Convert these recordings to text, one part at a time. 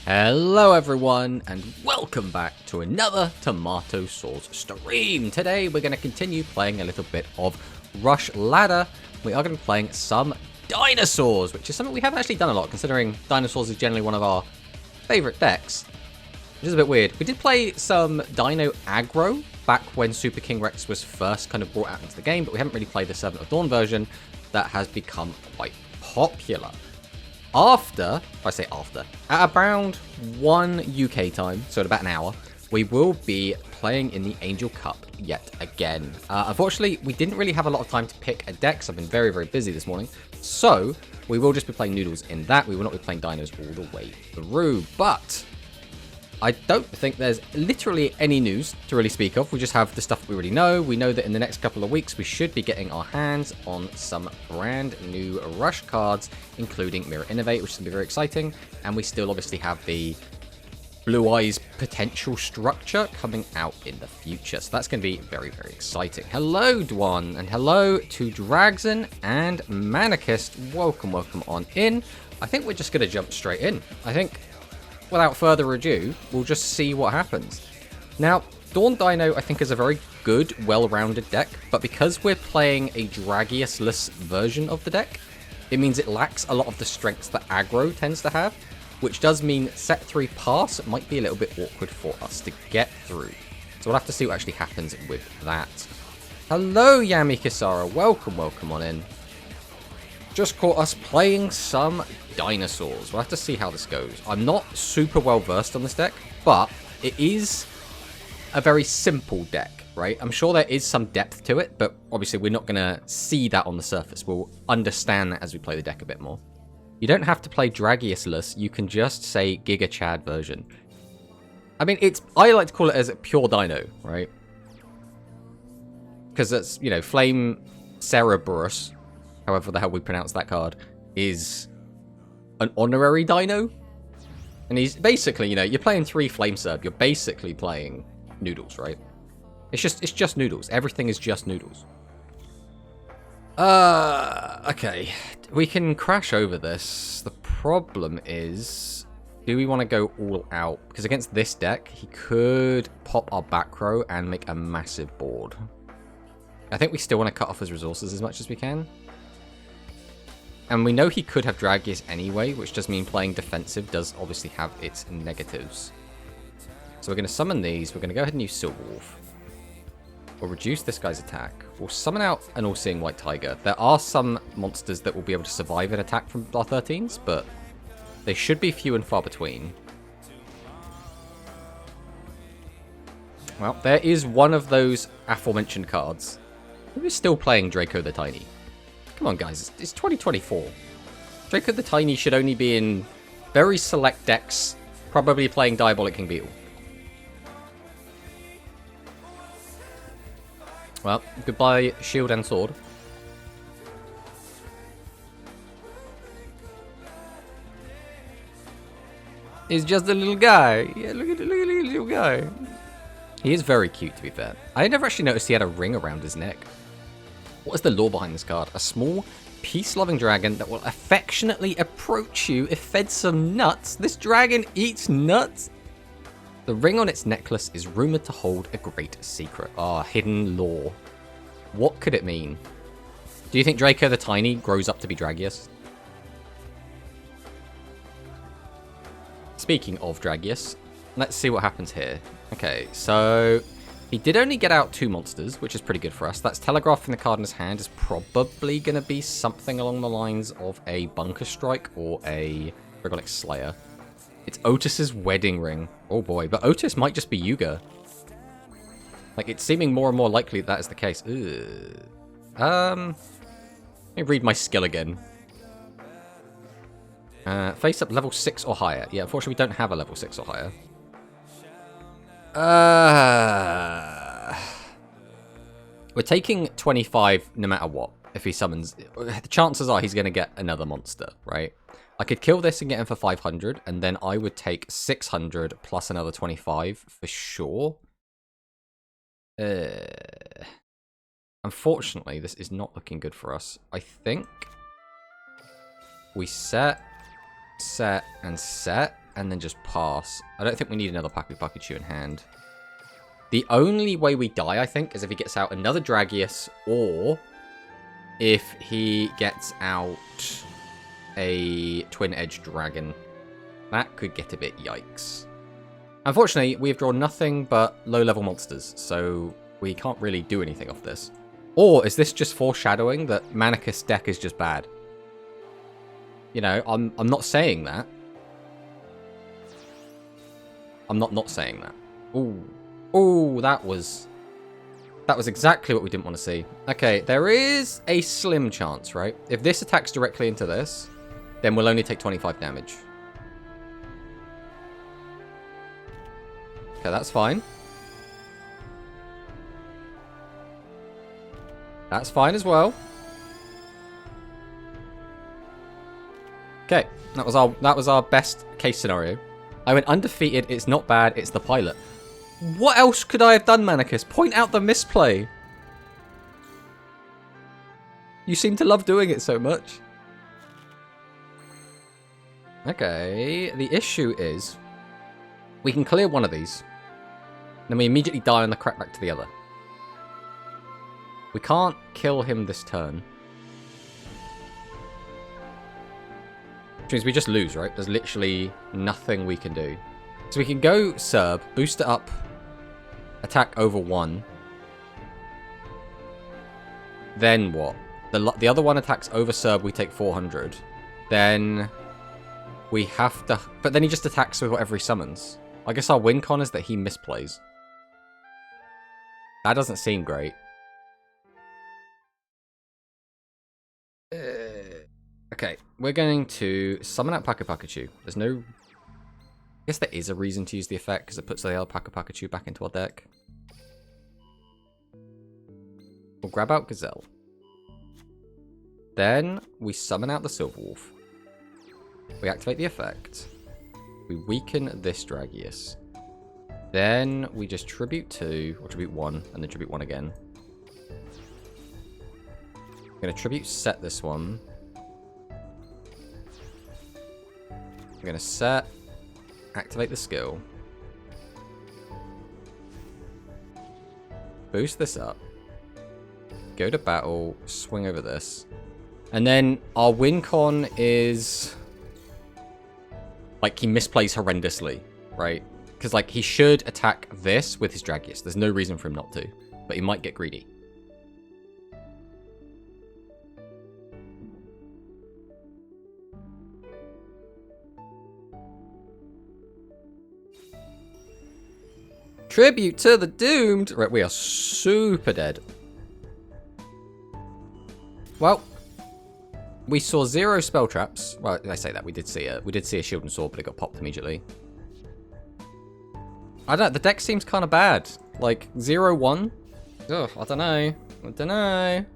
Hello everyone, and welcome back to another Tomato Sauce stream. Today we're going to continue playing a little bit of Rush Ladder. We are going to be playing some dinosaurs, which is something we haven't actually done a lot, considering dinosaurs is generally one of our favourite decks. Which is a bit weird. We did play some Dino Aggro back when Super King Rex was first kind of brought out into the game, but we haven't really played the Servant of Dawn version that has become quite popular. At around 1 UK time, so in about an hour, we will be playing in the Angel Cup yet again. Unfortunately, we didn't really have a lot of time to pick a deck, so I've been very, very busy this morning. So, we will just be playing Noodles in that. We will not be playing Dinos all the way through, but I don't think there's literally any news to really speak of. We just have the stuff we already know. We know that in the next couple of weeks, we should be getting our hands on some brand new Rush cards, including Mirror Innovate, which is going to be very exciting. And we still obviously have the Blue Eyes potential structure coming out in the future. So that's going to be very, very exciting. Hello, Dwan, and hello to Dragson and Manicist. Welcome on in. I think we're just going to jump straight in. I think, without further ado, we'll just see what happens. Now, Dawn Dino, I think, is a very good, well-rounded deck, but because we're playing a Dragius-less version of the deck, it means it lacks a lot of the strengths that Aggro tends to have, which does mean set 3 pass might be a little bit awkward for us to get through. So we'll have to see what actually happens with that. Hello, Yami Kisara. Welcome on in. Just caught us playing some dinosaurs. We'll have to see how this goes. I'm not super well versed on this deck, but it is a very simple deck, right? I'm sure there is some depth to it, but obviously we're not going to see that on the surface. We'll understand that as we play the deck a bit more. You don't have to play Dragius-less. You can just say Giga Chad version. I mean, I like to call it as a pure dino, right? Because that's, you know, Flame Cerberus, however the hell we pronounce that card, is an honorary dino. And he's basically, you know, you're playing 3 Flame Serb, you're basically playing Noodles, right? It's just Noodles. Everything is just Noodles. Okay. We can crash over this. The problem is, do we want to go all out? Because against this deck, he could pop our back row and make a massive board. I think we still want to cut off his resources as much as we can. And we know he could have Dragius anyway, which does mean playing defensive does obviously have its negatives. So we're going to summon these. We're going to go ahead and use Silverwolf. We'll reduce this guy's attack. We'll summon out an All-Seeing White Tiger. There are some monsters that will be able to survive an attack from our 13s, but they should be few and far between. Well, there is one of those aforementioned cards. Who is still playing Draco the Tiny? Come on, guys. It's 2024. Draco the Tiny should only be in very select decks, probably playing Diabolic King Beetle. Well, goodbye, Shield and Sword. He's just a little guy. Yeah, look at the little guy. He is very cute, to be fair. I never actually noticed he had a ring around his neck. What is the lore behind this card? A small, peace-loving dragon that will affectionately approach you if fed some nuts. This dragon eats nuts? The ring on its necklace is rumored to hold a great secret. Ah, hidden lore. What could it mean? Do you think Draco the Tiny grows up to be Dragius? Speaking of Dragius, let's see what happens here. Okay, so he did only get out 2 monsters, which is pretty good for us. That's Telegraph in the card in his hand is probably going to be something along the lines of a Bunker Strike or a Frigolic Slayer. It's Otis's wedding ring. Oh boy, but Otis might just be Yuga. Like, it's seeming more and more likely that is the case. Let me read my skill again. Face up level 6 or higher. Yeah, unfortunately we don't have a level 6 or higher. We're taking 25 no matter what. If he summons, the chances are he's going to get another monster, right? I could kill this and get him for 500, and then I would take 600 plus another 25 for sure. Unfortunately, this is not looking good for us. I think we set, and set. and then just pass. I don't think we need another Paku Pikachu in hand. The only way we die, I think, is if he gets out another Dragius, or if he gets out a Twin Edge Dragon. That could get a bit yikes. Unfortunately, we've drawn nothing but low-level monsters, so we can't really do anything off this. Or is this just foreshadowing that Manicus' deck is just bad? You know, I'm not saying that. I'm not saying that. Ooh. Ooh, that was exactly what we didn't want to see. Okay, there is a slim chance, right? If this attacks directly into this, then we'll only take 25 damage. Okay, that's fine. That's fine as well. Okay, that was our best case scenario. I went undefeated. It's not bad. It's the pilot. What else could I have done, Manicus? Point out the misplay. You seem to love doing it so much. Okay, the issue is we can clear one of these. Then we immediately die on the crackback to the other. We can't kill him this turn. Which means we just lose, right? There's literally nothing we can do. So we can go Serb, boost it up, attack over 1. Then what? The other one attacks over Serb, we take 400. Then we have to... But then he just attacks with whatever he summons. I guess our win con is that he misplays. That doesn't seem great. Okay, we're going to summon out Paku Pikachu. There's no... I guess there is a reason to use the effect, because it puts the other Paku Pikachu back into our deck. We'll grab out Gazelle. Then we summon out the Silver Wolf. We activate the effect. We weaken this Dragius. Then we just tribute 2, or tribute 1, and then tribute 1 again. I'm going to tribute set this one. I'm going to set, activate the skill. Boost this up. Go to battle, swing over this. And then our win con is... like, he misplays horrendously, right? Because, like, he should attack this with his Dragius. There's no reason for him not to. But he might get greedy. Tribute to the doomed! Right, we are super dead. Well, we saw 0 spell traps. Well, I say that we did see a shield and sword, but it got popped immediately. I don't know, the deck seems kind of bad. Like 0-1. Ugh, I don't know. I don't know.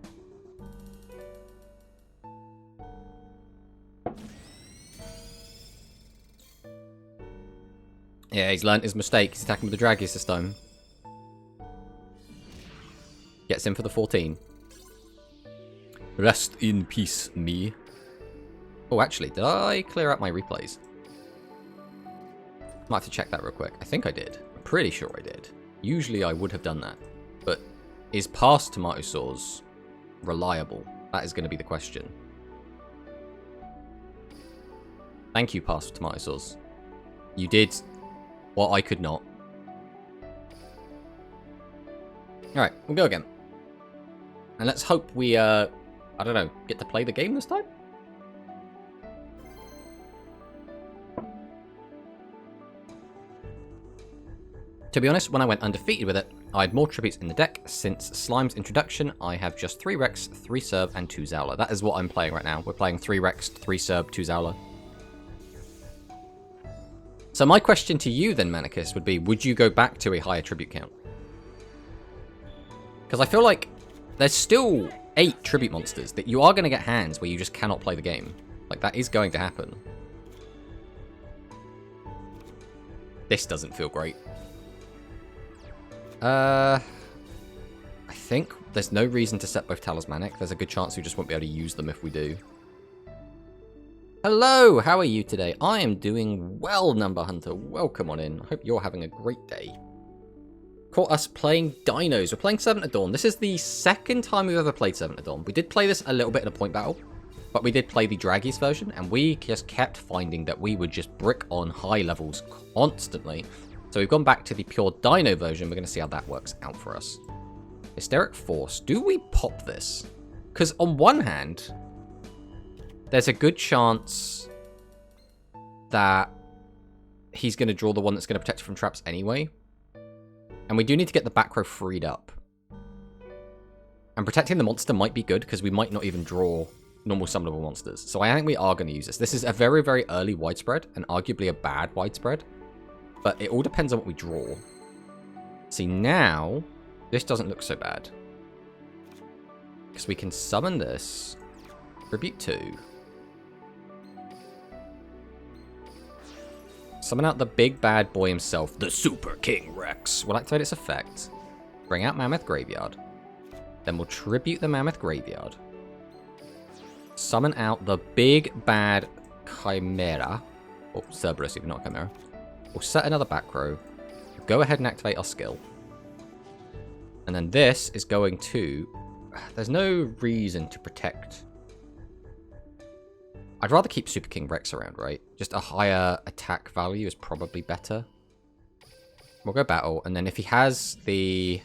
Yeah, he's learnt his mistake. He's attacking with the Dragius this time. Gets in for the 14. Rest in peace, me. Oh, actually, did I clear out my replays? Might have to check that real quick. I think I did. I'm pretty sure I did. Usually I would have done that. But is past Tomato Sauce reliable? That is going to be the question. Thank you, past Tomato Sauce. You did what I could not. Alright, we'll go again. And let's hope we, I don't know, get to play the game this time? To be honest, when I went undefeated with it, I had more tributes in the deck. Since Slime's introduction, I have just 3 Rex, 3 Serb, and 2 Zowler. That is what I'm playing right now. We're playing 3 Rex, 3 Serb, 2 Zowler. So my question to you then, Manicus, would be, would you go back to a higher tribute count? Because I feel like there's still 8 tribute monsters that you are going to get hands where you just cannot play the game. Like, that is going to happen. This doesn't feel great. I think there's no reason to set both Talismanic. There's a good chance we just won't be able to use them if we do. Hello, how are you today? I am doing well, Number Hunter. Welcome on in. I hope you're having a great day. Caught us playing Dinos. We're playing Seven at Dawn. This is the second time we've ever played Seven at Dawn. We did play this a little bit in a point battle, but we did play the Draggies version, and we just kept finding that we would just brick on high levels constantly. So we've gone back to the pure Dino version. We're going to see how that works out for us. Hysteric Force. Do we pop this? Because on one hand, there's a good chance that he's going to draw the one that's going to protect you from traps anyway. And we do need to get the back row freed up. And protecting the monster might be good, because we might not even draw normal summonable monsters. So I think we are going to use this. This is a very, very early widespread, and arguably a bad widespread. But it all depends on what we draw. See, now, this doesn't look so bad. Because we can summon this. Tribute 2. Summon out the big bad boy himself, the Super King Rex. We'll activate its effect. Bring out Mammoth Graveyard. Then we'll tribute the Mammoth Graveyard. Summon out the big bad Chimera. Oh, Cerberus, even not Chimera. We'll set another back row. Go ahead and activate our skill. And then this is going to... There's no reason to protect... I'd rather keep Super King Rex around, right? Just a higher attack value is probably better. We'll go battle, and then if he has the...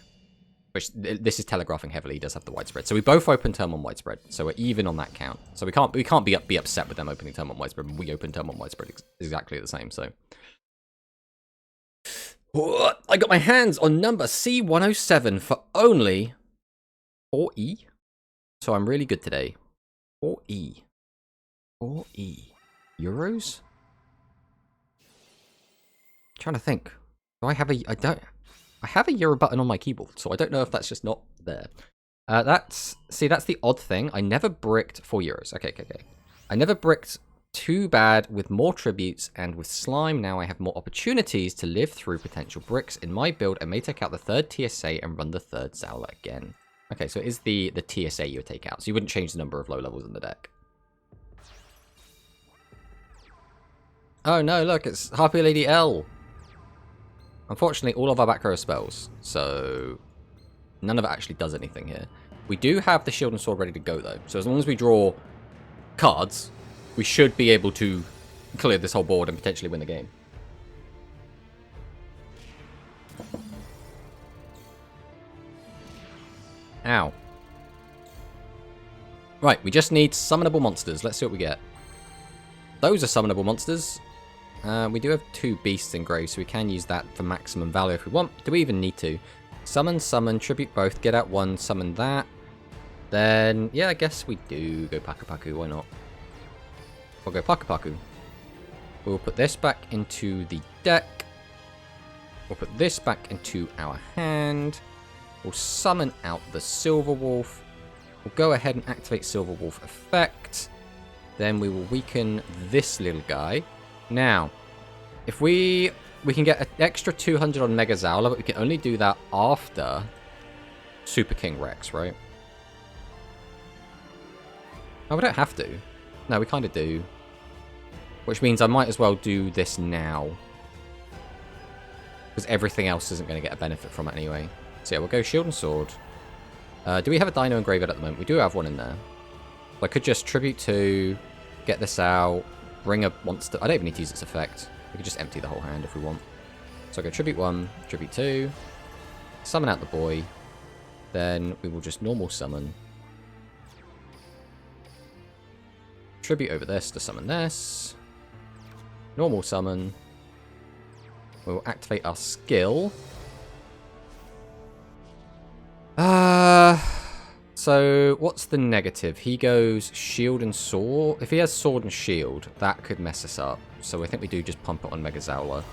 Which, this is telegraphing heavily, he does have the widespread. So we both open turn 1 widespread, so we're even on that count. So we can't be upset with them opening turn 1 widespread. We open turn 1 widespread exactly the same, so... I got my hands on number C107 for only 4E. So I'm really good today. 4E. 4E. Euros? I'm trying to think. Do I have a... I have a Euro button on my keyboard, so I don't know if that's just not there. See, that's the odd thing. I never bricked 4 euros. Okay. I never bricked too bad with more tributes, and with slime now I have more opportunities to live through potential bricks. In my build, I may take out the 3rd TSA and run the 3rd Zowler again. Okay, so it is the TSA you would take out, so you wouldn't change the number of low levels in the deck. Oh no, look, it's Harpy Lady L. Unfortunately, all of our back row are spells, so none of it actually does anything here. We do have the shield and sword ready to go, though, so as long as we draw cards, we should be able to clear this whole board and potentially win the game. Ow. Right, we just need summonable monsters. Let's see what we get. Those are summonable monsters. We do have 2 beasts in grave, so we can use that for maximum value if we want. Do we even need to? Summon, tribute both, get out 1, summon that. Then, yeah, I guess we do go Paku Paku, why not? We'll go Paku Paku. We'll put this back into the deck. We'll put this back into our hand. We'll summon out the Silver Wolf. We'll go ahead and activate Silver Wolf effect. Then we will weaken this little guy. Now, if we can get an extra 200 on Mega Zowler, but we can only do that after Super King Rex, right? Oh, we don't have to. No, we kind of do. Which means I might as well do this now. Because everything else isn't going to get a benefit from it anyway. So yeah, we'll go Shield and Sword. Do we have a Dino and Graveyard at the moment? We do have one in there. So I could just Tribute 2, get this out, bring a monster. I don't even need to use its effect. We could just empty the whole hand if we want. So I go Tribute 1, Tribute 2, summon out the boy. Then we will just normal summon. Tribute over this to summon this. Normal summon. We will activate our skill. So what's the negative? He goes shield and sword. If he has sword and shield, that could mess us up. So I think we do just pump it on Mega Zowler.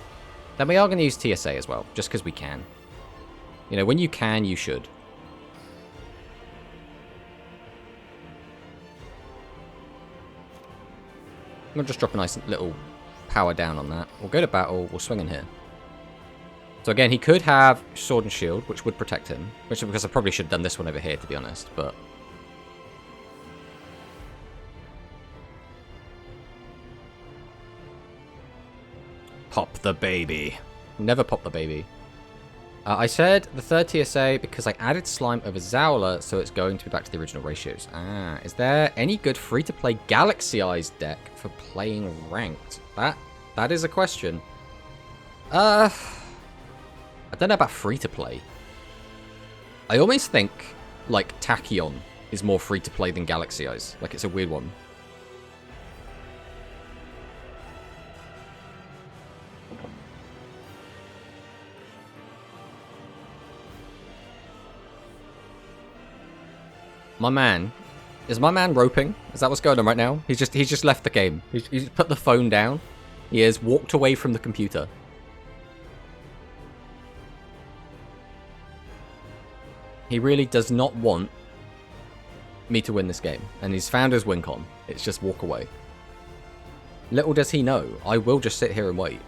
Then we are going to use TSA as well, just because we can. You know, when you can, you should. We'll just drop a nice little power down on that. We'll go to battle. We'll swing in here. So again, he could have Sword and Shield, which would protect him. Which is because I probably should have done this one over here, to be honest. But the baby. Never pop the baby. I said the third TSA because I added slime over Zowler, so it's going to be back to the original ratios. Is there any good free-to-play Galaxy Eyes deck for playing ranked? That is a question. I don't know about free-to-play. I almost think, like, Tachyon is more free-to-play than Galaxy Eyes. Like, it's a weird one. My man. Is my man roping? Is that what's going on right now? He's just left the game. He's put the phone down. He has walked away from the computer. He really does not want me to win this game. And he's found his win con. It's just walk away. Little does he know, I will just sit here and wait.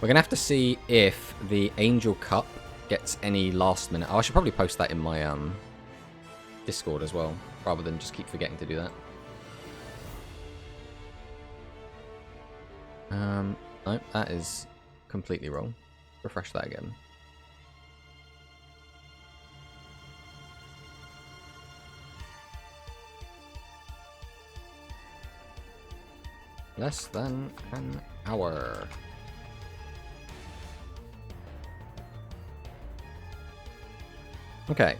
We're going to have to see if the Angel Cup gets any last minute. Oh, I should probably post that in my Discord as well, rather than just keep forgetting to do that. No, that is completely wrong. Refresh that again. Less than an hour. Okay.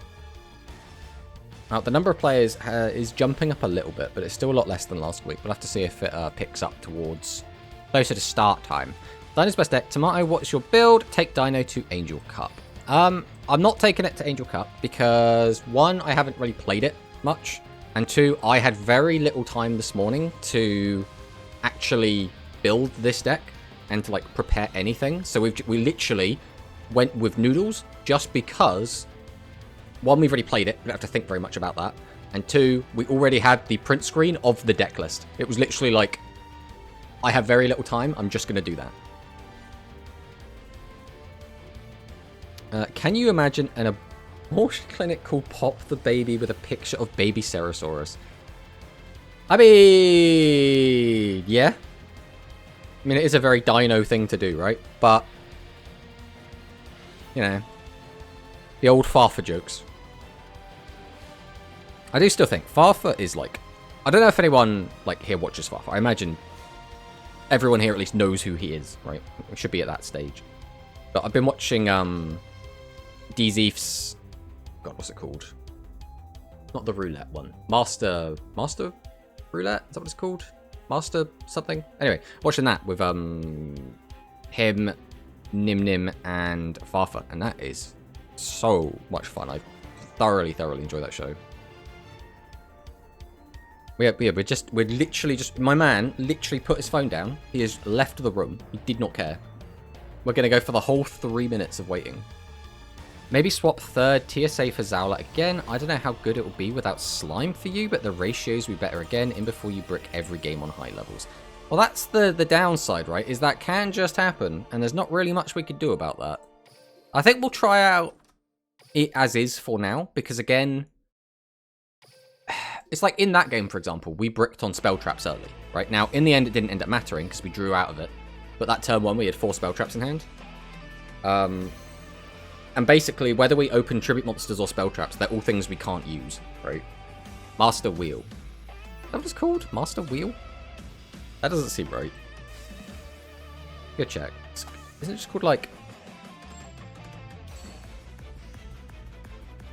Now, the number of players is jumping up a little bit, but it's still a lot less than last week. We'll have to see if it picks up towards closer to start time. Dino's best deck. Tomato, what's your build? Take Dino to Angel Cup. I'm not taking it to Angel Cup because, one, I haven't really played it much. And two, I had very little time this morning to actually build this deck and to, like, prepare anything. So we literally went with noodles just because... One, we've already played it. We don't have to think very much about that. And two, we already had the print screen of the deck list. It was literally like, I have very little time. I'm just going to do that. Can you imagine an abortion clinic called Pop the Baby with a picture of baby Cerosaurus? I mean, yeah. I mean, it is a very Dino thing to do, right? But, you know, the old Farfa jokes. I do still think Farfa is like... I don't know if anyone like here watches Farfa. I imagine everyone here at least knows who he is, right? We should be at that stage. But I've been watching DZeef's... God, what's it called? Not the roulette one. Master Roulette? Is that what it's called? Master something? Anyway, watching that with him, Nim, and Farfa. And that is so much fun. I thoroughly enjoy that show. We're literally just... My man literally put his phone down. He has left the room. He did not care. We're going to go for the whole 3 minutes of waiting. Maybe swap third TSA for Zowler again. I don't know how good it will be without slime for you, but the ratios will be better again in before you brick every game on high levels. Well, that's the downside, right? Is that can just happen, and there's not really much we could do about that. I think we'll try out it as is for now, because again... It's like in that game, for example, we bricked on spell traps early, right? Now, in the end, it didn't end up mattering because we drew out of it. But that turn one, we had 4 spell traps in hand. And basically, whether we open tribute monsters or spell traps, they're all things we can't use, right? Master Wheel. Is that what it's called? Master Wheel? That doesn't seem right. Good check. Isn't it just called, like...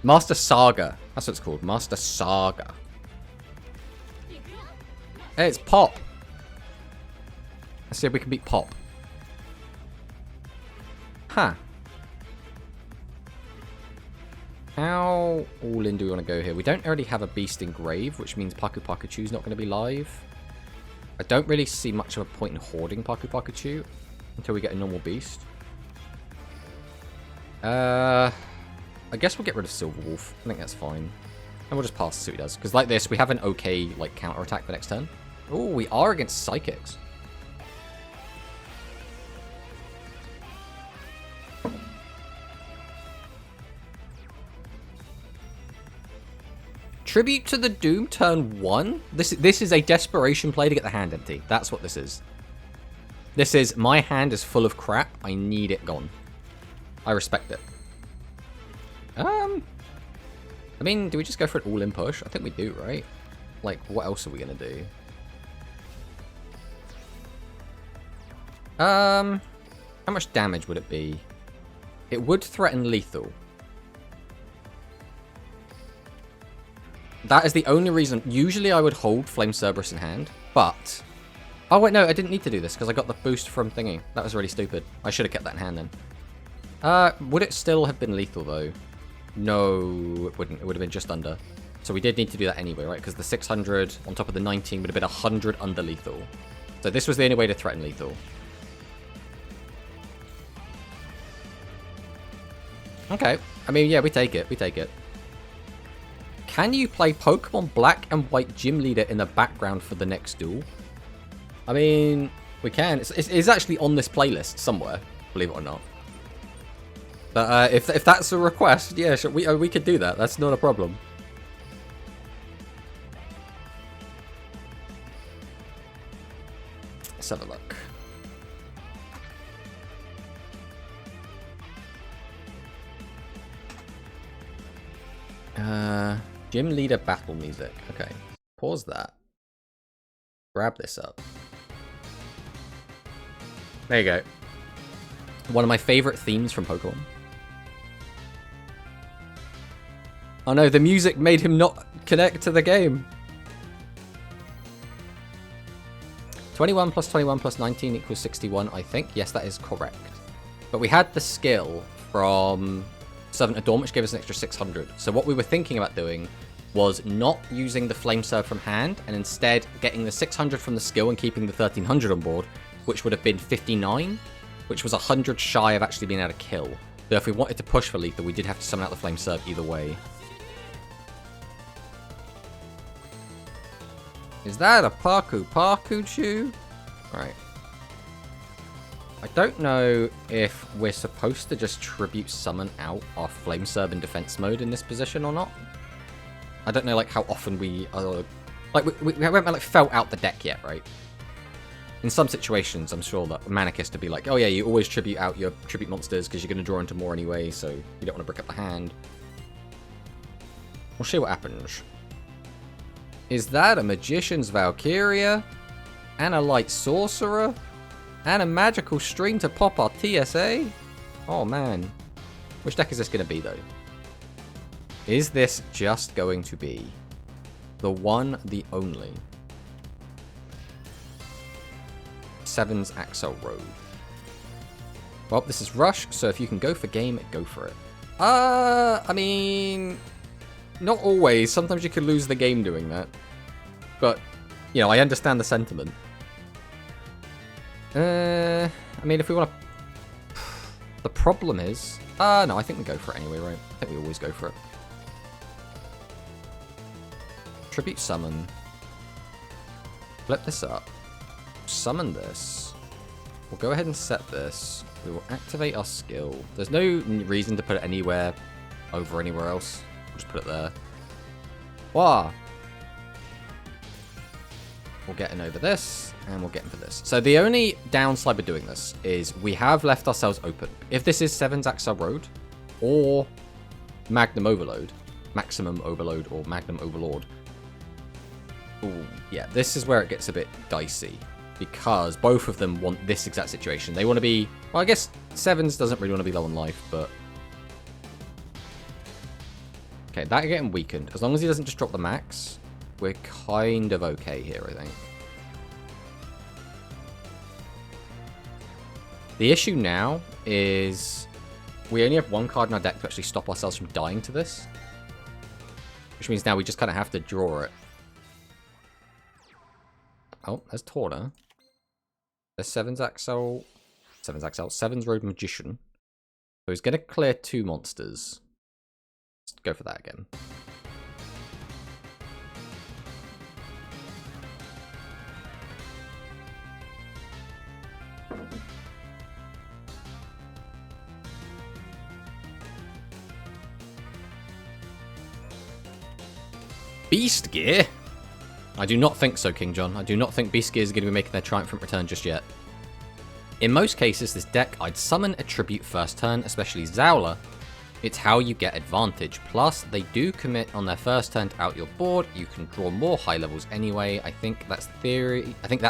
Master Saga. That's what it's called. Master Saga. Hey, it's Pop. Let's see if we can beat Pop. Huh. How all in do we want to go here? We don't already have a Beast in Grave, which means Paku Pakachu's not going to be live. I don't really see much of a point in hoarding Paku Pakachu until we get a normal Beast. I guess we'll get rid of Silver Wolf. I think that's fine. And we'll just pass to see what he does. Because like this, we have an okay like counter-attack for next turn. Oh, we are against Psychics. Tribute to the Doom turn 1? This is a desperation play to get the hand empty. That's what this is. This is, my hand is full of crap. I need it gone. I respect it. I mean, do we just go for an all-in push? I think we do, right? Like, what else are we going to do? How much damage would it be? It would threaten lethal. That is the only reason. Usually I would hold Flame Cerberus in hand, but... Oh, wait, no, I didn't need to do this because I got the boost from thingy. That was really stupid. I should have kept that in hand then. Would it still have been lethal, though? No, it wouldn't. It would have been just under. So we did need to do that anyway, right? Because the 600 on top of the 19 would have been 100 under lethal. So this was the only way to threaten lethal. Okay. I mean, yeah, we take it. We take it. Can you play Pokemon Black and White Gym Leader in the background for the next duel? I mean, we can. It's actually on this playlist somewhere, believe it or not. But if that's a request, yeah, sure, we could do that. That's not a problem. Let's have a look. Gym Leader battle music. Okay. Pause that. Grab this up. There you go. One of my favorite themes from Pokemon. Oh no, the music made him not connect to the game. 21 plus 21 plus 19 equals 61, I think. Yes, that is correct. But we had the skill from Servant Adorn, which gave us an extra 600. So what we were thinking about doing was not using the Flame Serve from hand, and instead getting the 600 from the skill and keeping the 1300 on board, which would have been 59, which was 100 shy of actually being able to kill. But if we wanted to push for lethal, we did have to summon out the Flame Serve either way. Is that a Parku-Chew? Alright. I don't know if we're supposed to just tribute summon out our Flame Serve in defense mode in this position or not. I don't know like how often we are... Like, we haven't like felt out the deck yet, right? In some situations, I'm sure that Manicus to be like, oh yeah, you always tribute out your tribute monsters because you're going to draw into more anyway, so you don't want to break up the hand. We'll see what happens. Is that a Magician's Valkyria? And a Light Sorcerer? And a Magical String to pop our TSA? Oh man. Which deck is this going to be though? Is this just going to be the one, the only? Seven's Axel Road. Well, this is Rush, so if you can go for game, go for it. I mean, not always. Sometimes you could lose the game doing that. But, you know, I understand the sentiment. I mean, if we want to... The problem is... no, I think we go for it anyway, right? I think we always go for it. Tribute Summon. Flip this up. Summon this. We'll go ahead and set this. We will activate our skill. There's no reason to put it anywhere over anywhere else. We'll just put it there. Wow. We'll get in over this, and we'll get in for this. So the only downside with doing this is we have left ourselves open. If this is Seven's Axel Road, or Maximum Overload, or Magnum Overlord. Ooh, yeah, this is where it gets a bit dicey. Because both of them want this exact situation. They want to be... Well, I guess Sevens doesn't really want to be low on life, but... Okay, that getting weakened. As long as he doesn't just drop the max, we're kind of okay here, I think. The issue now is... We only have one card in our deck to actually stop ourselves from dying to this. Which means now we just kind of have to draw it. Oh, there's Torna. There's Seven's Road Magician. So he's going to clear 2 monsters. Let's go for that again. Beast Gear? I do not think so, King John. I do not think Beast Gear is going to be making their triumphant return just yet. In most cases, this deck, I'd summon a tribute first turn, especially Zowler. It's how you get advantage. Plus, they do commit on their first turn to out your board. You can draw more high levels anyway. I think that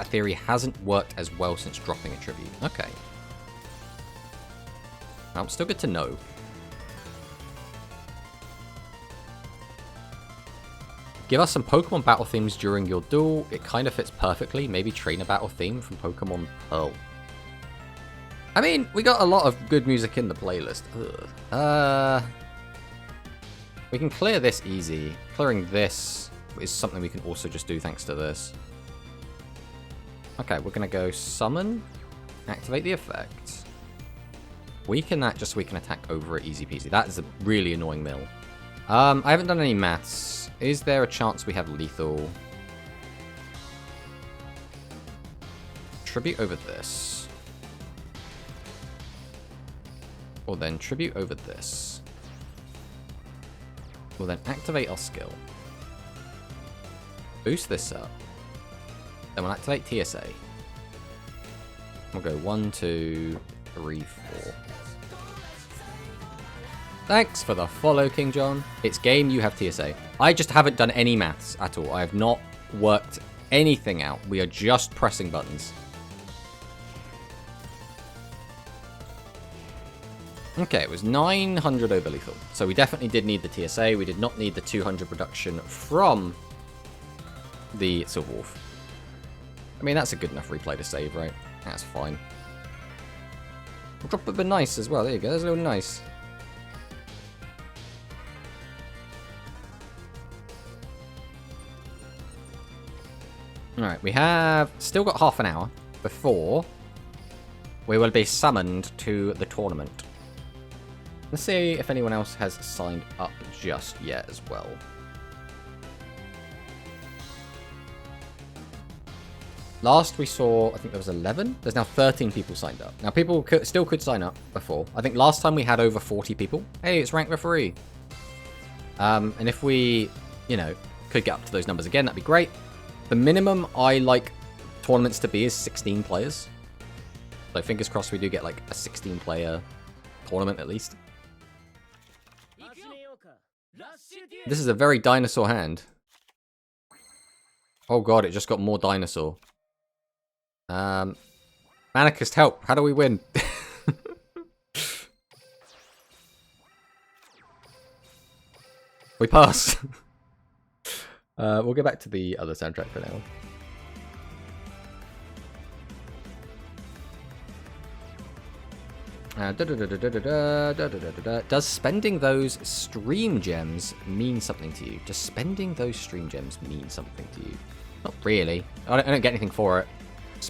theory hasn't worked as well since dropping a tribute. Okay. Well, still good to know. Give us some Pokemon battle themes during your duel. It kind of fits perfectly. Maybe train a battle theme from Pokemon Pearl. I mean, we got a lot of good music in the playlist. We can clear this easy. Clearing this is something we can also just do thanks to this. Okay, we're going to go summon, activate the effect. Weaken that just so we can attack over it easy peasy. That is a really annoying mill. I haven't done any maths. Is there a chance we have lethal? Tribute over this. Or then tribute over this. We'll then activate our skill. Boost this up. Then we'll activate TSA. We'll go 1, 2, 3, 4. Thanks for the follow, King John. It's game, you have TSA. I just haven't done any maths at all. I have not worked anything out. We are just pressing buttons. Okay, it was 900 over lethal. So we definitely did need the TSA. We did not need the 200 reduction from the Silver Wolf. I mean, that's a good enough replay to save, right? That's fine. We'll drop a bit nice as well. There you go. There's a little nice. Alright, we have still got half an hour before we will be summoned to the tournament. Let's see if anyone else has signed up just yet as well. Last we saw, I think there was 11. There's now 13 people signed up. Now, people still could sign up before. I think last time we had over 40 people. Hey, it's ranked referee. And if we, could get up to those numbers again, that'd be great. The minimum I like tournaments to be is 16 players. So fingers crossed we do get like a 16-player tournament at least. This is a very dinosaur hand. Oh god, it just got more dinosaur. Manicust, help. How do we win? We passed. We'll get back to the other soundtrack for now. Does spending those stream gems mean something to you? Does spending those stream gems mean something to you? Not really. I don't get anything for it.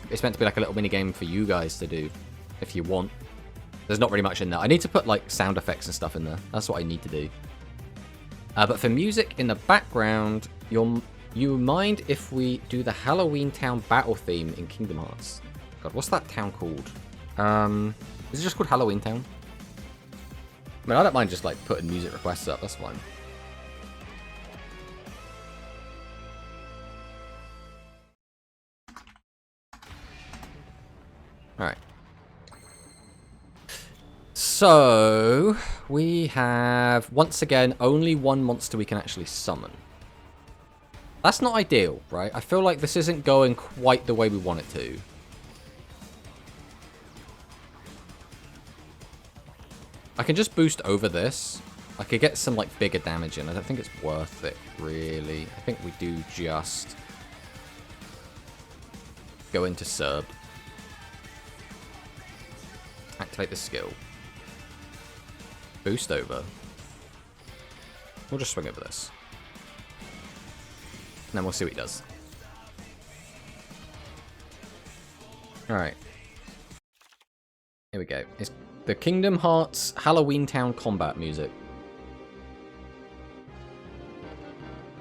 It's meant to be like a little mini game for you guys to do, if you want. There's not really much in there. I need to put like sound effects and stuff in there. That's what I need to do. But for music in the background, you mind if we do the Halloween Town battle theme in Kingdom Hearts? God, what's that town called? Is it just called Halloween Town? I mean, I don't mind just like putting music requests up. That's fine. Alright. So, we have, once again, only one monster we can actually summon. That's not ideal, right? I feel like this isn't going quite the way we want it to. I can just boost over this. I could get some, like, bigger damage in. I don't think it's worth it, really. I think we do just go into Serb. Activate the skill. Boost over. We'll just swing over this. And then we'll see what he does. Alright. Here we go. It's the Kingdom Hearts Halloween Town combat music.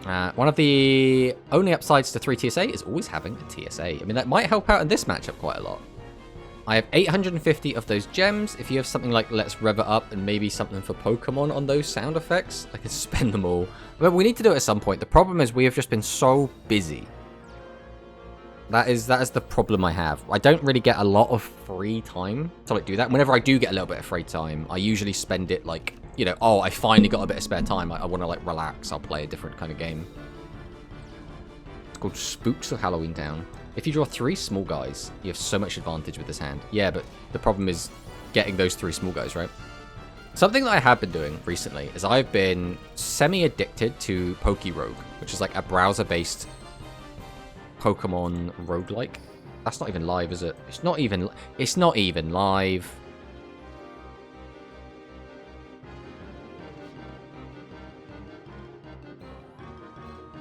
One of the only upsides to 3 TSA is always having a TSA. I mean, that might help out in this matchup quite a lot. I have 850 of those gems. If you have something like Let's Rev It Up and maybe something for Pokemon on those sound effects, I could spend them all. But we need to do it at some point. The problem is we have just been so busy. That is the problem I have. I don't really get a lot of free time to like do that. Whenever I do get a little bit of free time, I usually spend it like, you know, oh, I finally got a bit of spare time. I want to like relax. I'll play a different kind of game. It's called Spooks of Halloween Town. If you draw 3 small guys, you have so much advantage with this hand. Yeah, but the problem is getting those 3 small guys, right? Something that I have been doing recently is I've been semi-addicted to PokeRogue, which is like a browser-based Pokemon roguelike. That's not even live, is it? It's not even live.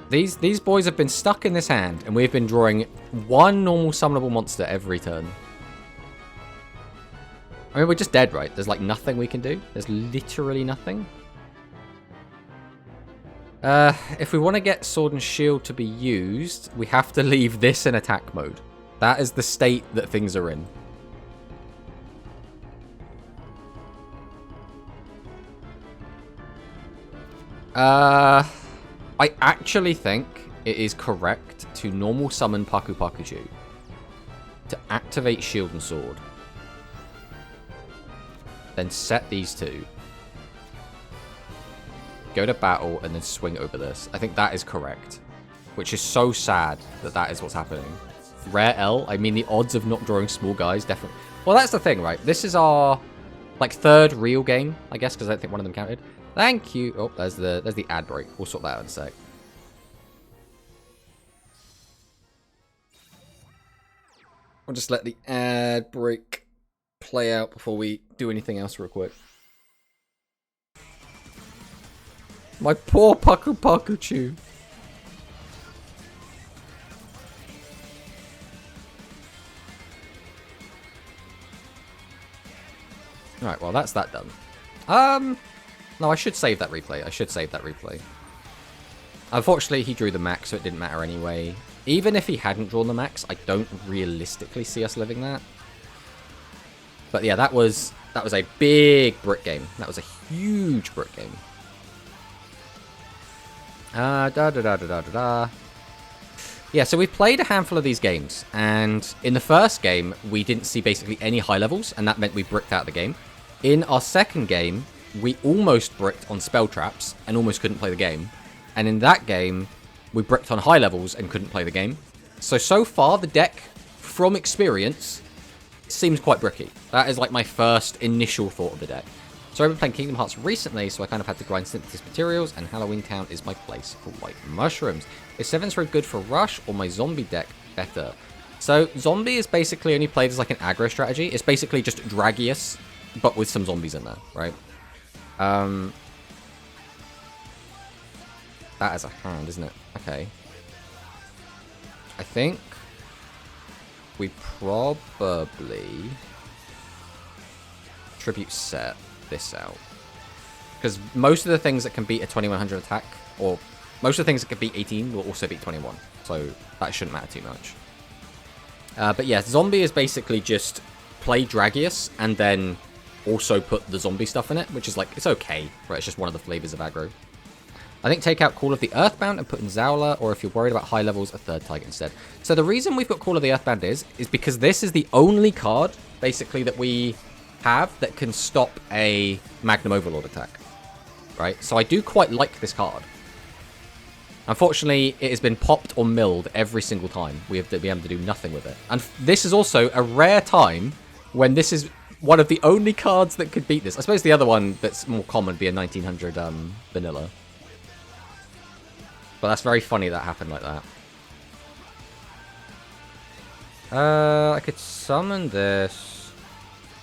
These boys have been stuck in this hand, and we've been drawing 1 normal summonable monster every turn. I mean, we're just dead, right? There's like nothing we can do. There's literally nothing. If we want to get Sword and Shield to be used, we have to leave this in attack mode. That is the state that things are in. I actually think it is correct to normal summon Paku Pakuchu to activate Shield and Sword. Then set these 2. Go to battle and then swing over this. I think that is correct. Which is so sad that that is what's happening. Rare L, I mean the odds of not drawing small guys definitely. Well, that's the thing, right? This is our like 3rd real game, I guess, because I don't think one of them counted. Thank you. Oh, there's the ad break. We'll sort that out in a sec. I'll just let the ad break play out before we do anything else real quick. My poor Paku Pakuchu. Alright, well that's that done. No, I should save that replay. Unfortunately, he drew the max, so it didn't matter anyway. Even if he hadn't drawn the max, I don't realistically see us living that. But yeah, that was a big brick game. That was a huge brick game. Yeah, so we played a handful of these games, and in the first game, we didn't see basically any high levels, and that meant we bricked out the game. In our second game, we almost bricked on spell traps, and almost couldn't play the game. And in that game, we bricked on high levels and couldn't play the game. So far, the deck, from experience, seems quite bricky. That is like my first initial thought of the deck. So I've been playing Kingdom Hearts recently, so I kind of had to grind synthesis materials, and Halloween Town is my place for white mushrooms. Is 7th Road good for Rush, or my zombie deck better? So zombie is basically only played as like an aggro strategy. It's basically just Dragius, but with some zombies in there, right? That is a hand, isn't it? Okay. I think we probably tribute set this out, because most of the things that can beat a 2100 attack, or most of the things that can beat 18 will also beat 21, so that shouldn't matter too much. But yeah, zombie is basically just play Dragius and then also put the zombie stuff in it, which is like, it's okay, right? It's just one of the flavors of aggro. I think take out Call of the Earthbound and put in Zowler, or if you're worried about high levels, a 3rd target instead. So the reason we've got Call of the Earthbound is because this is the only card, basically, that we have that can stop a Magnum Overlord attack, right? So I do quite like this card. Unfortunately, it has been popped or milled every single time. We have to be able to do nothing with it. And this is also a rare time when this is one of the only cards that could beat this. I suppose the other one that's more common would be a 1900 vanilla. But that's very funny that happened like that. I could summon this.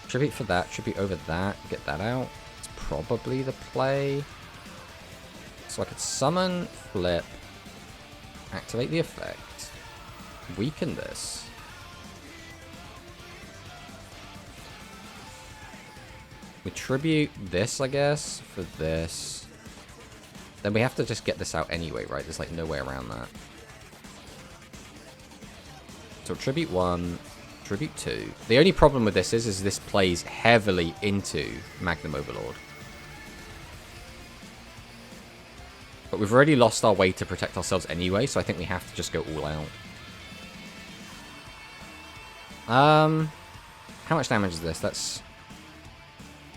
Tribute for that. Tribute over that. Get that out. It's probably the play. So I could summon, flip, activate the effect, weaken this. We tribute this, I guess, for this. Then we have to just get this out anyway, right? There's like no way around that. So tribute 1, Tribute 2. The only problem with this is this plays heavily into Magnum Overlord. But we've already lost our way to protect ourselves anyway, so I think we have to just go all out. How much damage is this?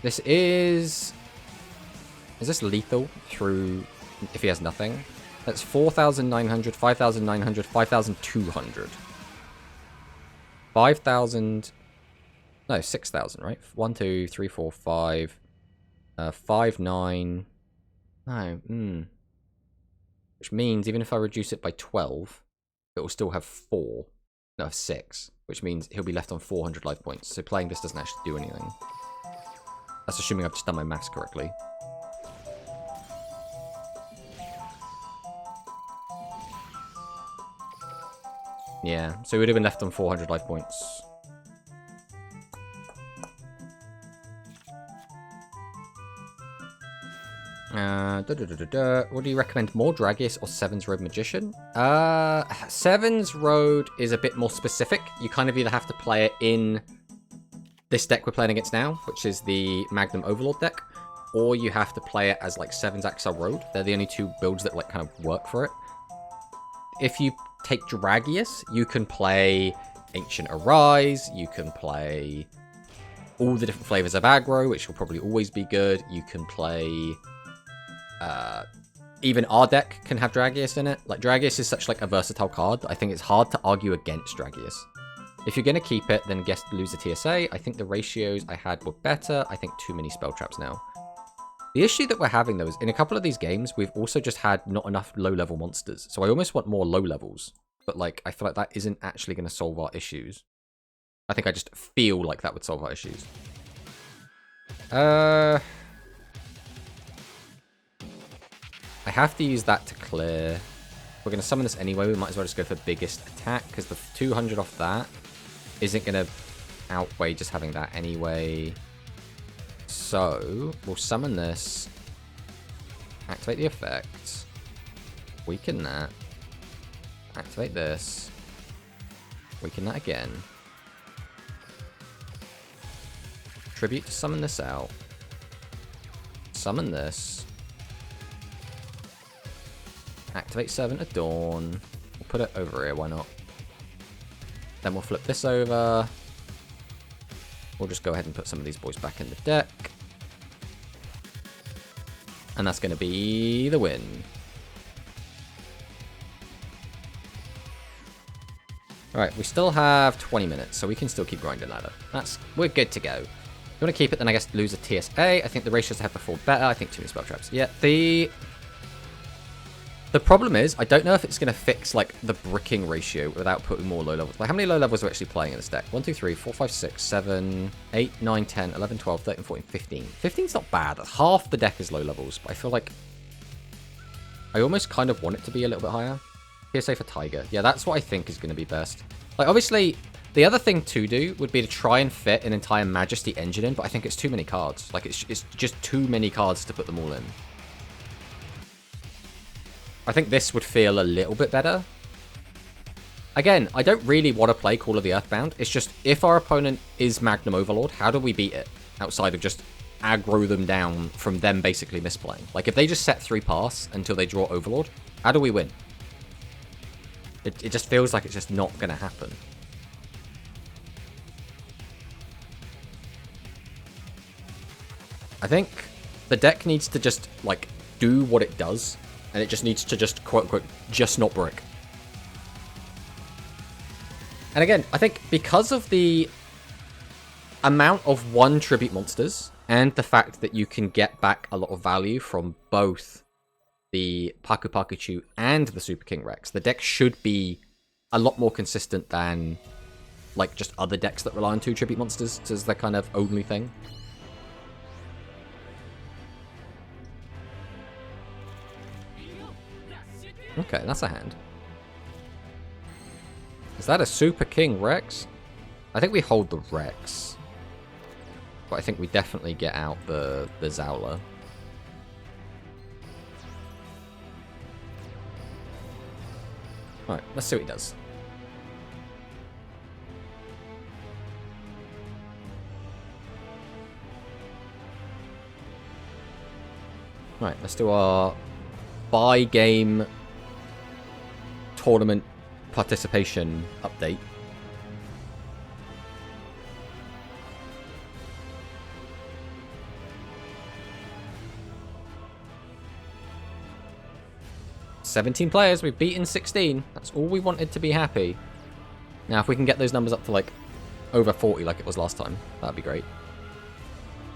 This is this lethal through if he has nothing? That's 4,900, 5,900, 5,200. 5,000... No, 6,000, right? 1, 2, 3, 4, 5... 5, 9... No, Which means even if I reduce it by 12, it will still have 4. No, 6. Which means he'll be left on 400 life points. So playing this doesn't actually do anything. That's assuming I've just done my maths correctly. Yeah, so he would have been left on 400 life points. What do you recommend more, Dragius or Seven's Road Magician? Seven's Road is a bit more specific. You kind of either have to play it in this deck we're playing against now, which is the Magnum Overlord deck, or you have to play it as like Seven's Axel Road. They're the only two builds that like kind of work for it. If you take Dragius, you can play Ancient Arise, you can play all the different flavors of aggro, which will probably always be good. You can play... even our deck can have Dragius in it. Like, Dragius is such like a versatile card that I think it's hard to argue against Dragius. If you're going to keep it, then guess lose a TSA. I think the ratios I had were better. I think too many spell traps now. The issue that we're having, though, is in a couple of these games, we've also just had not enough low-level monsters. So I almost want more low levels. But, like, I feel like that isn't actually going to solve our issues. I think I just feel like that would solve our issues. I have to use that to clear. We're going to summon this anyway. We might as well just go for biggest attack, because the 200 off that isn't going to outweigh just having that anyway. So, we'll summon this, activate the effect, weaken that, activate this, weaken that again, tribute to summon this out, summon this, activate Servant of Dawn, we'll put it over here, why not? Then we'll flip this over. We'll just go ahead and put some of these boys back in the deck. And that's going to be the win. Alright, we still have 20 minutes, so we can still keep grinding ladder. We're good to go. If you want to keep it, then I guess lose a TSA. I think the ratios I had before better. I think too many spell traps. Yeah, the problem is, I don't know if it's going to fix, like, the bricking ratio without putting more low levels. Like, how many low levels are actually playing in this deck? 1, 2, 3, 4, 5, 6, 7, 8, 9, 10, 11, 12, 13, 14, 15. 15's not bad. Half the deck is low levels, but I feel like I almost kind of want it to be a little bit higher. PSA for Tiger. Yeah, that's what I think is going to be best. Like, obviously, the other thing to do would be to try and fit an entire Majesty engine in, but I think it's too many cards. Like, it's just too many cards to put them all in. I think this would feel a little bit better. Again, I don't really want to play Call of the Earthbound. It's just, if our opponent is Magnum Overlord, how do we beat it? Outside of just aggro them down from them basically misplaying. Like, if they just set 3 pass until they draw Overlord, how do we win? It just feels like it's just not going to happen. I think the deck needs to just, like, do what it does. And it just needs to just, quote-unquote, just not brick. And again, I think because of the amount of 1 tribute monsters and the fact that you can get back a lot of value from both the Paku Pakuchu and the Super King Rex, the deck should be a lot more consistent than, like, just other decks that rely on 2 tribute monsters as their kind of only thing. Okay, that's a hand. Is that a Super King Rex? I think we hold the Rex. But I think we definitely get out the Zowler. Alright, let's see what he does. Right, let's do our buy game tournament participation update. "17 players, we've beaten 16. That's all we wanted to be happy. Now, if we can get those numbers up to, like, over 40 like it was last time, that'd be great.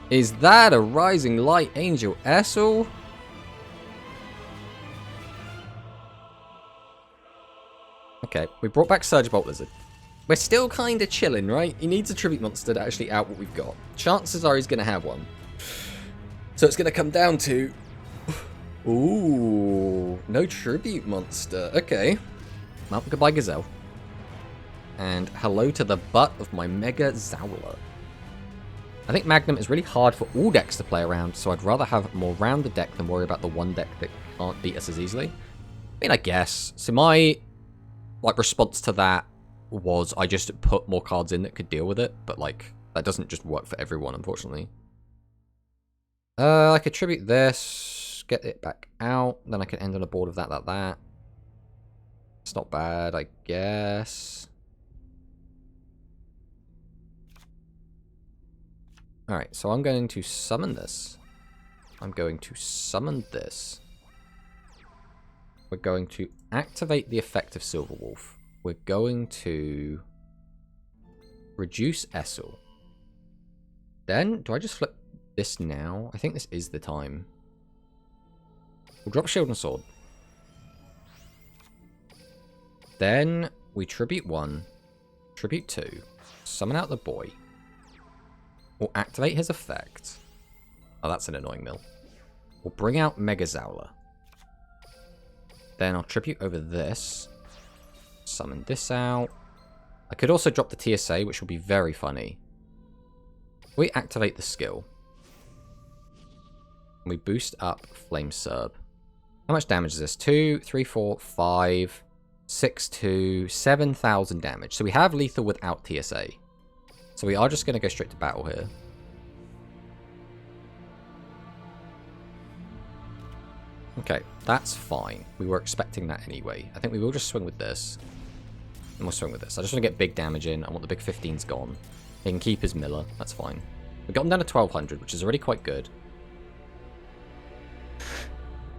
Is that a Rising Light Angel Essel? Okay, we brought back Surge Bolt Lizard. We're still kind of chilling, right? He needs a Tribute Monster to actually out what we've got. Chances are he's going to have one. So it's going to come down to... Ooh, no Tribute Monster. Okay. Well, goodbye, Gazelle. And hello to the butt of my Mega Zowler. I think Magnum is really hard for all decks to play around, so I'd rather have a more rounded deck than worry about the one deck that can't beat us as easily. I mean, I guess. So my response to that was I just put more cards in that could deal with it, but that doesn't just work for everyone, unfortunately. I could tribute this, get it back out, then I can end on a board of that. It's not bad, I guess. Alright, so I'm going to summon this. I'm going to summon this. We're going to activate the effect of Silver Wolf. We're going to reduce Essel. Then, do I just flip this now? I think this is the time. We'll drop Shield and Sword. Then we tribute 1, tribute 2, summon out the boy. We'll activate his effect. Oh, that's an annoying mill. We'll bring out Mega Zowler. Then I'll tribute over this. Summon this out. I could also drop the TSA, which will be very funny. We activate the skill. We boost up Flame Serb. How much damage is this? 2, 3, 4, 5, 6, 2, 7,000 damage. So we have lethal without TSA. So we are just going to go straight to battle here. Okay, that's fine. We were expecting that anyway. I think we will just swing with this. And we'll swing with this. I just want to get big damage in. I want the big 15s gone. He can keep his Miller. That's fine. We got him down to 1200, which is already quite good.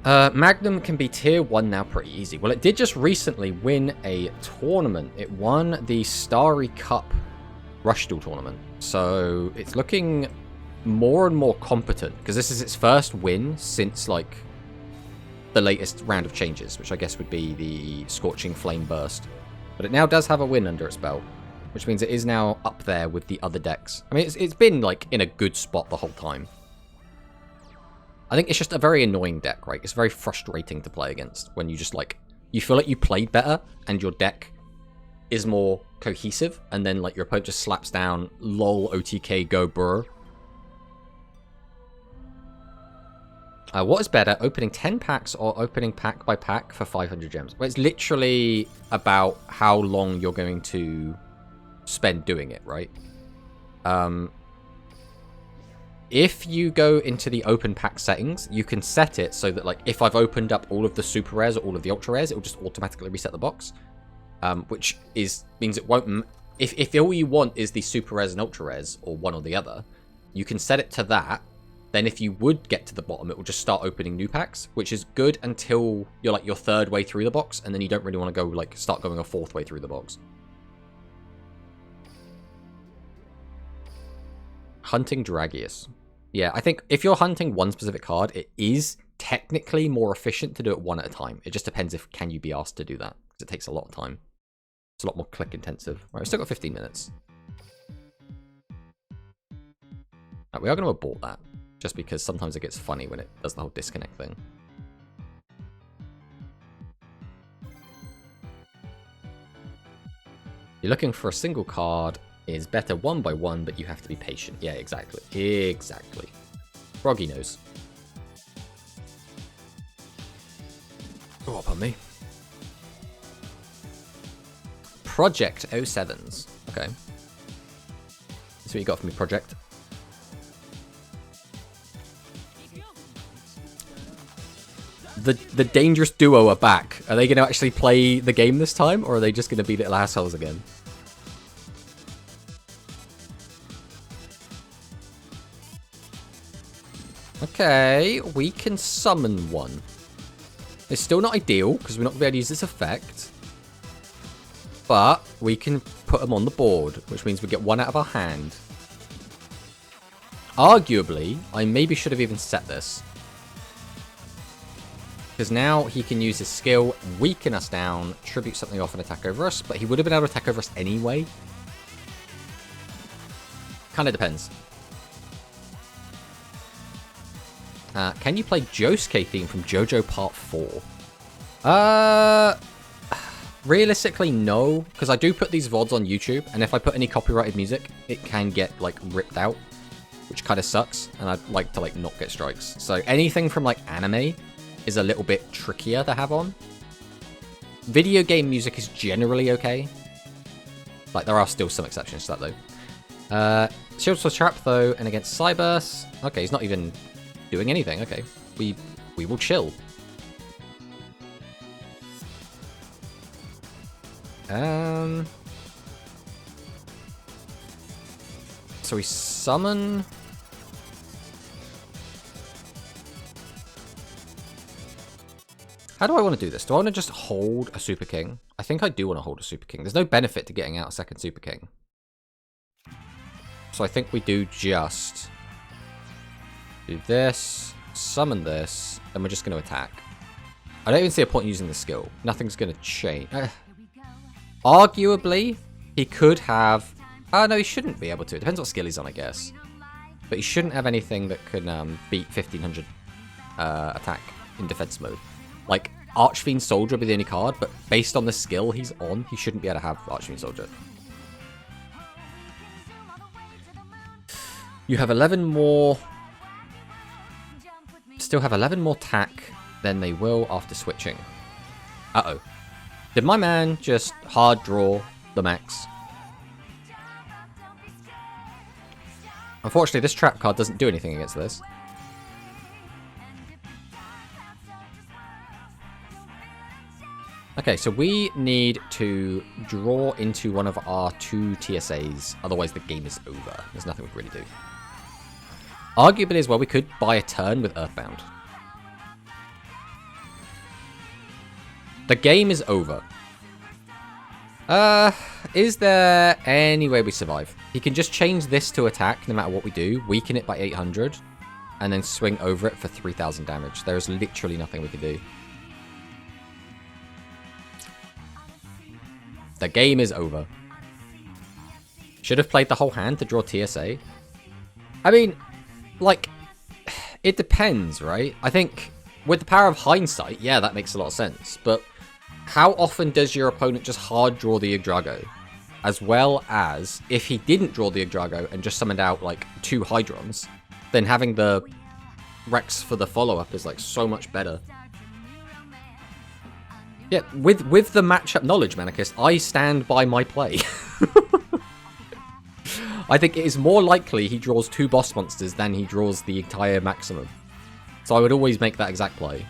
Magnum can be tier 1 now pretty easy. Well, it did just recently win a tournament. It won the Starry Cup Rush Duel tournament. So it's looking more and more competent, because this is its first win since, the latest round of changes, which I guess would be the Scorching Flame Burst. But it now does have a win under its belt, which means it is now up there with the other decks. I mean, it's been, in a good spot the whole time. I think it's just a very annoying deck, right? It's very frustrating to play against when you just, you feel like you played better and your deck is more cohesive, and then, your opponent just slaps down, lol, OTK, go brr. What is better, opening 10 packs or opening pack by pack for 500 gems? Well, it's literally about how long you're going to spend doing it, right? If you go into the open pack settings, you can set it so that, if I've opened up all of the super rares or all of the ultra rares, it will just automatically reset the box. Which means it won't... If all you want is the super rares and ultra rares, or one or the other, you can set it to that. Then if you would get to the bottom, it will just start opening new packs, which is good until you're your third way through the box, and then you don't really want to go start going a fourth way through the box. Hunting Dragius. Yeah, I think if you're hunting one specific card, it is technically more efficient to do it one at a time. It just depends if can you be asked to do that, because it takes a lot of time. It's a lot more click intensive. Right, we've still got 15 minutes. Right, we are going to abort that, just because sometimes it gets funny when it does the whole disconnect thing. You're looking for a single card is better one by one, but you have to be patient. Yeah, exactly. Exactly. Froggy knows. Go up on me. Project 07s. Okay. That's what you got for me, Project. The dangerous duo are back. Are they going to actually play the game this time, or are they just going to be little assholes again? Okay, we can summon one. It's still not ideal, because we're not going to be able to use this effect. But we can put them on the board, which means we get one out of our hand. Arguably, I maybe should have even set this. Because now he can use his skill, weaken us down, tribute something off and attack over us, but he would have been able to attack over us anyway. Kind of depends. Can you play Josuke theme from JoJo Part 4? Realistically, no, because I do put these VODs on YouTube, and if I put any copyrighted music, it can get, like, ripped out, which kind of sucks, and I'd like to, like, not get strikes. So anything from, like, anime is a little bit trickier to have on. Video game music is generally okay. Like, there are still some exceptions to that, though. Shields for Trap, though, and against Cyburst. Okay, he's not even doing anything. Okay, we will chill. So we summon. How do I want to do this? Do I want to just hold a Super King? I think I do want to hold a Super King. There's no benefit to getting out a second Super King. So I think we do just do this, summon this, and we're just going to attack. I don't even see a point in using the skill. Nothing's going to change. Arguably, he could have... Oh, no, he shouldn't be able to. It depends what skill he's on, I guess. But he shouldn't have anything that can beat 1500 attack in defense mode. Like, Archfiend Soldier would be the only card, but based on the skill he's on, he shouldn't be able to have Archfiend Soldier. You have 11 more... Still have 11 more tack than they will after switching. Uh-oh. Did my man just hard draw the max? Unfortunately, this trap card doesn't do anything against this. Okay, so we need to draw into one of our 2 TSAs, otherwise the game is over. There's nothing we can really do. Arguably as well, we could buy a turn with Earthbound. The game is over. Is there any way we survive? He can just change this to attack no matter what we do, weaken it by 800, and then swing over it for 3000 damage. There is literally nothing we can do. The game is over. Should have played the whole hand to draw TSA. I mean, like, it depends, right? I think with the power of hindsight, yeah, that makes a lot of sense. But how often does your opponent just hard draw the Yggdrago? As well as, if he didn't draw the Yggdrago and just summoned out, like, 2 Hydrons, then having the Rex for the follow-up is, like, so much better. Yeah, with the matchup knowledge, Manicus, I stand by my play. I think it is more likely he draws 2 boss monsters than he draws the entire maximum. So I would always make that exact play.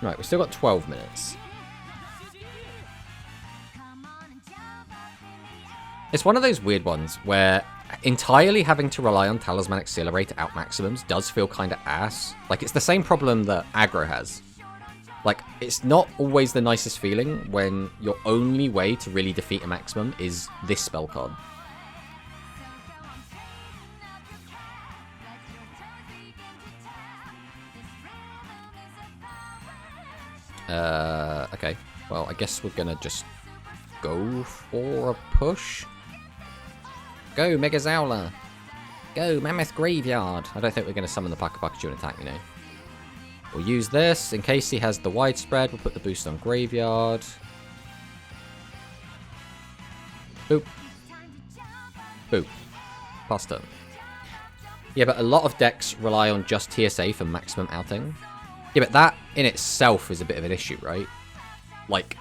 Right, we've still got 12 minutes. It's one of those weird ones where entirely having to rely on Talismanic Seal Array to out maximums does feel kind of ass. Like, it's the same problem that aggro has. Like, it's not always the nicest feeling when your only way to really defeat a maximum is this spell card. Okay. Well, I guess we're gonna just go for a push. Go, Mega Zowler! Go, Mammoth Graveyard! I don't think we're going to summon the Paka Pikachu and attack, you know. We'll use this. In case he has the widespread, we'll put the boost on Graveyard. Boop. Boop. Pass turn. Yeah, but a lot of decks rely on just TSA for maximum outing. Yeah, but that in itself is a bit of an issue, right? Like,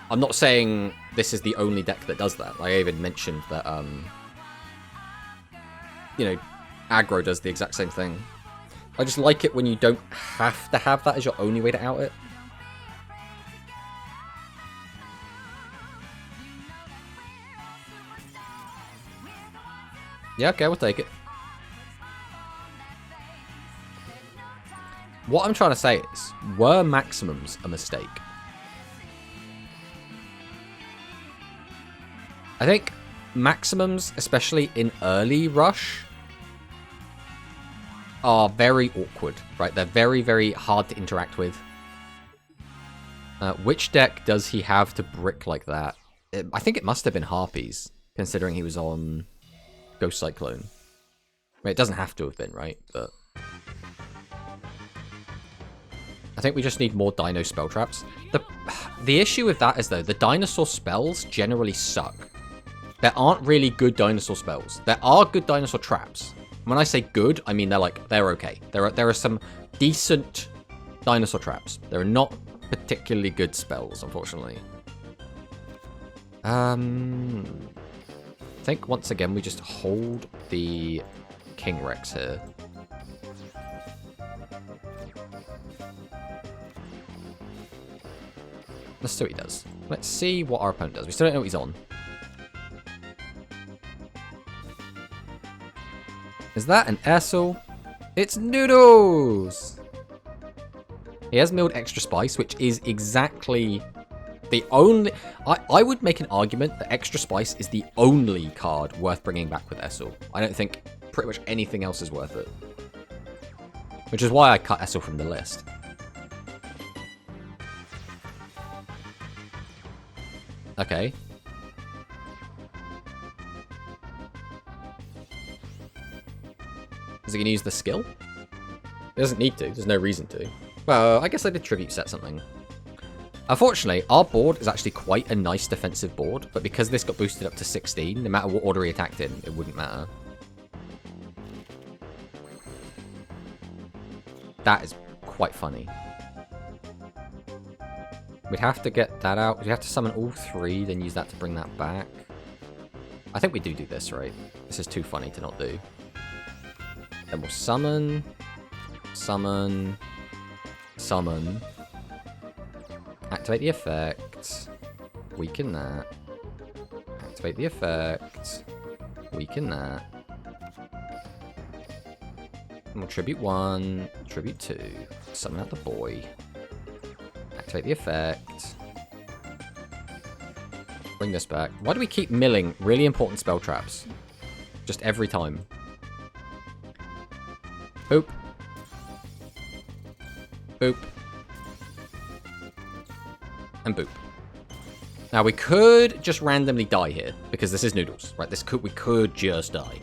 I'm not saying this is the only deck that does that. Like, I even mentioned that, you know, aggro does the exact same thing. I just like it when you don't have to have that as your only way to out it. Yeah, okay, we'll take it. What I'm trying to say is, were maximums a mistake? I think maximums, especially in early Rush, are very awkward, right? They're very, very hard to interact with. Which deck does he have to brick like that? I think it must have been Harpies, considering he was on Ghost Cyclone. I mean, it doesn't have to have been, right? But I think we just need more Dino spell traps. The issue with that is, though, the dinosaur spells generally suck. There aren't really good dinosaur spells. There are good dinosaur traps. When I say good, I mean they're okay. There are some decent dinosaur traps. There are not particularly good spells, unfortunately. I think once again we just hold the King Rex here. Let's see what he does. Let's see what our opponent does. We still don't know what he's on. Is that an Essel? It's Noodles! He has milled extra spice, which is exactly the only... I would make an argument that extra spice is the only card worth bringing back with Essel. I don't think pretty much anything else is worth it. Which is why I cut Essel from the list. Okay. Is he going to use the skill? He doesn't need to. There's no reason to. Well, I guess I did tribute set something. Unfortunately, our board is actually quite a nice defensive board, but because this got boosted up to 16, no matter what order he attacked in, it wouldn't matter. That is quite funny. We'd have to get that out. We'd have to summon all three, then use that to bring that back. I think we do this, right? This is too funny to not do. Then we'll summon, summon, summon. Activate the effect. Weaken that. Activate the effect. Weaken that. And we'll tribute 1, tribute 2. Summon out the boy. Activate the effect. Bring this back. Why do we keep milling really important spell traps? Just every time. Boop. Boop. And boop. Now we could just randomly die here because this is Noodles, right? We could just die.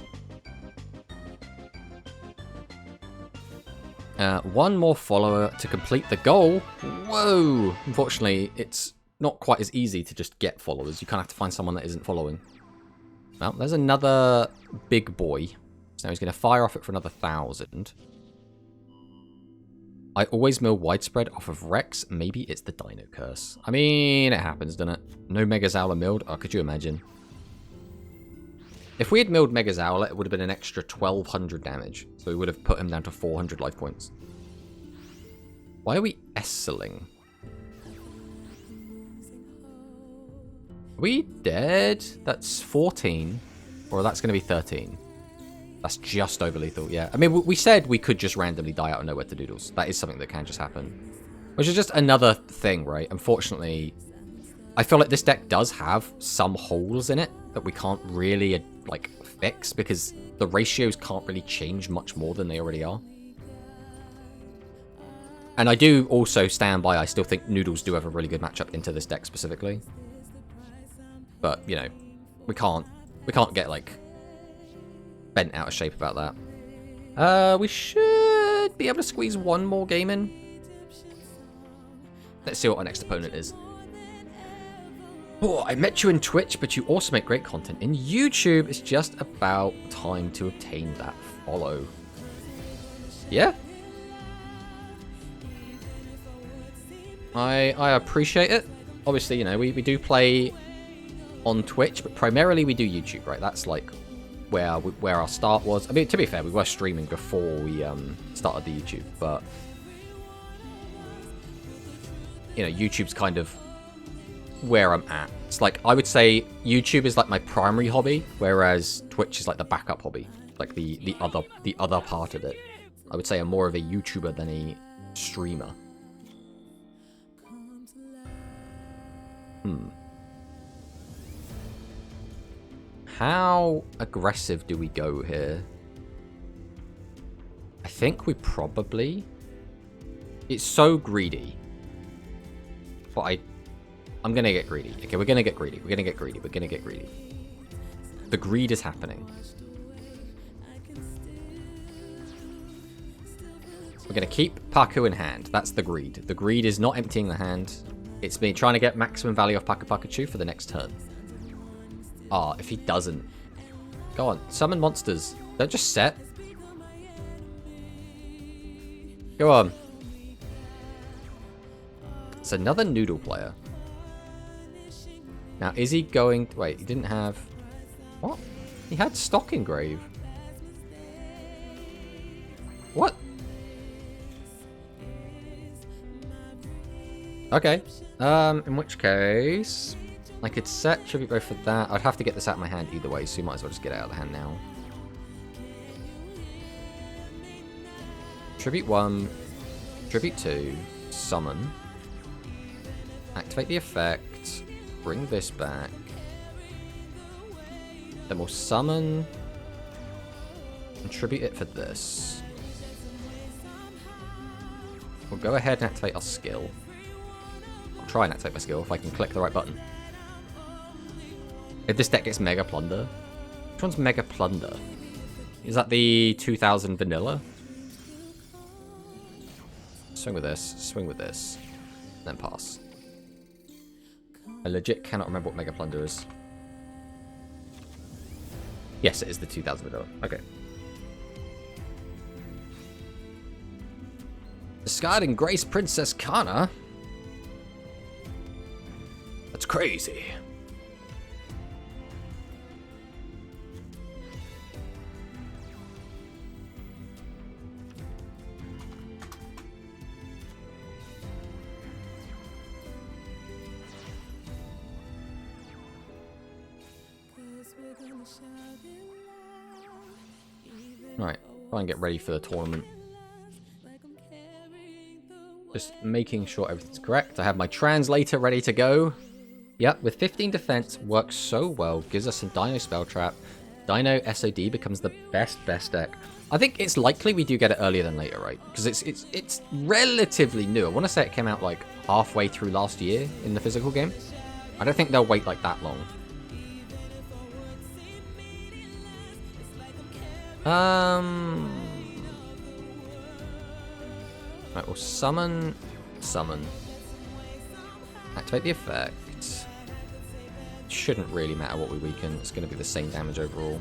One more follower to complete the goal. Whoa! Unfortunately, it's not quite as easy to just get followers. You kind of have to find someone that isn't following. Well, there's another big boy. So now he's going to fire off it for another 1,000. I always mill widespread off of Rex. Maybe it's the Dino curse. I mean, it happens, doesn't it? No Mega Zowler milled. Oh, could you imagine? If we had milled Mega Zowler, it would have been an extra 1,200 damage. So we would have put him down to 400 life points. Why are we Esseling? Are we dead? That's 14. Or that's going to be 13. That's just over lethal, yeah. I mean, we said we could just randomly die out of nowhere to Doodles. That is something that can just happen. Which is just another thing, right? Unfortunately, I feel like this deck does have some holes in it that we can't really, like, fix because the ratios can't really change much more than they already are. And I do also stand by, I still think Noodles do have a really good matchup into this deck specifically. But, you know, we can't get, like, bent out of shape about that. We should be able to squeeze one more game in. Let's see what our next opponent is. Oh, I met you in Twitch, but you also make great content in YouTube. It's just about time to obtain that follow. Yeah? I appreciate it. Obviously, you know, we do play on Twitch, but primarily we do YouTube, right? That's like where our start was. I mean, to be fair, we were streaming before we started the YouTube, but you know, YouTube's kind of where I'm at. It's like, I would say YouTube is like my primary hobby, whereas Twitch is like the backup hobby, like the other part of it. I would say I'm more of a YouTuber than a streamer. How aggressive do we go here? I think we probably... It's so greedy. But I'm gonna get greedy. Okay, we're gonna get greedy. We're gonna get greedy. We're gonna get greedy. The greed is happening. We're gonna keep Paku in hand. That's the greed. The greed is not emptying the hand. It's me trying to get maximum value off Paku Pikachu for the next turn. Ah, if he doesn't. Go on, summon monsters. Don't just set. Go on. It's another noodle player. Now, is he going... Wait, he didn't have... What? He had stock engrave. What? Okay. In which case... I could set Tribute Bow for that. I'd have to get this out of my hand either way, so you might as well just get it out of the hand now. Tribute 1, Tribute 2, Summon. Activate the effect, bring this back. Then we'll Summon and Tribute it for this. We'll go ahead and activate our skill. I'll try and activate my skill if I can click the right button. If this deck gets Mega Plunder. Which one's Mega Plunder? Is that the 2000 vanilla? Swing with this, then pass. I legit cannot remember what Mega Plunder is. Yes, it is the 2000 vanilla. Okay. Discarding Grace Princess Kana? That's crazy. Right, try and get ready for the tournament. Just making sure everything's correct. I have my translator ready to go. Yep, with 15 defense, works so well. Gives us some Dino Spell Trap. Dino SOD becomes the best deck. I think it's likely we do get it earlier than later, right? Because it's relatively new. I want to say it came out like halfway through last year in the physical game. I don't think they'll wait like that long. Right, we'll summon. Activate the effect. Shouldn't really matter what we weaken. It's going to be the same damage overall.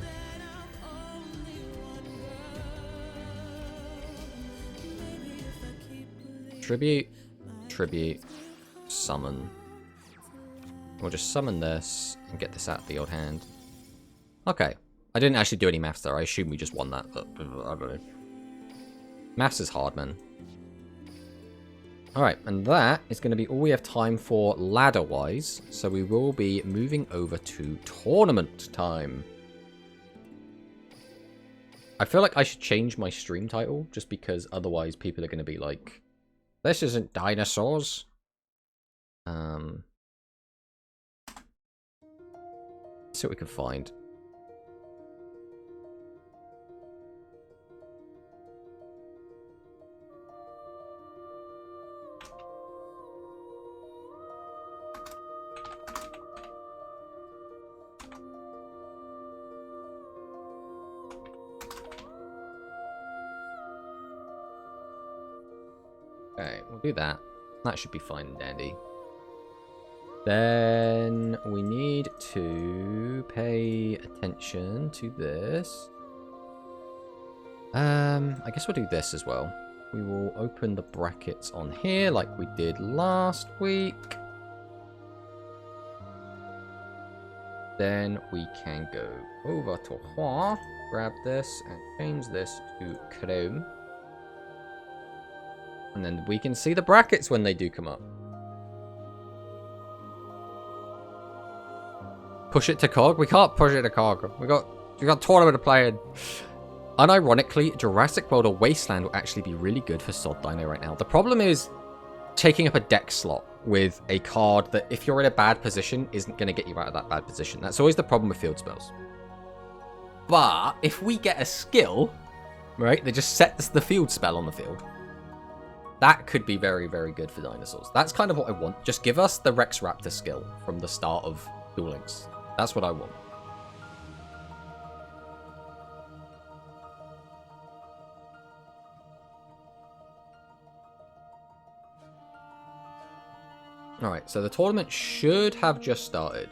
Tribute, summon. We'll just summon this and get this out of the old hand. Okay. I didn't actually do any maths there. I assume we just won that, but I don't know. Maths is hard, man. Alright, and that is going to be all we have time for ladder-wise. So we will be moving over to tournament time. I feel like I should change my stream title, just because otherwise people are going to be like, this isn't dinosaurs. Let's see what we can find. Okay, we'll do that. That should be fine and dandy. Then we need to pay attention to this. I guess we'll do this as well. We will open the brackets on here like we did last week. Then we can go over to Hua, grab this, and change this to Chrome. And then we can see the brackets when they do come up. Push it to Cog? We can't push it to Cog. We got tournament to play in. Unironically, Jurassic World or Wasteland will actually be really good for Sod Dino right now. The problem is taking up a deck slot with a card that, if you're in a bad position, isn't going to get you out of that bad position. That's always the problem with field spells. But if we get a skill, right, that just sets the field spell on the field, that could be very, very good for dinosaurs. That's kind of what I want. Just give us the Rex Raptor skill from the start of Duel Links. That's what I want. Alright, so the tournament should have just started.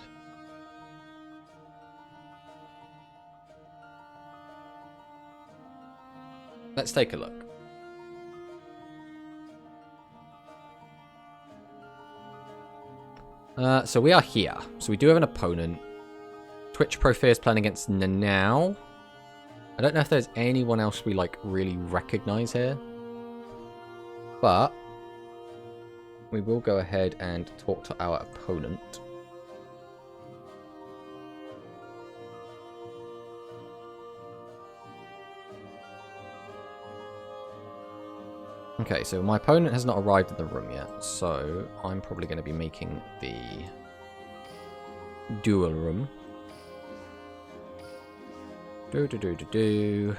Let's take a look. So we are here. So we do have an opponent. Twitch Pro Fear is playing against Nanao. I don't know if there's anyone else we like really recognize here. But we will go ahead and talk to our opponent. Okay, so my opponent has not arrived in the room yet, so I'm probably going to be making the duel room. Do.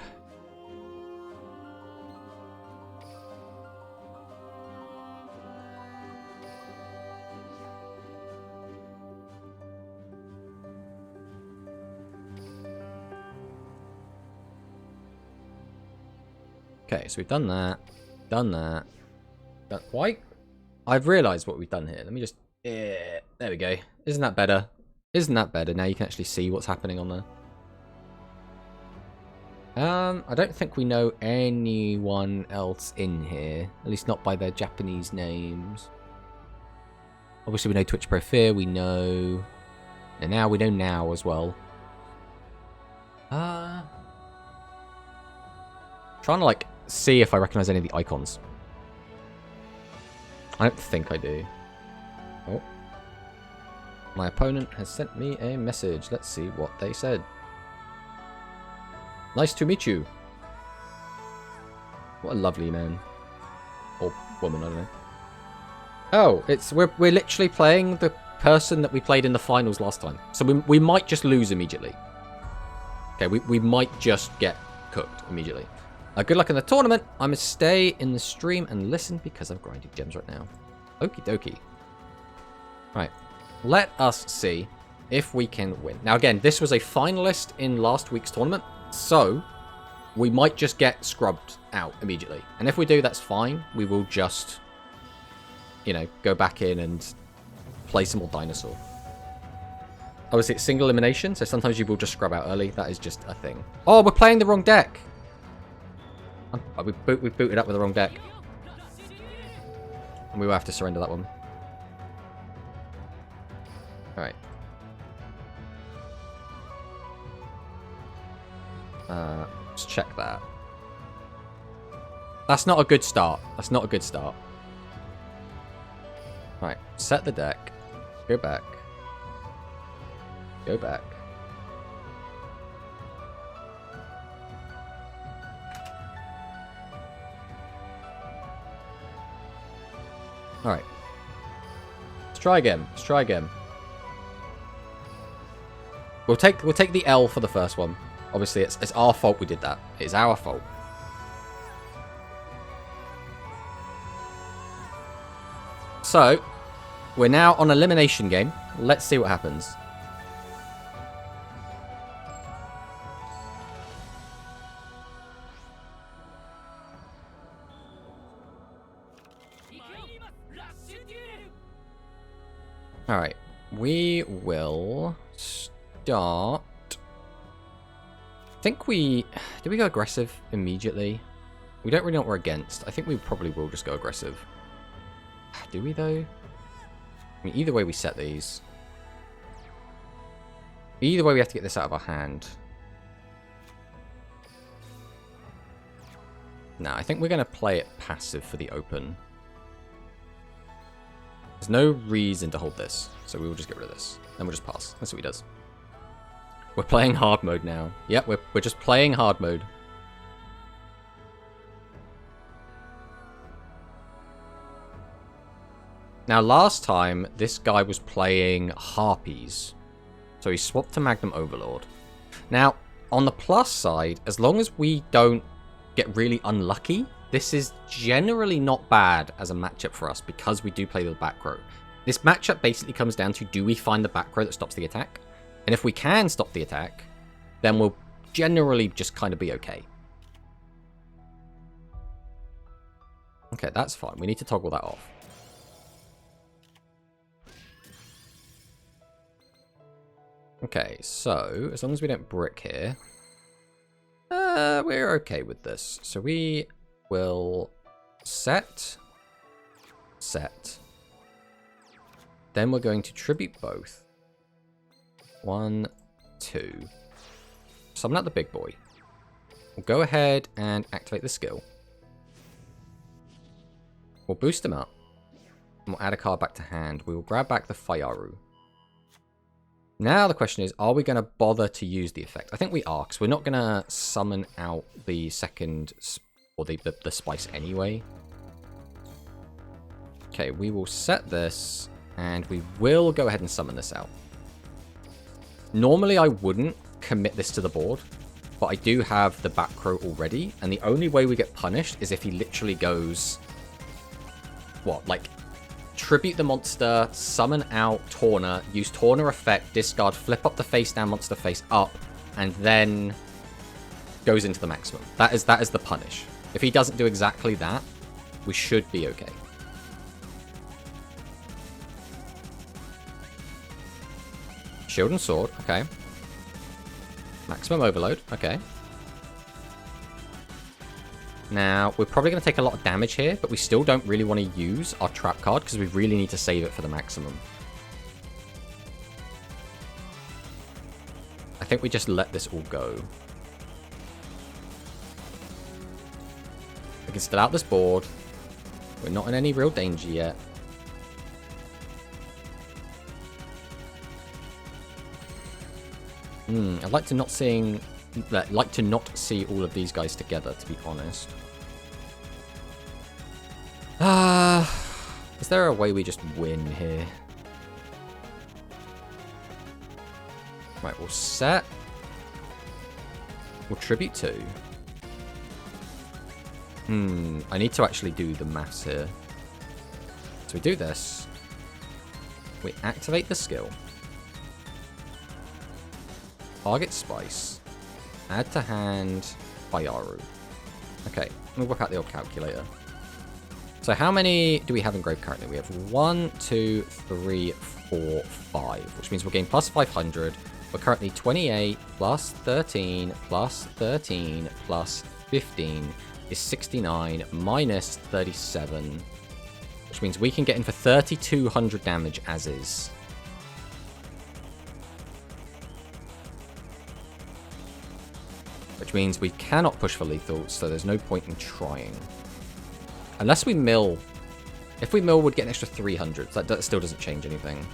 Okay, so we've done that. Why? I've realised what we've done here. Let me just... there we go. Isn't that better? Isn't that better? Now you can actually see what's happening on there. I don't think we know anyone else in here. At least not by their Japanese names. Obviously we know Twitch Pro Fear, we know... And now we know Now as well. Trying to, like, see if I recognise any of the icons. I don't think I do. Oh. My opponent has sent me a message. Let's see what they said. Nice to meet you. What a lovely man. Or woman, I don't know. Oh, we're literally playing the person that we played in the finals last time. So we might just lose immediately. Okay, we might just get cooked immediately. Good luck in the tournament. I'm going to stay in the stream and listen because I'm grinding gems right now. Okie dokie. Right. Let us see if we can win. Now, again, this was a finalist in last week's tournament. So, we might just get scrubbed out immediately. And if we do, that's fine. We will just, you know, go back in and play some more dinosaur. Obviously, it's single elimination, so sometimes you will just scrub out early. That is just a thing. Oh, we're playing the wrong deck. We booted up with the wrong deck. And we will have to surrender that one. Alright. Let's check that. That's not a good start. That's not a good start. Right, set the deck. Go back. Go back. Alright. Let's try again. Let's try again. We'll take the L for the first one. Obviously, it's our fault we did that. It's our fault. So, we're now on elimination game. Let's see what happens. Alright. We will start... I think we... Do we go aggressive immediately? We don't really know what we're against. I think we probably will just go aggressive. Do we, though? I mean, either way we set these. Either way, we have to get this out of our hand. No, I think we're going to play it passive for the open. There's no reason to hold this, so we will just get rid of this. Then we'll just pass. That's what he does. We're playing hard mode now. Yep, we're just playing hard mode. Now, last time, this guy was playing Harpies. So he swapped to Magnum Overlord. Now, on the plus side, as long as we don't get really unlucky, this is generally not bad as a matchup for us because we do play the back row. This matchup basically comes down to, do we find the back row that stops the attack? And if we can stop the attack, then we'll generally just kind of be okay. Okay, that's fine. We need to toggle that off. Okay, so as long as we don't brick here, we're okay with this. So we will set. Then we're going to tribute both. 1, 2. Summon out the big boy. We'll go ahead and activate the skill. We'll boost him up. And we'll add a card back to hand. We will grab back the Fayaru. Now the question is, are we going to bother to use the effect? I think we are, because we're not going to summon out the second, or the spice anyway. Okay, we will set this, and we will go ahead and summon this out. Normally I wouldn't commit this to the board, but I do have the back row already, and the only way we get punished is if he literally goes, what, like, tribute the monster, summon out Torna, use Torna effect, discard, flip up the face down monster face up, and then goes into the maximum. That is the punish. If he doesn't do exactly that, we should be okay. Shield and sword, okay. Maximum overload, okay. Now, we're probably going to take a lot of damage here, but we still don't really want to use our trap card because we really need to save it for the maximum. I think we just let this all go. We can still out this board. We're not in any real danger yet. I'd like to not see all of these guys together, to be honest. Is there a way we just win here? Right, we'll set. We'll tribute 2. I need to actually do the maths here. So we do this. We activate the skill. Target spice. Add to hand Bayaru. Okay, let me work out the old calculator. So how many do we have engraved currently? We have 1, 2, 3, 4, 5, which means we're getting plus 500. We're currently 28 plus 13 plus 13 plus 15 is 69 minus 37, which means we can get in for 3,200 damage as is. Which means we cannot push for lethal, so there's no point in trying. Unless we mill. If we mill, we'd get an extra 300. So that still doesn't change anything.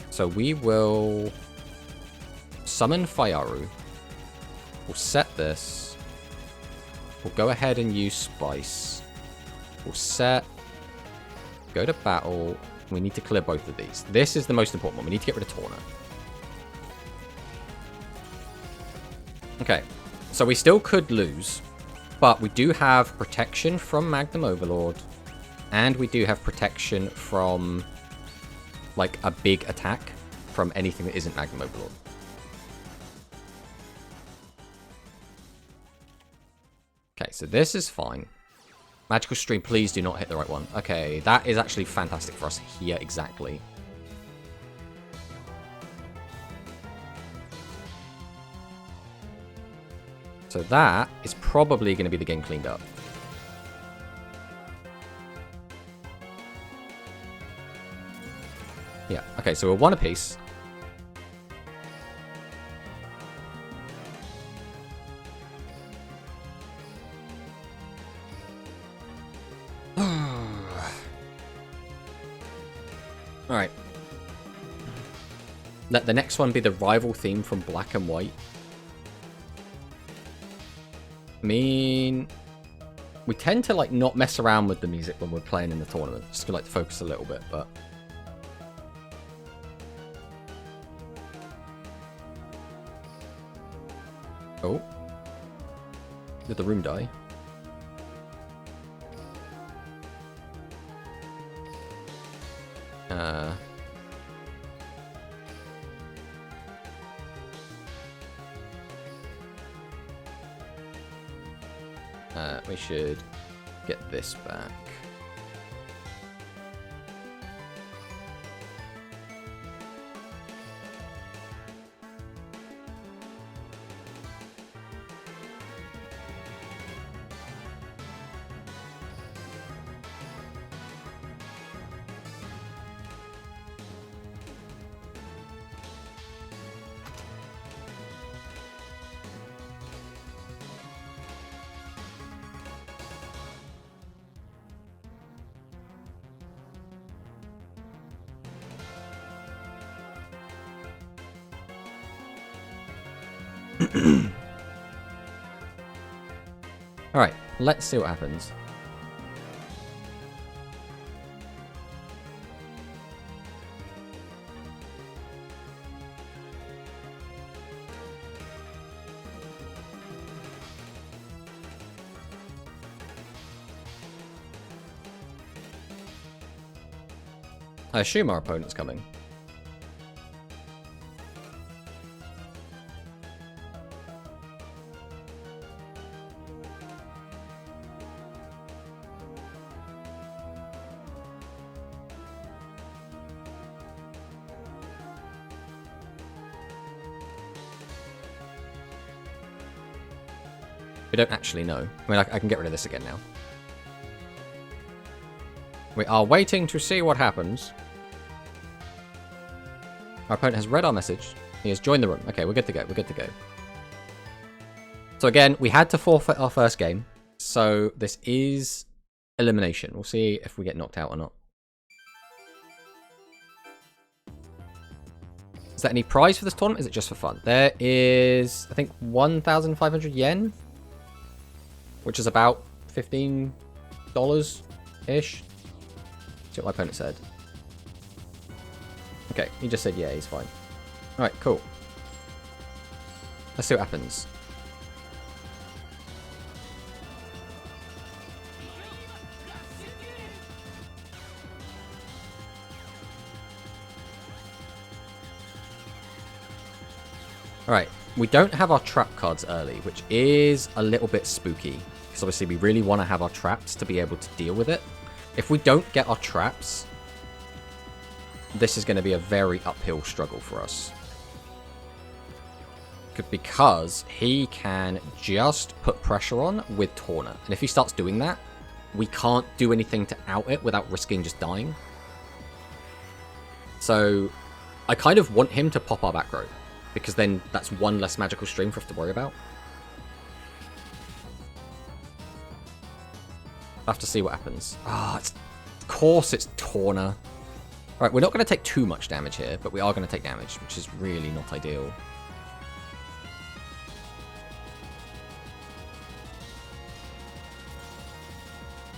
So we will summon Fayaru. We'll set this. We'll go ahead and use Spice. We'll set. Go to battle. We need to clear both of these. This is the most important one. We need to get rid of Torna. Okay, so we still could lose, but we do have protection from Magnum Overlord, and we do have protection from, like, a big attack from anything that isn't Magnum Overlord. Okay, so this is fine. Magical Stream, please do not hit the right one. Okay, that is actually fantastic for us here, exactly. So that is probably going to be the game cleaned up. Yeah, okay, so we're one apiece. Let the next one be the rival theme from Black and White. I mean, we tend to like not mess around with the music when we're playing in the tournament. Just to like to focus a little bit, but oh, did the room die? We should get this back. Alright, let's see what happens. I assume our opponent's coming. We don't actually know. I mean, I can get rid of this again now. We are waiting to see what happens. Our opponent has read our message. He has joined the room. Okay, we're good to go. We're good to go. So again, we had to forfeit our first game. So this is elimination. We'll see if we get knocked out or not. Is there any prize for this tournament? Is it just for fun? There is, I think, 1,500 yen. Which is about $15-ish. See what my opponent said. Okay, he just said yeah, he's fine. Alright, cool. Let's see what happens. Alright, we don't have our trap cards early, which is a little bit spooky. Because obviously we really want to have our traps to be able to deal with it. If we don't get our traps, this is going to be a very uphill struggle for us. Because he can just put pressure on with Torna. And if he starts doing that, we can't do anything to out it without risking just dying. So I kind of want him to pop our back row. Because then that's one less magical stream for us to worry about. I'll have to see what happens. Of course it's Torna. Alright, we're not going to take too much damage here, but we are going to take damage, which is really not ideal.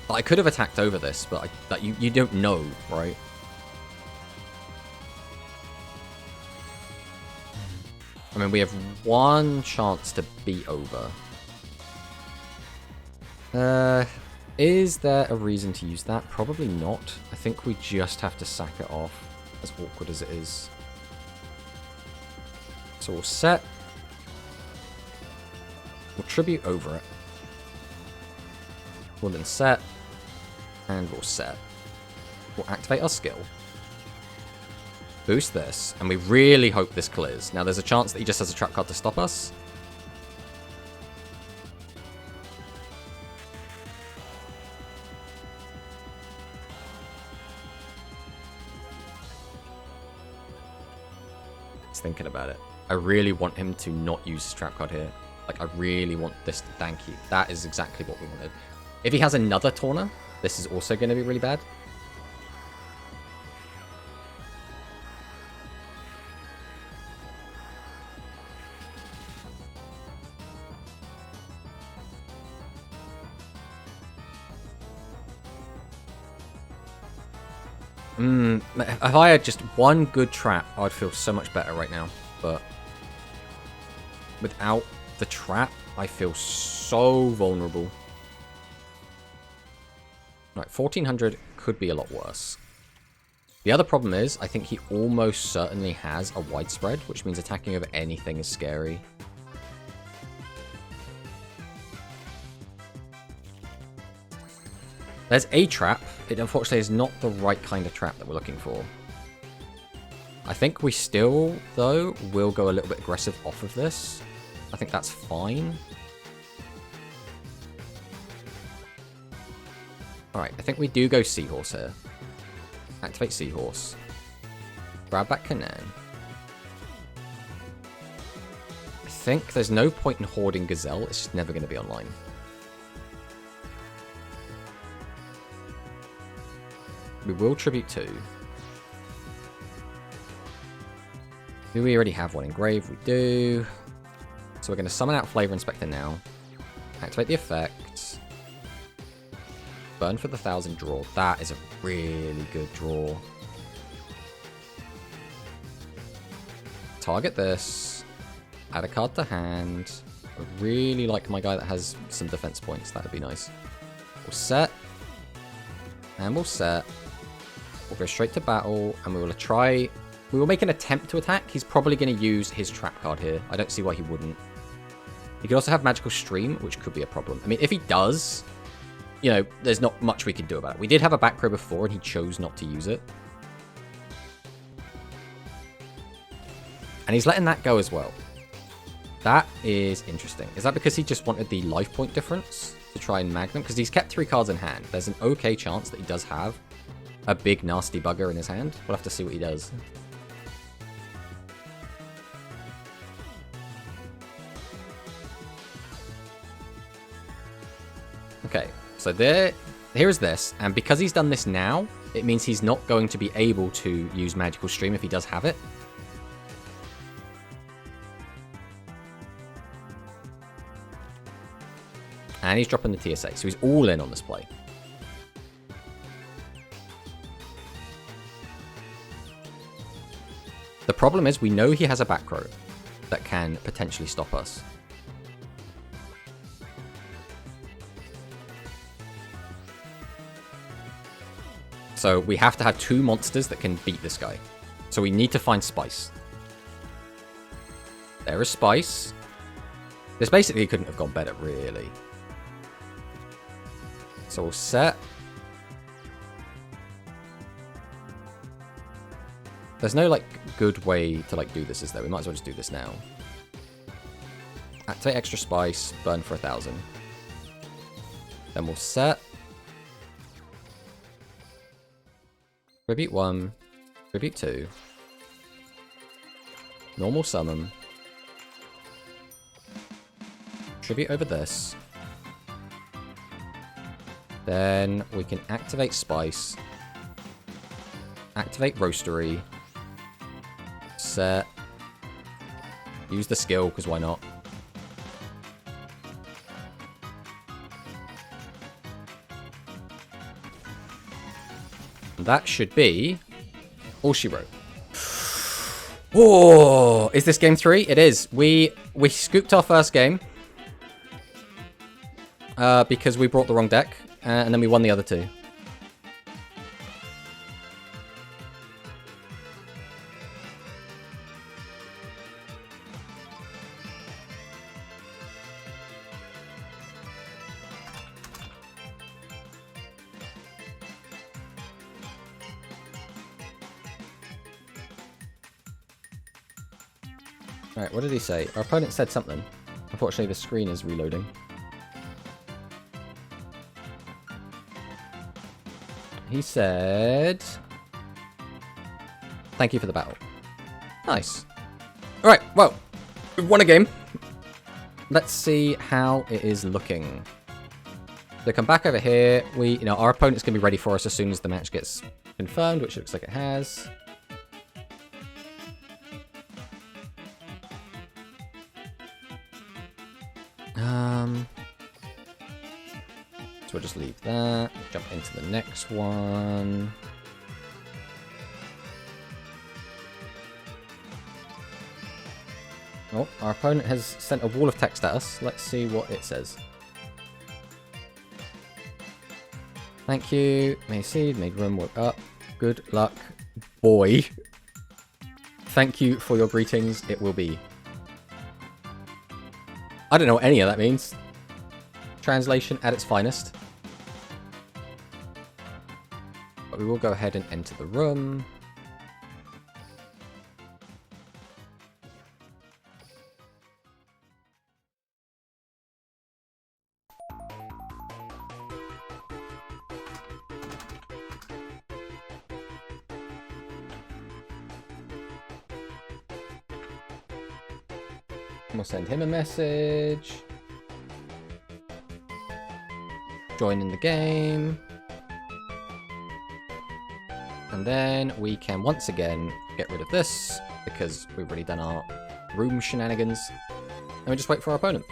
I could have attacked over this, but you don't know, right? I mean, we have one chance to beat over. Is there a reason to use that? Probably not. I think we just have to sack it off, as awkward as it is. So we'll set. We'll tribute over it. We'll then set. And we'll set. We'll activate our skill. Boost this, and we really hope this clears. Now, there's a chance that he just has a trap card to stop us. He's thinking about it. I really want him to not use his trap card here. Like, I really want this to thank you. That is exactly what we wanted. If he has another Torna, this is also going to be really bad. If I had just one good trap, I'd feel so much better right now. But without the trap, I feel so vulnerable. Right, 1400 could be a lot worse. The other problem is, I think he almost certainly has a widespread, which means attacking over anything is scary. There's a trap. It unfortunately is not the right kind of trap that we're looking for. I think we still, though, will go a little bit aggressive off of this. I think that's fine. Alright, I think we do go Seahorse here. Activate Seahorse. Grab back Canaan. I think there's no point in hoarding Gazelle. It's just never going to be online. We will Tribute 2. Do we already have one engraved? We do. So we're going to summon out Flavor Inspector now. Activate the effect. Burn for the 1000 draw. That is a really good draw. Target this. Add a card to hand. I really like my guy that has some defense points. That would be nice. We'll set. And we'll set. We'll go straight to battle, and we will try... We will make an attempt to attack. He's probably going to use his trap card here. I don't see why he wouldn't. He could also have Magical Stream, which could be a problem. I mean, if he does, you know, there's not much we can do about it. We did have a back row before, and he chose not to use it. And he's letting that go as well. That is interesting. Is that because he just wanted the life point difference to try and Magnum? Because he's kept 3 cards in hand. There's an okay chance that he does have a big nasty bugger in his hand. We'll have to see what he does. Okay, so here's this, and because he's done this now, it means he's not going to be able to use Magical Stream if he does have it. And he's dropping the TSA, so he's all in on this play. The problem is we know he has a back row that can potentially stop us. So we have to have 2 monsters that can beat this guy. So we need to find Spice. There is Spice. This basically couldn't have gone better, really. So we'll set. There's no, like, good way to, like, do this, is there? We might as well just do this now. Activate extra Spice, burn for 1000. Then we'll set. Tribute 1, Tribute 2. Normal summon. Tribute over this. Then we can activate Spice. Activate Roastery. Set. Use the skill, because why not? That should be all she wrote. Oh, is this game 3? It is. We scooped our first game because we brought the wrong deck, and then we won the other 2. Alright, what did he say? Our opponent said something. Unfortunately, the screen is reloading. He said... Thank you for the battle. Nice. Alright, well, we've won a game. Let's see how it is looking. So come back over here. Our opponent's going to be ready for us as soon as the match gets confirmed, which looks like it has. So we'll just leave that, jump into the next one. Oh, our opponent has sent a wall of text at us. Let's see what it says. Thank you. Made seed, made room, work up. Good luck, boy. Thank you for your greetings. It will be. I don't know what any of that means. Translation at its finest. But we will go ahead and enter the room. We'll send him a message. Join in the game. And then we can once again get rid of this because we've already done our room shenanigans. And we just wait for our opponent.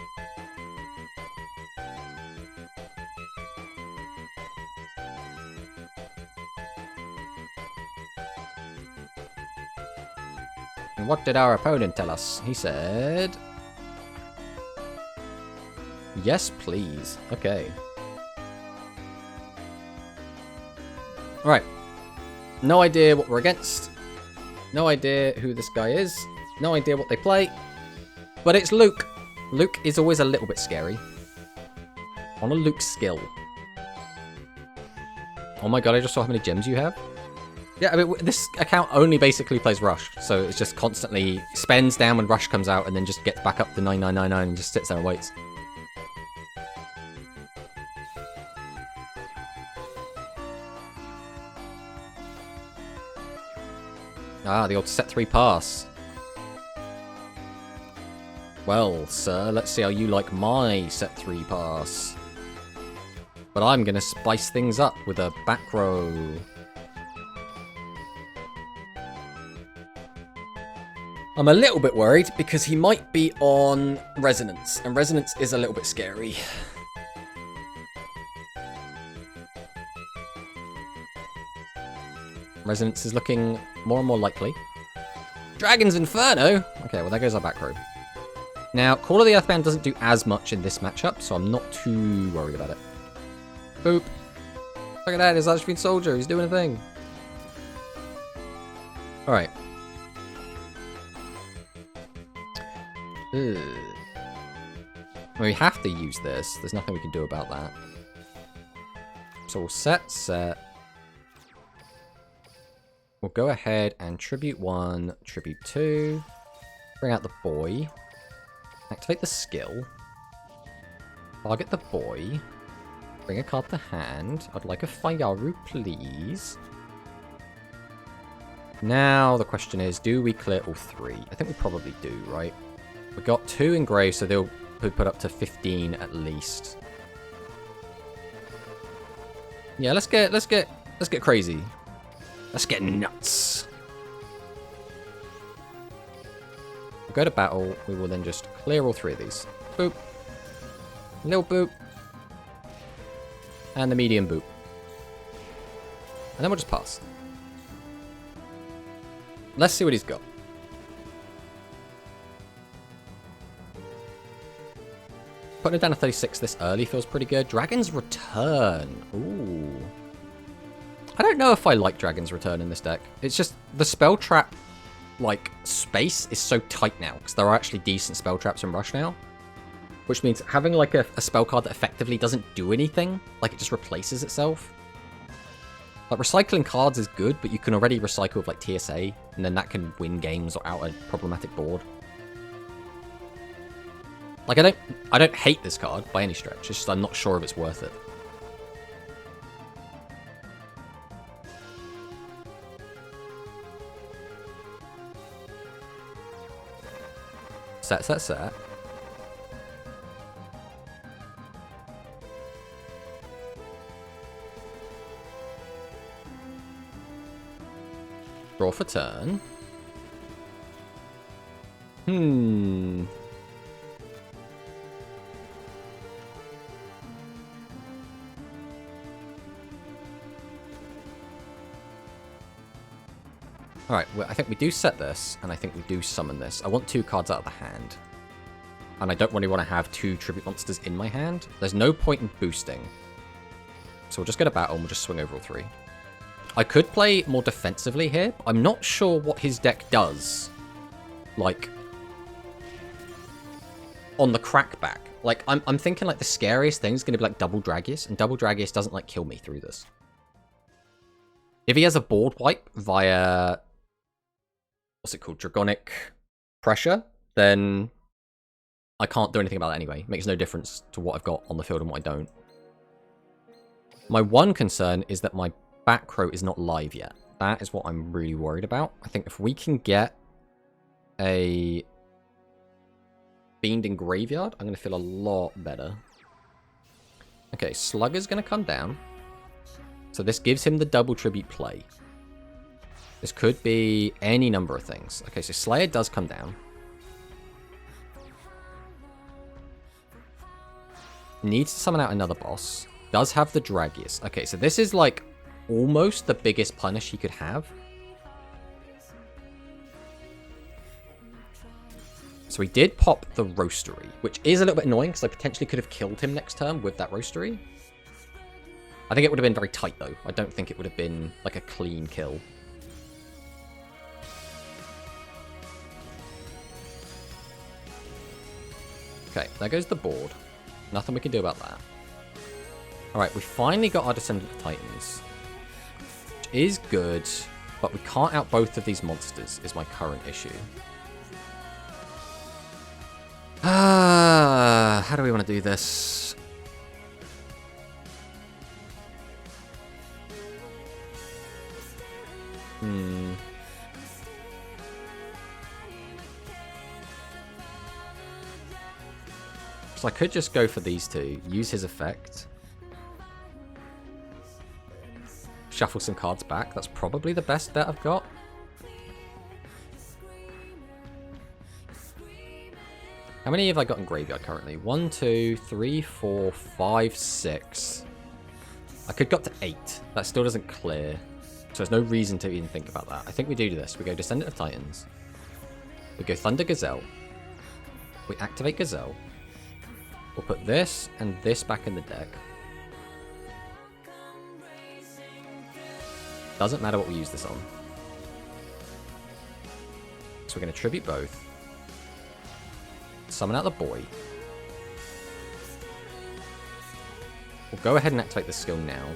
And what did our opponent tell us? He said... yes, please. Okay. Alright. No idea what we're against. No idea who this guy is. No idea what they play. But it's Luke. Luke is always a little bit scary. On a Luke skill. Oh my god, I just saw how many gems you have. Yeah, I mean, this account only basically plays Rush. So it's just constantly spends down when Rush comes out and then just gets back up to 9999 and just sits there and waits. Ah, the old set 3 pass. Well, sir, let's see how you like my set 3 pass. But I'm gonna spice things up with a back row. I'm a little bit worried because he might be on Resonance, and Resonance is a little bit scary. Resonance is looking more and more likely. Dragon's Inferno! Okay, well there goes our back row. Now, Call of the Earthbound doesn't do as much in this matchup, so I'm not too worried about it. Boop. Look at that, his Archfiend Soldier, he's doing a thing. Alright. Well, we have to use this. There's nothing we can do about that. So we'll set. We'll go ahead and Tribute 1, Tribute 2. Bring out the boy. Activate the skill. Target the boy. Bring a card to hand. I'd like a Fayaru, please. Now the question is, do we clear all 3? I think we probably do, right? We've got 2 engraved, so they'll put up to 15 at least. Yeah, let's get crazy. Let's get nuts. We'll go to battle. We will then just clear all 3 of these. Boop. Little boop. And the medium boop. And then we'll just pass. Let's see what he's got. Putting it down to 36 this early feels pretty good. Dragon's Return. Ooh. I don't know if I like Dragon's Return in this deck. It's just the spell trap, like, space is so tight now. Because there are actually decent spell traps in Rush now. Which means having, like, a spell card that effectively doesn't do anything. Like, it just replaces itself. Like, recycling cards is good, but you can already recycle with, like, TSA. And then that can win games or out a problematic board. Like, I don't hate this card by any stretch. It's just I'm not sure if it's worth it. Set. Draw for turn. Alright, well, I think we do set this, and I think we do summon this. I want 2 cards out of the hand. And I don't really want to have 2 tribute monsters in my hand. There's no point in boosting. So we'll just go to battle and we'll just swing over all 3. I could play more defensively here. But I'm not sure what his deck does. Like, on the crackback. Like, I'm thinking like the scariest thing is going to be like Double Dragius. And Double Dragius doesn't like kill me through this. If he has a board wipe via... what's it called? Dragonic Pressure, then I can't do anything about that anyway. It makes no difference to what I've got on the field and what I don't. My one concern is that my back row is not live yet. That is what I'm really worried about. I think if we can get a Fiend in Graveyard, I'm going to feel a lot better. Okay, Slugger's going to come down. So this gives him the double tribute play. This could be any number of things. Okay, so Slayer does come down. Needs to summon out another boss. Does have the Dragius. Okay, so this is like almost the biggest punish he could have. So he did pop the Roastery, which is a little bit annoying because I potentially could have killed him next turn with that Roastery. I think it would have been very tight though. I don't think it would have been like a clean kill. Okay, there goes the board. Nothing we can do about that. Alright, we finally got our Descendant of Titans. Which is good, but we can't out both of these monsters, is my current issue. How do we want to do this? So I could just go for these two, use his effect, shuffle some cards back. That's probably the best bet I've got. How many have I got in graveyard currently? 1, 2, 3, 4, 5, 6. I could go up to 8. That still doesn't clear. So there's no reason to even think about that. I think we do this. We go Descendant of Titans. We go Thunder Gazelle. We activate Gazelle. We'll put this and this back in the deck. Doesn't matter what we use this on. So we're going to tribute both. Summon out the boy. We'll go ahead and activate the skill now.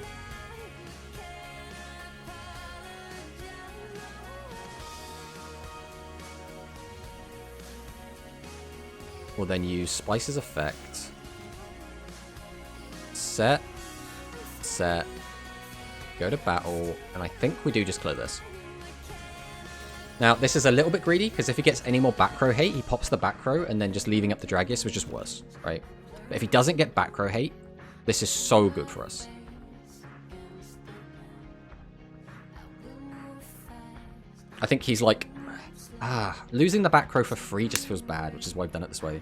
We'll then use Splice's effect. Set. Set. Go to battle. And I think we do just clear this. Now, this is a little bit greedy, because if he gets any more back row hate, he pops the back row, and then just leaving up the Dragius was just worse, right? But if he doesn't get back row hate, this is so good for us. I think he's like... losing the back row for free just feels bad, which is why I've done it this way.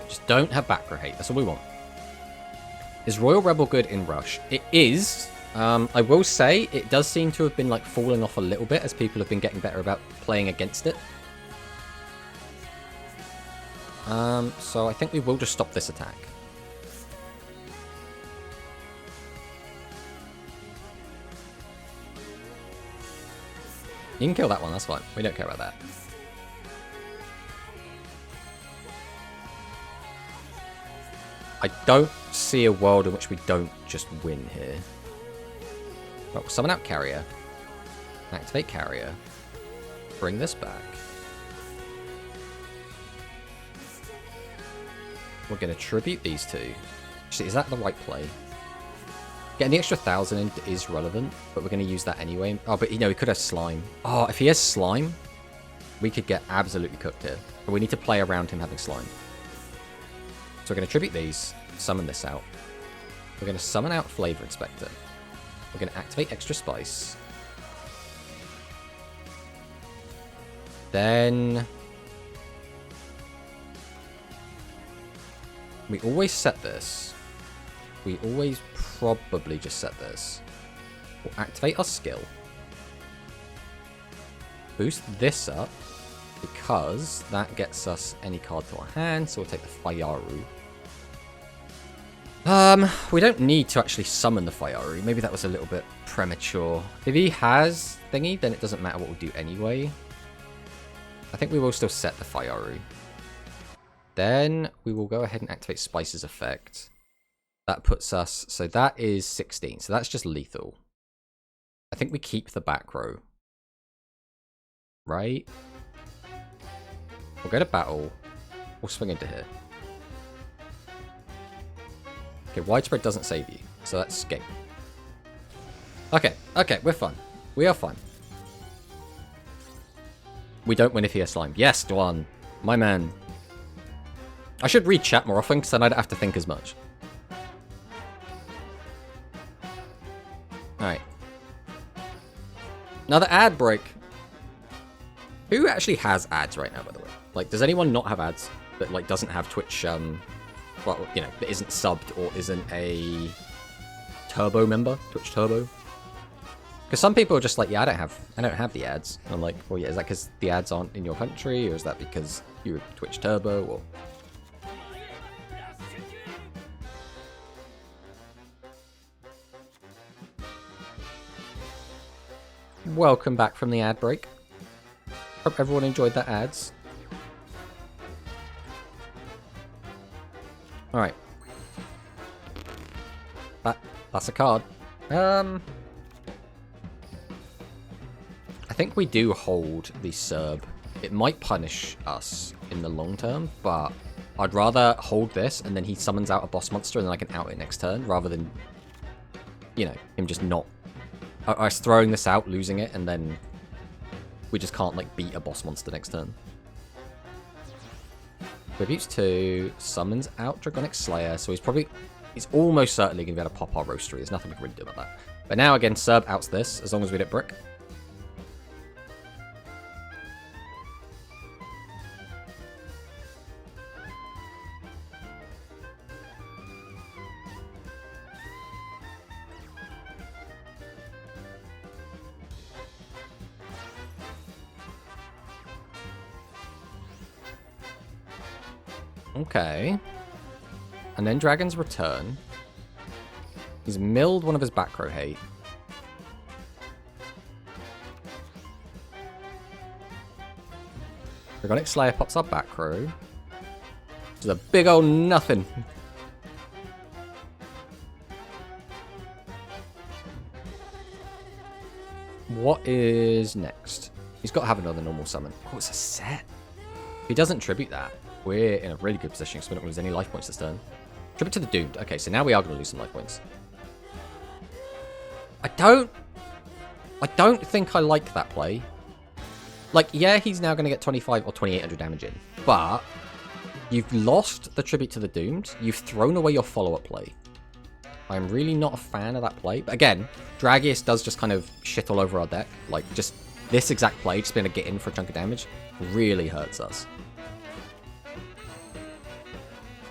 Just don't have back row hate. That's all we want. Is Royal Rebel good in Rush? It is. I will say it does seem to have been like falling off a little bit as people have been getting better about playing against it. So I think we will just stop this attack. You can kill that one, that's fine. We don't care about that. I don't see a world in which we don't just win here. Well, we'll summon out Carrier. Activate Carrier. Bring this back. We're going to tribute these two. Actually, is that the right play? Getting the extra 1,000 in is relevant, but we're going to use that anyway. Oh, but you know, he could have Slime. Oh, if he has Slime, we could get absolutely cooked here. But we need to play around him having Slime. So we're going to tribute these. summon this out. We're going to summon out Flavor Inspector. We're going to activate Extra Spice. Then we always set this. We always probably just set this. We'll activate our skill. Boost this up because that gets us any card to our hand, so we'll take the Fayaru. We don't need to actually summon the Fayaru. Maybe that was a little bit premature. If he has thingy, then it doesn't matter what we'll do anyway. I think we will still set the Fayaru. Then we will go ahead and activate Spice's effect. That puts us... So that is 16. So that's just lethal. I think we keep the back row. Right? We'll go to battle. We'll swing into here. Okay, Widespread doesn't save you. So that's escape. Okay, okay, we're fine. We are fine. We don't win if he has slime. Yes, Dwan. My man. I should read chat more often, because then I don't have to think as much. Alright. Another ad break. Who actually has ads right now, by the way? Like, does anyone not have ads that, like, doesn't have Twitch, well, you know, that isn't subbed or isn't a Turbo member? Twitch Turbo? Because some people are just like, yeah, I don't have the ads. And I'm like, well, yeah, is that because the ads aren't in your country? Or is that because you're Twitch Turbo? Or... Welcome back from the ad break. Hope everyone enjoyed that ads. Alright. That's a card. I think we do hold the Serb. It might punish us in the long term, but I'd rather hold this and then he summons out a boss monster and then I can out it next turn, rather than, you know, him just not... us throwing this out, losing it, and then we just can't, like, beat a boss monster next turn. Tributes to, summons out Dragonic Slayer, so he's almost certainly going to be able to pop our Roastery. There's nothing we can really do about that. But now, again, Serb outs this, as long as we don't brick. Okay. And then Dragon's Return. He's milled one of his back row hate. Dragonic Slayer pops our back row. Which is a big old nothing. What is next? He's got to have another normal summon. Oh, it's a set. If he doesn't tribute that, we're in a really good position because we don't lose any life points this turn. Tribute to the Doomed. Okay, so now we are going to lose some life points. I don't think I like that play. Like, yeah, he's now going to get 25 or 2800 damage in. But you've lost the Tribute to the Doomed. You've thrown away your follow-up play. I'm really not a fan of that play. But again, Dragius does just kind of shit all over our deck. Like, just this exact play, just being able to get in for a chunk of damage, really hurts us.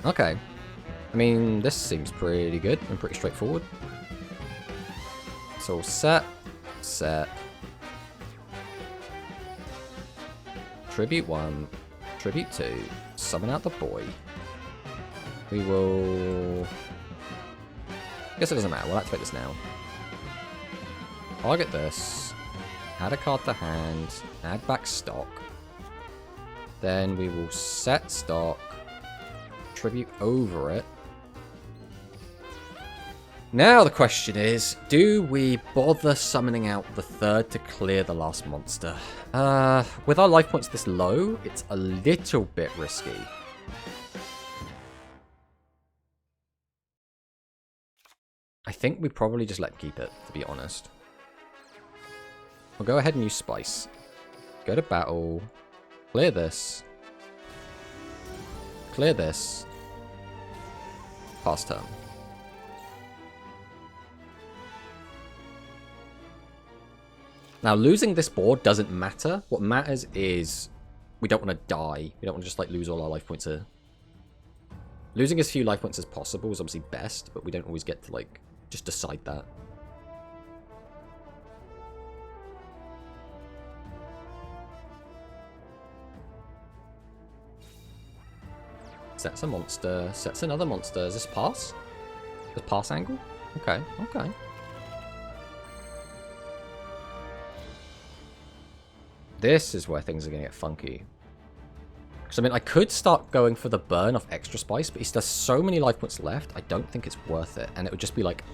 Okay. I mean, this seems pretty good and pretty straightforward. So set. Tribute 1. Tribute 2. Summon out the boy. We will... I guess it doesn't matter. We'll activate this now. Target this. Add a card to hand. Add back stock. Then we will set stock. Tribute over it. Now the question is, do we bother summoning out the third to clear the last monster? With our life points this low, it's a little bit risky. I think we probably just let him keep it, to be honest. We'll go ahead and use Spice. Go to battle. Clear this. Clear this. Pass turn. Now, losing this board doesn't matter. What matters is we don't want to die. We don't want to just, like, lose all our life points here. Losing as few life points as possible is obviously best, but we don't always get to, like, just decide that. Sets a monster. Sets another monster. Is this pass? Is pass angle? Okay, okay. This is where things are going to get funky. Because, I mean, I could start going for the burn of extra spice, but there's so many life points left, I don't think it's worth it. And it would just be, like,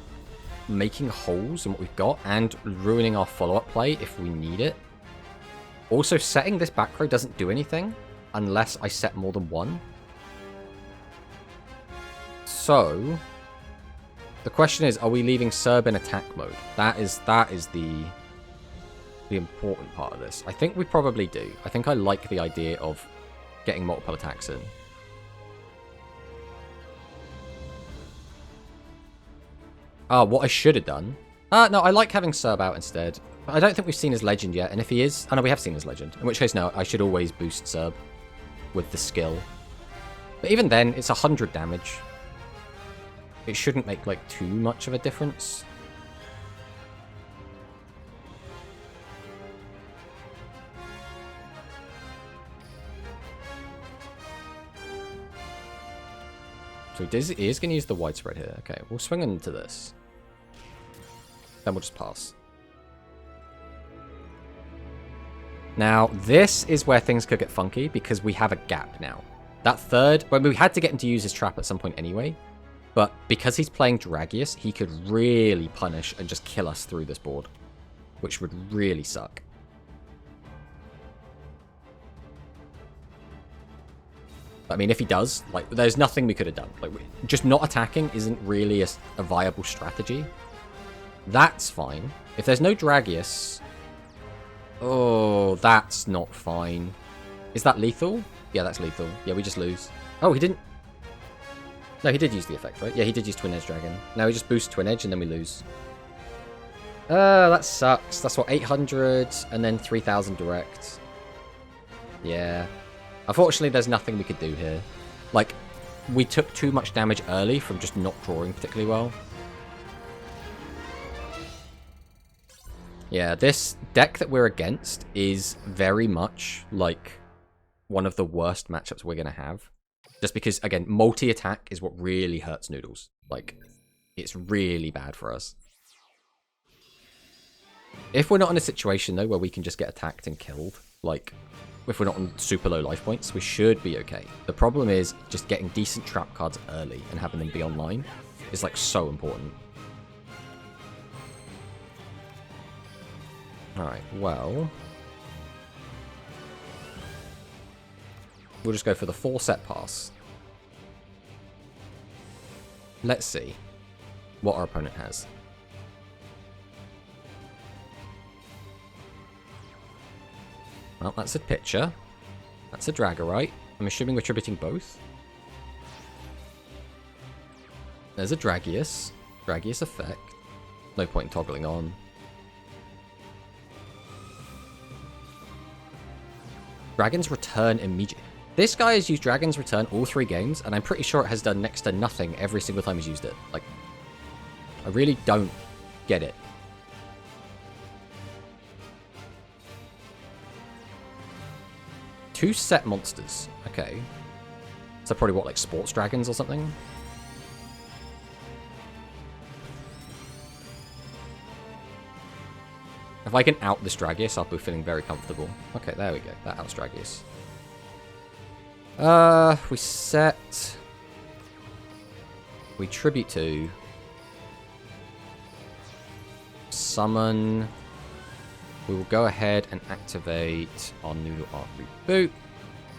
making holes in what we've got and ruining our follow-up play if we need it. Also, setting this back row doesn't do anything unless I set more than one. So, the question is, are we leaving Serb in attack mode? That is the important part of this. I think we probably do. I think I like the idea of getting multiple attacks in. What I should have done. No, I like having Serb out instead. I don't think we've seen his legend yet, and if he is... Oh, no, we have seen his legend. In which case, no, I should always boost Serb with the skill. But even then, it's 100 damage. It shouldn't make, like, too much of a difference. So he is going to use the widespread here. Okay, we'll swing into this. Then we'll just pass. Now, this is where things could get funky because we have a gap now. That third... Well, we had to get him to use his trap at some point anyway. But because he's playing Dragius, he could really punish and just kill us through this board. Which would really suck. I mean, if he does, like, there's nothing we could have done. Like, just not attacking isn't really a viable strategy. That's fine. If there's no Dragius... Oh, that's not fine. Is that lethal? Yeah, that's lethal. Yeah, we just lose. Oh, he didn't... No, he did use the effect, right? Yeah, he did use Twin Edge Dragon. Now he just boosts Twin Edge and then we lose. That sucks. That's what, 800 and then 3000 direct. Yeah. Unfortunately, there's nothing we could do here. Like, we took too much damage early from just not drawing particularly well. Yeah, this deck that we're against is very much, like, one of the worst matchups we're going to have. Just because, again, multi-attack is what really hurts Noodles. Like, it's really bad for us. If we're not in a situation, though, where we can just get attacked and killed, like... If we're not on super low life points, we should be okay. The problem is just getting decent trap cards early and having them be online is, like, so important. Alright, well... We'll just go for the 4-set pass. Let's see what our opponent has. Well, that's a pitcher. That's a Dragorite. I'm assuming we're tributing both. There's a Dragius. Dragius effect. No point in toggling on. Dragon's Return immediate. This guy has used Dragon's Return all 3 games, and I'm pretty sure it has done next to nothing every single time he's used it. Like, I really don't get it. Two set monsters. Okay. So probably what, like sports dragons or something? If I can out this Dragius, I'll be feeling very comfortable. Okay, there we go. That outs Dragius. We set... We tribute to... Summon... We will go ahead and activate our Noodle Art Reboot.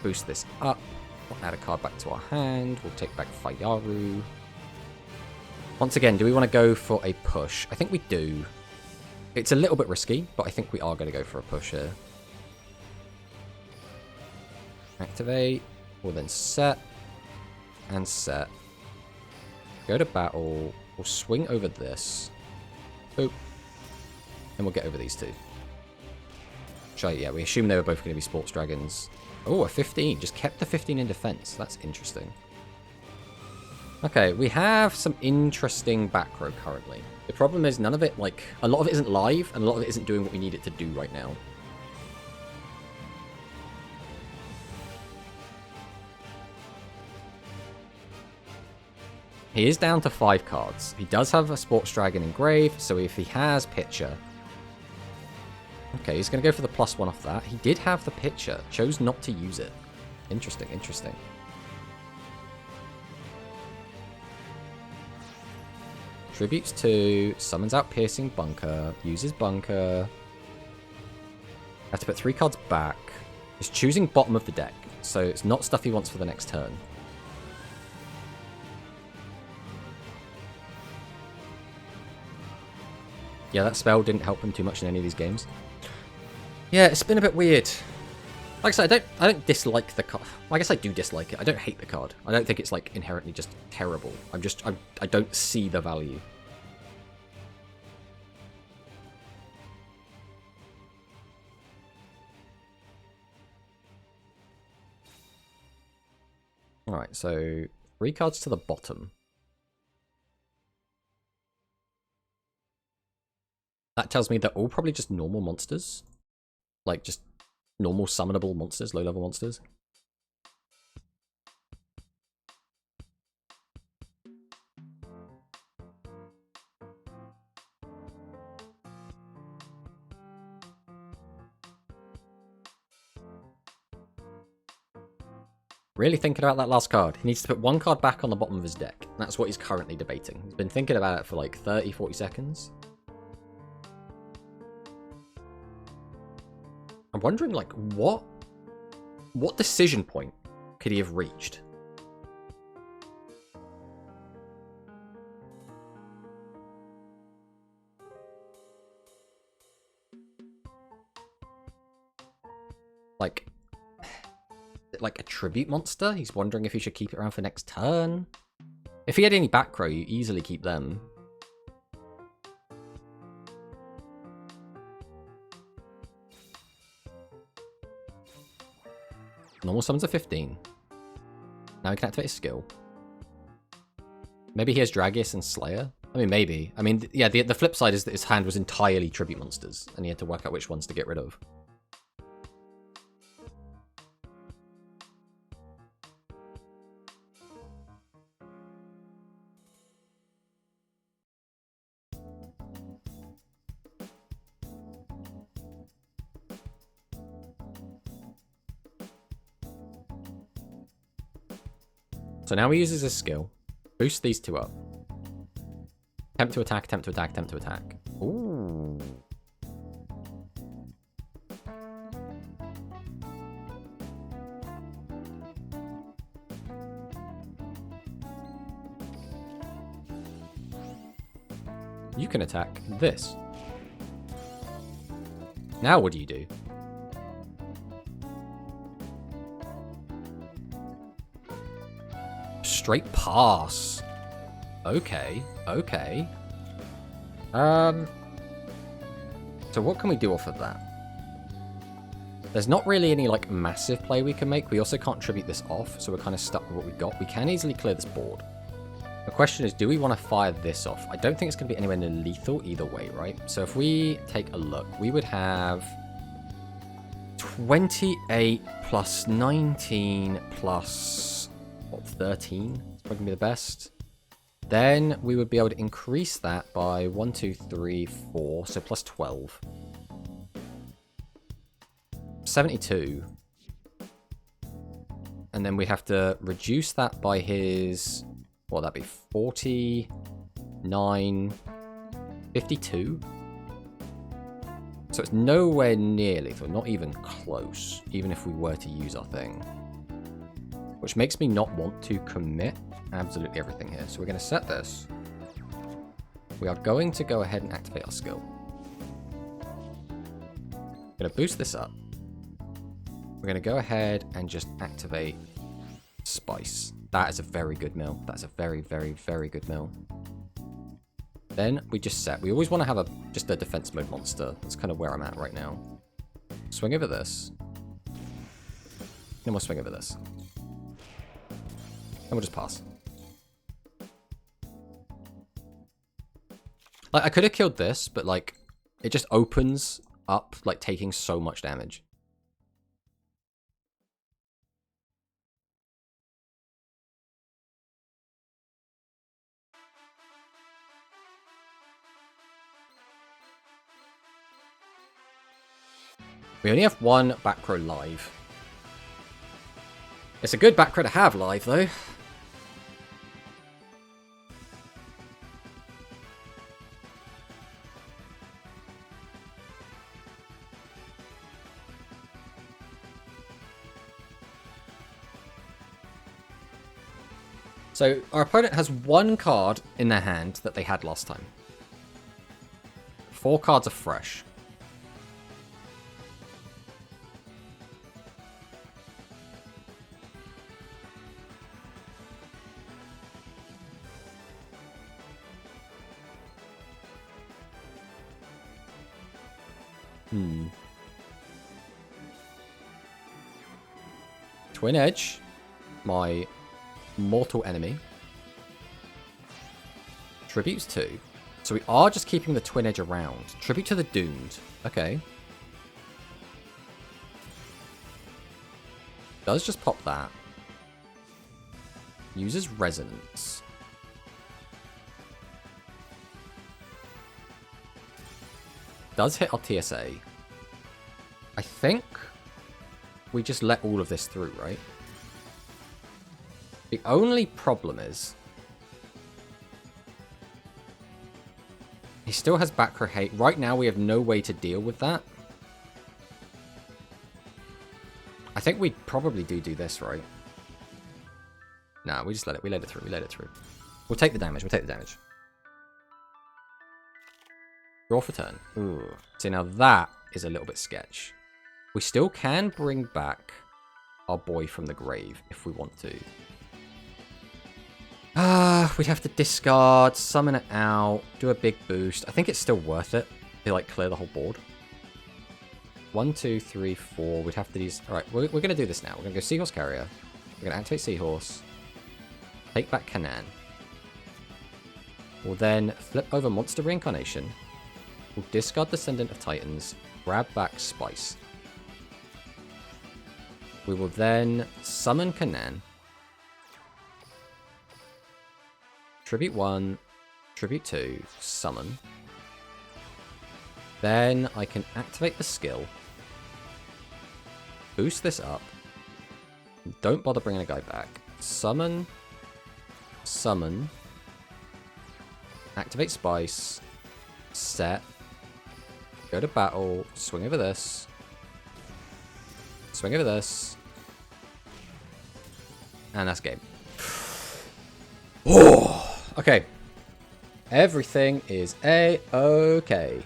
Boost this up. We'll add a card back to our hand. We'll take back Fayaru. Once again, do we want to go for a push? I think we do. It's a little bit risky, but I think we are going to go for a push here. Activate. We'll then set. And set. Go to battle. We'll swing over this. Boop. And we'll get over these two. Yeah, we assume they were both going to be sports dragons. Oh, a 15. Just kept the 15 in defense. That's interesting. Okay, we have some interesting back row currently. The problem is none of it, like, a lot of it isn't live, and a lot of it isn't doing what we need it to do right now. He is down to 5 cards. He does have a sports dragon engraved, so if he has pitcher... Okay, he's going to go for the +1 off that. He did have the pitcher, chose not to use it. Interesting, interesting. Tributes 2, summons out Piercing Bunker, uses Bunker. Have to put 3 cards back. He's choosing bottom of the deck, so it's not stuff he wants for the next turn. Yeah, that spell didn't help him too much in any of these games. Yeah, it's been a bit weird. Like I said, I don't dislike the card. I guess I do dislike it. I don't hate the card. I don't think it's like inherently just terrible. I don't see the value. Alright, so 3 cards to the bottom. That tells me they're all probably just normal monsters. Like, just normal summonable monsters, low-level monsters. Really thinking about that last card. He needs to put 1 card back on the bottom of his deck. That's what he's currently debating. He's been thinking about it for like 30, 40 seconds. I'm wondering, like, what decision point could he have reached? Like a tribute monster? He's wondering if he should keep it around for next turn. If he had any back row, you easily keep them. Normal summons a 15. Now he can activate his skill. Maybe he has Dragius and Slayer? I mean, maybe. I mean, yeah, the flip side is that his hand was entirely tribute monsters, and he had to work out which ones to get rid of. So now he uses his skill. Boost these 2 up. Attempt to attack, attempt to attack, attempt to attack. Ooh. You can attack this. Now what do you do? Straight pass. Okay, okay. So what can we do off of that? There's not really any, like, massive play we can make. We also can't tribute this off, so we're kind of stuck with what we've got. We can easily clear this board. The question is, do we want to fire this off? I don't think it's going to be anywhere near lethal either way, right? So if we take a look, we would have 28 plus 19 plus, what, 13? It's probably going to be the best. Then we would be able to increase that by 1, 2, 3, 4, so plus 12. 72. And then we have to reduce that by his, what would that be, 49, 52? So it's nowhere near lethal, not even close, even if we were to use our thing. Which makes me not want to commit absolutely everything here. So we're going to set this. We are going to go ahead and activate our skill. We're going to boost this up. We're going to go ahead and just activate Spice. That is a very good mill. That's a very, very, very good mill. Then we just set. We always want to have just a defense mode monster. That's kind of where I'm at right now. Swing over this. Then we'll swing over this. And we'll just pass. Like, I could have killed this, but like, it just opens up, like, taking so much damage. We only have one back row live. It's a good back row to have live, though. So, our opponent has one card in their hand that they had last time. 4 cards are fresh. Twin Edge, my mortal enemy. Tributes 2. So we are just keeping the Twin Edge around. Tribute to the Doomed. Okay. Does just pop that. Uses Resonance. Does hit our TSA. I think we just let all of this through, right? The only problem is he still has back row hate. Right now we have no way to deal with that. I think we probably do this, right? Nah, we just let it through. We let it through. We'll take the damage. We'll take the damage. Draw for turn. Ooh. See, now that is a little bit sketch. We still can bring back our boy from the grave if we want to. We'd have to discard, summon it out, do a big boost. I think it's still worth it to, like, clear the whole board. 1, 2, 3, 4. We'd have to use... Alright, we're going to do this now. We're going to go Seahorse Carrier. We're going to activate Seahorse. Take back Canaan. We'll then flip over Monster Reincarnation. We'll discard Descendant of Titans. Grab back Spice. We will then summon Canaan. Tribute 1, Tribute 2, summon. Then I can activate the skill. Boost this up. Don't bother bringing a guy back. Summon. Summon. Activate Spice. Set. Go to battle. Swing over this. Swing over this. And that's game. Oh! Okay. Everything is A-okay.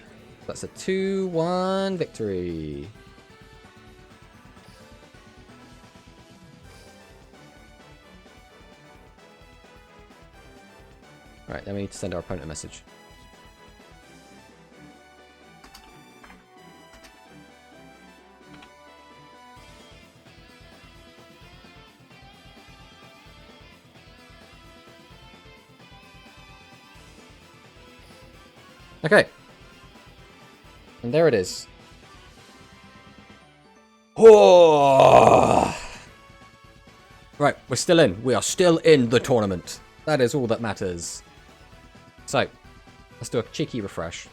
That's a 2-1 victory. Alright, then we need to send our opponent a message. Okay. And there it is. Oh! Right, we're still in. We are still in the tournament. That is all that matters. So, let's do a cheeky refresh.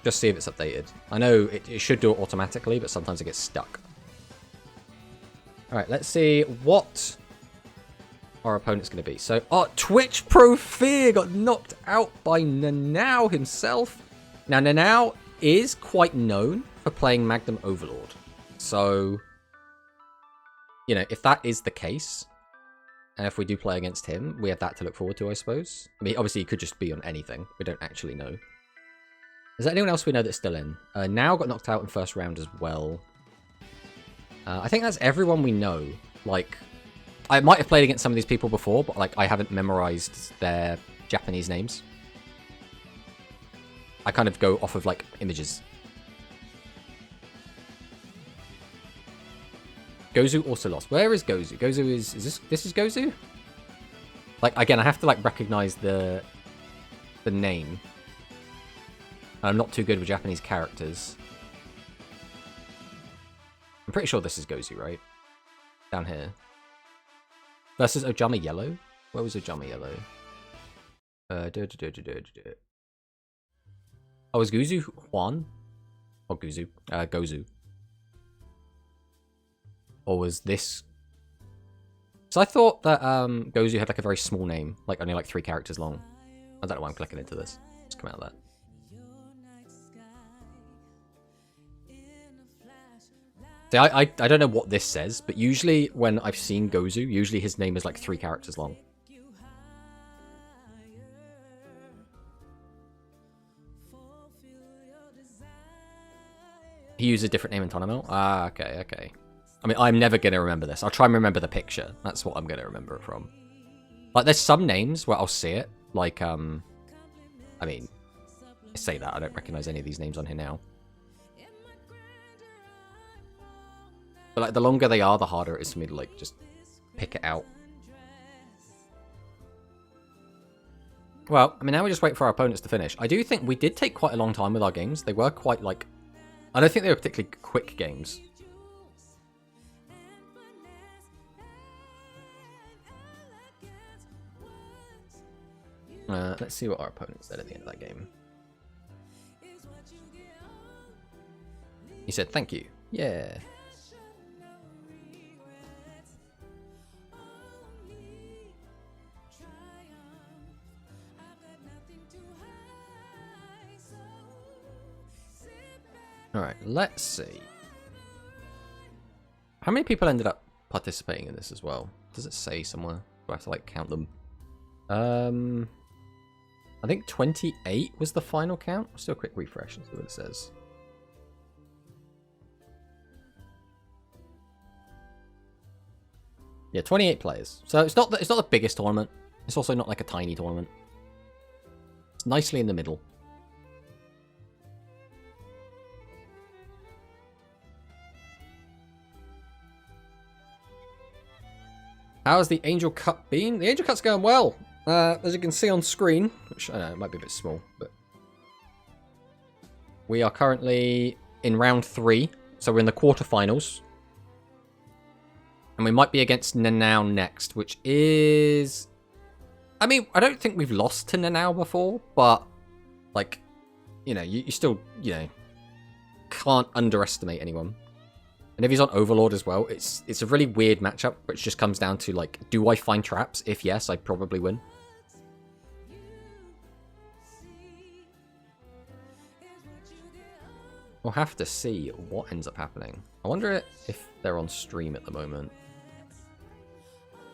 Just see if it's updated. I know it should do it automatically, but sometimes it gets stuck. Alright, let's see what our opponent's going to be. So, our Twitch Pro Fear got knocked out by Nanao himself. Now, Nanao is quite known for playing Magnum Overlord. So, you know, if that is the case, and if we do play against him, we have that to look forward to, I suppose. I mean, obviously, he could just be on anything. We don't actually know. Is there anyone else we know that's still in? Now got knocked out in first round as well. I think that's everyone we know. Like, I might have played against some of these people before, but like I haven't memorized their Japanese names. I kind of go off of like images. Gozu also lost. Where is Gozu? Gozu is this is Gozu? Like again, I have to like recognize the name. I'm not too good with Japanese characters. I'm pretty sure this is Gozu, right? Down here. Versus Ojama Yellow? Where was Ojama Yellow? Oh, was Guzu Juan? Or Guzu? Gozu. Or was this... So I thought that Gozu had like a very small name. Like only like 3 characters long. I don't know why I'm clicking into this. Just come out of that. See, I don't know what this says, but usually when I've seen Gozu, usually his name is like 3 characters long. He used a different name in Tonamo? Ah, okay, okay. I mean, I'm never going to remember this. I'll try and remember the picture. That's what I'm going to remember it from. Like, there's some names where I'll see it. Like, I mean, I say that. I don't recognize any of these names on here now. But like the longer they are, the harder it is for me to like just pick it out. Well, I mean, now we just wait for our opponents to finish. I do think we did take quite a long time with our games. They were quite like... I don't think they were particularly quick games. Let's see what our opponent said at the end of that game. He said, thank you. Yeah. Alright, let's see. How many people ended up participating in this as well? Does it say somewhere? Do I have to like count them? I think 28 was the final count. Let's do a quick refresh and see what it says. Yeah, 28 players. So it's not the biggest tournament. It's also not like a tiny tournament. It's nicely in the middle. How's the Angel Cup been? The Angel Cup's going well. As you can see on screen, which I know it might be a bit small, but we are currently in round 3, so we're in the quarterfinals, and we might be against Nanao next, which is, I mean, I don't think we've lost to Nanao before, but like, you know, you still, you know, can't underestimate anyone. And if he's on Overlord as well, it's a really weird matchup, which just comes down to, like, do I find traps? If yes, I probably win. We'll have to see what ends up happening. I wonder if they're on stream at the moment.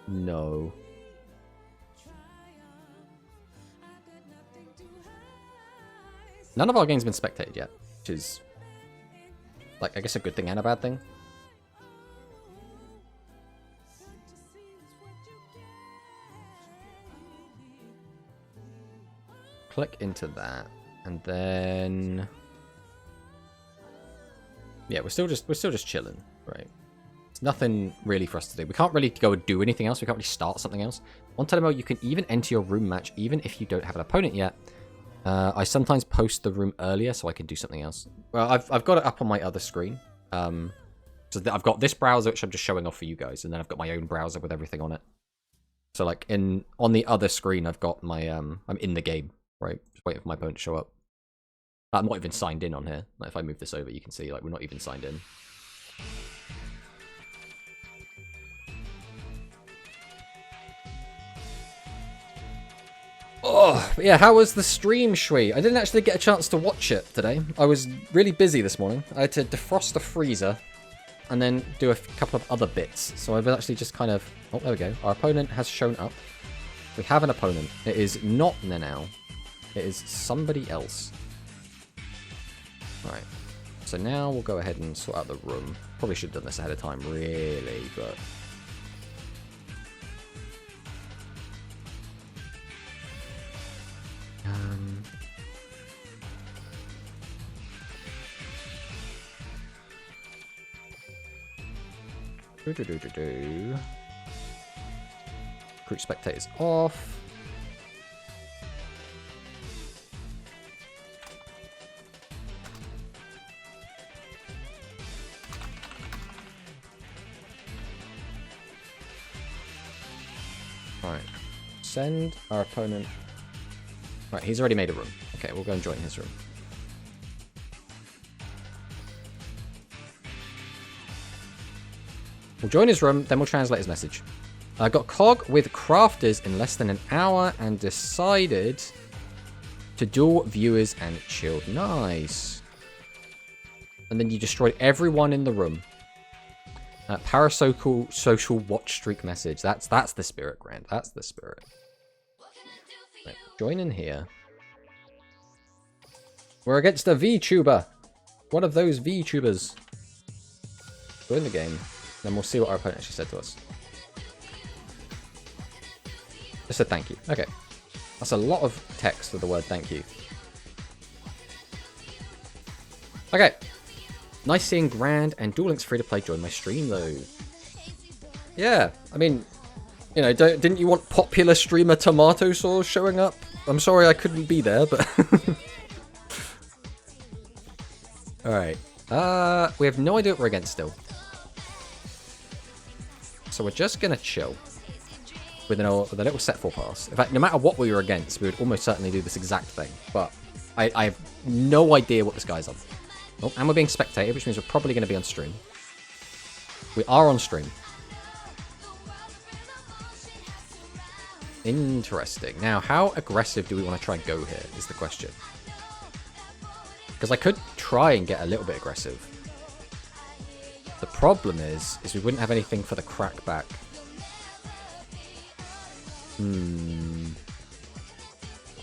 No. None of our games have been spectated yet, which is, like, I guess a good thing and a bad thing. Click into that, and then yeah, we're still just chilling, right? It's nothing really for us to do. We can't really go and do anything else. We can't really start something else. On Tenemo, you can even enter your room match even if you don't have an opponent yet. I sometimes post the room earlier so I can do something else. Well, I've got it up on my other screen. So I've got this browser which I'm just showing off for you guys, and then I've got my own browser with everything on it. So like on the other screen, I've got my I'm in the game. Right, just waiting for my opponent to show up. I'm not even signed in on here. Like, if I move this over, you can see, like, we're not even signed in. Oh, but yeah, how was the stream, Shui? I didn't actually get a chance to watch it today. I was really busy this morning. I had to defrost the freezer and then do a couple of other bits. So I've actually just kind of... Oh, there we go. Our opponent has shown up. We have an opponent. It is not Nanao. It is somebody else. Right. So now we'll go ahead and sort out the room. Probably should have done this ahead of time, really, but... Group spectators off. Right. Send our opponent. Right, he's already made a room. Okay, we'll go and join his room. We'll join his room, then we'll translate his message. I got Cog with crafters in less than an hour and decided to duel viewers and chilled. Nice. And then you destroyed everyone in the room. Parasocial social watch streak message. That's the spirit, Grant. That's the spirit. Right, join in here. We're against a VTuber. One of those VTubers. Join the game. Then we'll see what our opponent actually said to us. Just said thank you. Okay. That's a lot of text with the word thank you. Okay. Nice seeing Grand and Duel Links free to play join my stream though. Yeah, I mean, you know, didn't you want popular streamer Tomato Sauce showing up? I'm sorry I couldn't be there, but... Alright. We have no idea what we're against still. So we're just going to chill with a little set 4 pass. In fact, no matter what we were against, we would almost certainly do this exact thing. But I have no idea what this guy's on. Oh, and we're being spectated, which means we're probably going to be on stream. We are on stream. Interesting. Now, how aggressive do we want to try and go here is the question. Because I could try and get a little bit aggressive. The problem is we wouldn't have anything for the crackback.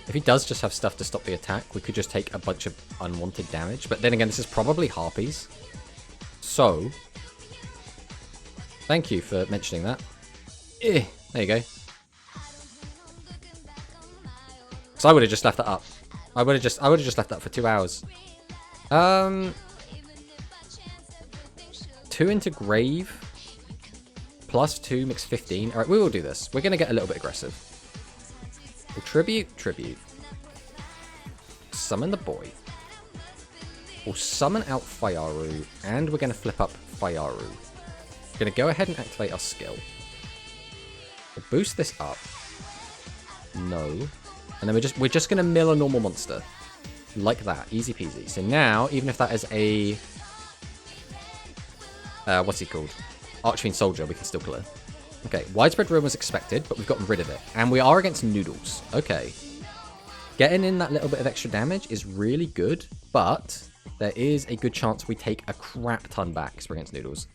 If he does just have stuff to stop the attack, we could just take a bunch of unwanted damage. But then again, this is probably Harpies. So, thank you for mentioning that. There you go. So I would have just left that up. I would have just left that for 2 hours. 2 into Grave. Plus 2 makes 15. Alright, we will do this. We're going to get a little bit aggressive. We'll tribute. Summon the boy. We'll summon out Fayaru. And we're going to flip up Fayaru. We're going to go ahead and activate our skill. We'll boost this up. No. And then we're just going to mill a normal monster. Like that. Easy peasy. So now, even if that is a... what's he called? Archfiend Soldier, we can still clear. Okay, Widespread Ruin was expected, but we've gotten rid of it. And we are against Noodles. Okay. Getting in that little bit of extra damage is really good, but there is a good chance we take a crap ton back because we're against Noodles.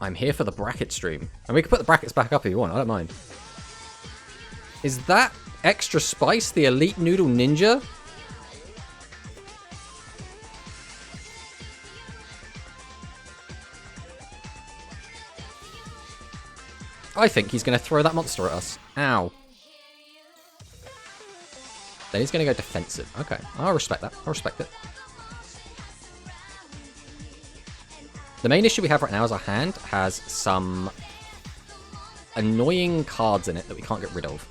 I'm here for the bracket stream. And we can put the brackets back up if you want, I don't mind. Is that extra spice the Elite Noodle Ninja? I think he's going to throw that monster at us. Ow. Then he's going to go defensive. Okay, I'll respect that. I'll respect it. The main issue we have right now is our hand has some annoying cards in it that we can't get rid of.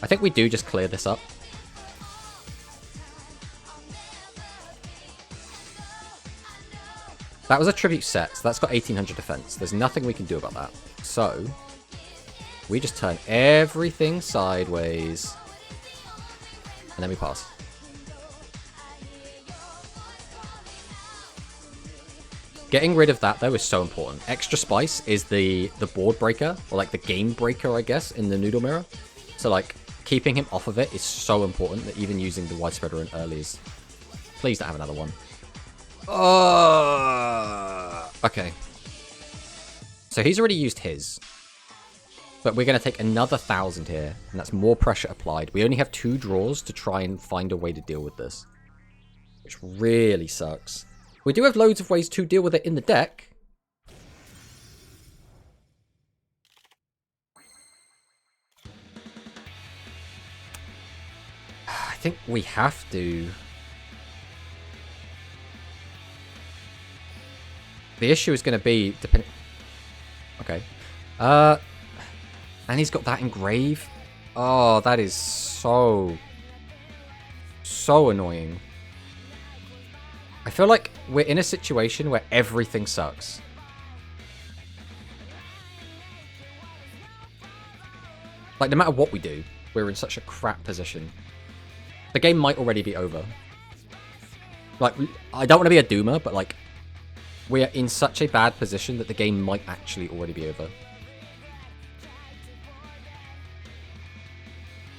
I think we do just clear this up. That was a tribute set, so that's got 1800 defense. There's nothing we can do about that. So, we just turn everything sideways. And then we pass. Getting rid of that, though, is so important. Extra Spice is the board breaker, or like the game breaker, I guess, in the Noodle Mirror. So, like, keeping him off of it is so important that even using the Widespread Ruin early is... Please don't have another one. Okay. So he's already used his. But we're going to take another 1,000 here, and that's more pressure applied. We only have 2 draws to try and find a way to deal with this. Which really sucks. We do have loads of ways to deal with it in the deck. I think we have to... The issue is going to be... Okay. And he's got that engrave. Oh, that is so annoying. I feel like we're in a situation where everything sucks. Like, no matter what we do, we're in such a crap position. The game might already be over. Like, I don't want to be a doomer, but, like, we are in such a bad position that the game might actually already be over.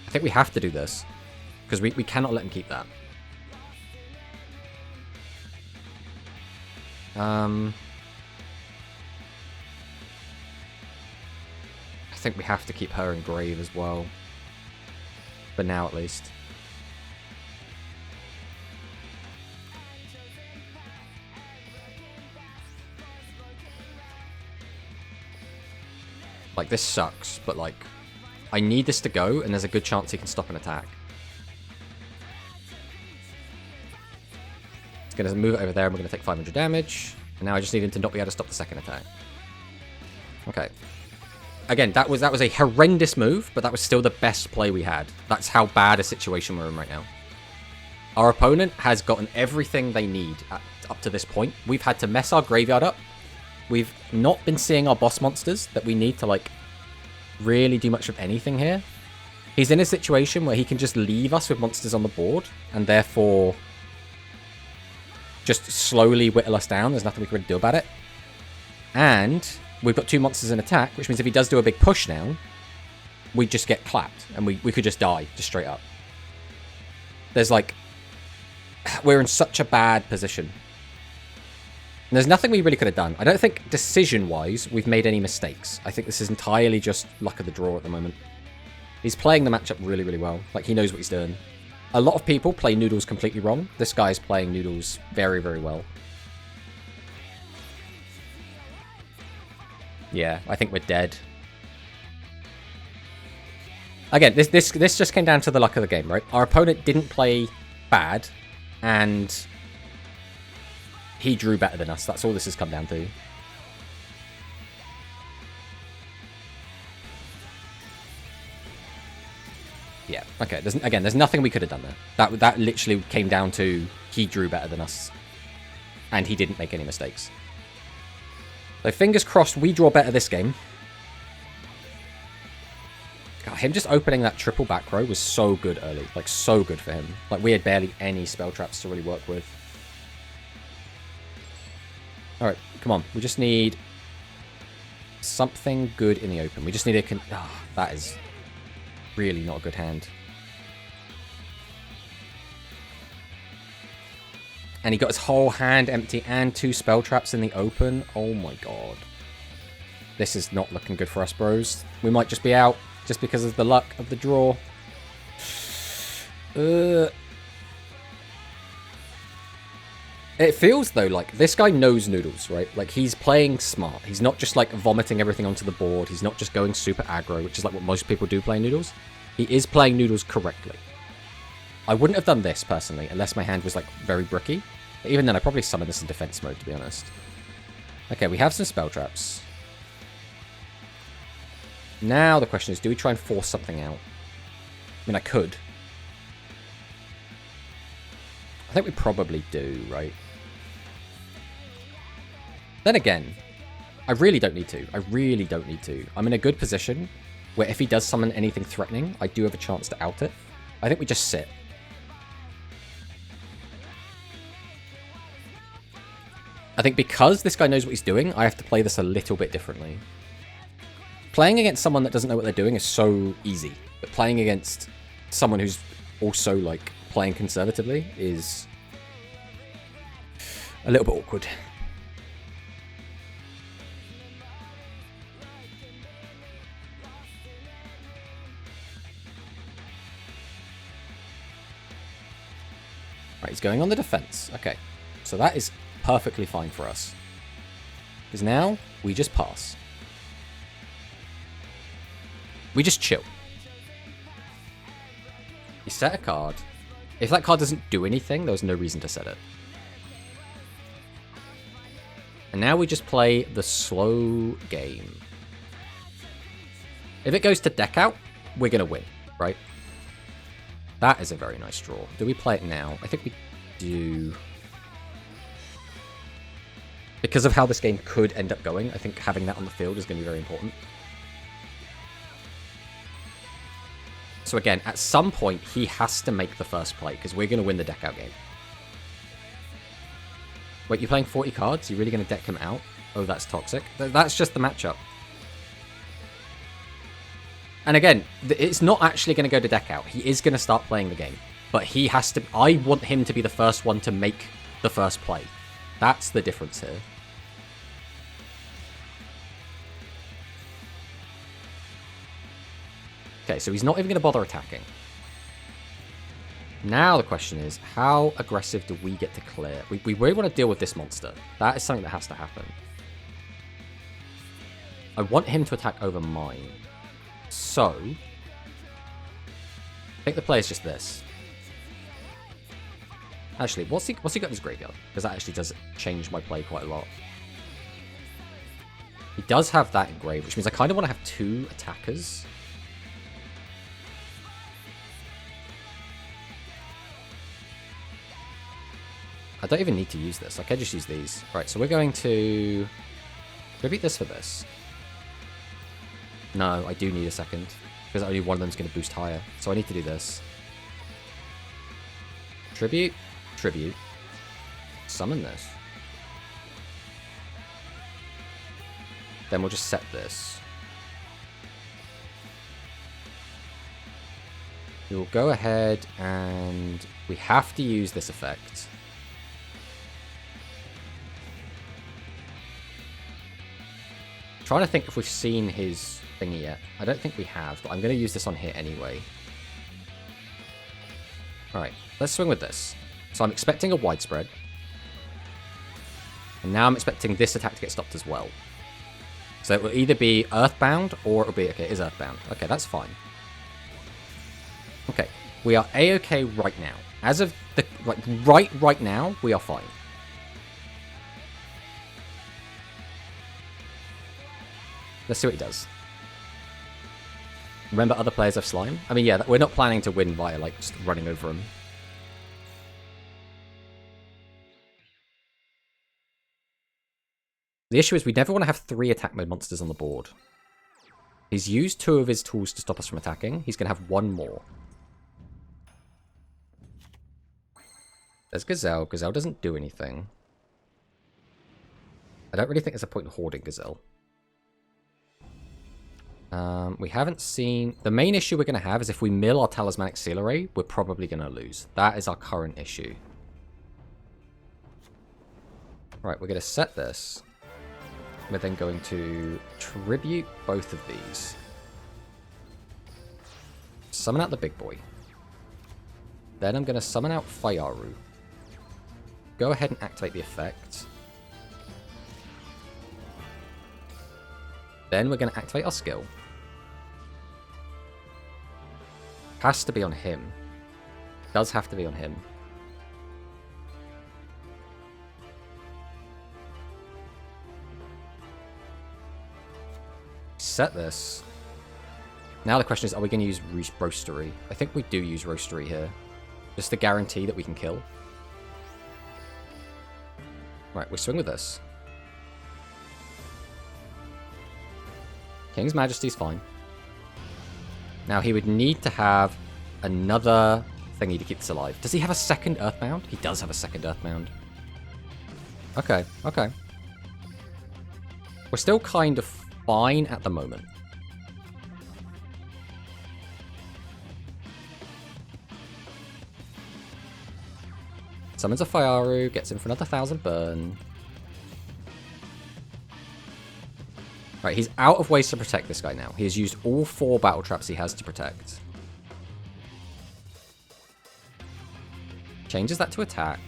I think we have to do this. Because we cannot let him keep that. I think we have to keep her in grave as well. For now, at least. Like, this sucks, but, like, I need this to go, and there's a good chance he can stop an attack. It's going to move it over there, and we're going to take 500 damage. And now I just need him to not be able to stop the second attack. Okay. Again, that was a horrendous move, but that was still the best play we had. That's how bad a situation we're in right now. Our opponent has gotten everything they need up to this point. We've had to mess our graveyard up. We've not been seeing our boss monsters that we need to, like, really do much of anything here. He's in a situation where he can just leave us with monsters on the board, and therefore just slowly whittle us down. There's nothing we can really do about it. And we've got 2 monsters in attack, which means if he does do a big push now, we just get clapped, and we could just die, just straight up. There's, like... We're in such a bad position. And there's nothing we really could have done. I don't think, decision-wise, we've made any mistakes. I think this is entirely just luck of the draw at the moment. He's playing the matchup really, really well. Like, he knows what he's doing. A lot of people play Noodles completely wrong. This guy's playing Noodles very, very well. Yeah, I think we're dead. Again, this just came down to the luck of the game, right? Our opponent didn't play bad, and he drew better than us. That's all this has come down to. Yeah, okay. There's nothing we could have done there. That literally came down to he drew better than us, and he didn't make any mistakes. So fingers crossed we draw better this game. God, him just opening that triple back row was so good early. Like, so good for him. Like, we had barely any spell traps to really work with. Alright, come on. We just need something good in the open. We just need a... that is really not a good hand. And he got his whole hand empty and 2 spell traps in the open. Oh my god. This is not looking good for us, bros. We might just be out just because of the luck of the draw. It feels, though, like this guy knows Noodles, right? Like, he's playing smart. He's not just, like, vomiting everything onto the board. He's not just going super aggro, which is, like, what most people do playing Noodles. He is playing Noodles correctly. I wouldn't have done this, personally, unless my hand was, like, very bricky. But even then, I probably summoned this in defense mode, to be honest. Okay, we have some spell traps. Now the question is, do we try and force something out? I mean, I could. I think we probably do, right? Then again, I really don't need to. I really don't need to. I'm in a good position where if he does summon anything threatening, I do have a chance to out it. I think we just sit. I think because this guy knows what he's doing, I have to play this a little bit differently. Playing against someone that doesn't know what they're doing is so easy. But playing against someone who's also, like, playing conservatively is a little bit awkward. Right, he's going on the defense. Okay, so that is perfectly fine for us. Because now, we just pass. We just chill. You set a card. If that card doesn't do anything, there was no reason to set it. And now we just play the slow game. If it goes to deck out, we're going to win, right? That is a very nice draw. Do we play it now? I think we do. Because of how this game could end up going, I think having that on the field is going to be very important. So again, at some point, he has to make the first play, because we're going to win the deck out game. Wait, you're playing 40 cards? You're really going to deck him out? Oh, that's toxic. That's just the matchup. And again, it's not actually going to go to deck out. He is going to start playing the game. But he has to... I want him to be the first one to make the first play. That's the difference here. Okay, so he's not even going to bother attacking. Now the question is, how aggressive do we get to clear? We really want to deal with this monster. That is something that has to happen. I want him to attack over mine. So, I think the play is just this. Actually, what's he got in his graveyard? Because that actually does change my play quite a lot. He does have that engraved, which means I kind of want to have two attackers. I don't even need to use this. I can just use these. Right, so we're going to tribute this for this. No, I do need a second, because only one of them is going to boost higher. So I need to do this. Tribute, tribute. Summon this. Then we'll just set this. We will go ahead and we have to use this effect. Trying to think if we've seen his thingy yet. I don't think we have, but I'm going to use this on here anyway. Alright, let's swing with this. So I'm expecting a widespread. And now I'm expecting this attack to get stopped as well. So it will either be Earthbound or it will be... Okay, it is Earthbound. Okay, that's fine. Okay, we are A-okay right now. As of the... Like, right now, we are fine. Let's see what he does. Remember, other players have slime? I mean, yeah, we're not planning to win via, like, just running over him. The issue is we never want to have 3 attack mode monsters on the board. He's used 2 of his tools to stop us from attacking. He's going to have 1 more. There's Gazelle. Gazelle doesn't do anything. I don't really think there's a point in hoarding Gazelle. We haven't seen... The main issue we're going to have is if we mill our Talismanic Seal Array, we're probably going to lose. That is our current issue. Right, we're going to set this. We're then going to tribute both of these. Summon out the big boy. Then I'm going to summon out Fayaru. Go ahead and activate the effect. Then we're going to activate our skill. Has to be on him. Does have to be on him. Set this. Now the question is, are we going to use Roastery? I think we do use Roastery here. Just to guarantee that we can kill. Right, we swing with this. King's Majesty's fine. Now he would need to have another thingy to keep this alive. Does he have a second Earthbound? He does have a second Earthbound. Okay, okay. We're still kind of fine at the moment. Summons a Fayaru, gets in for another 1,000 burn. Right, he's out of ways to protect this guy now. He has used all 4 battle traps he has to protect. Changes that to attack.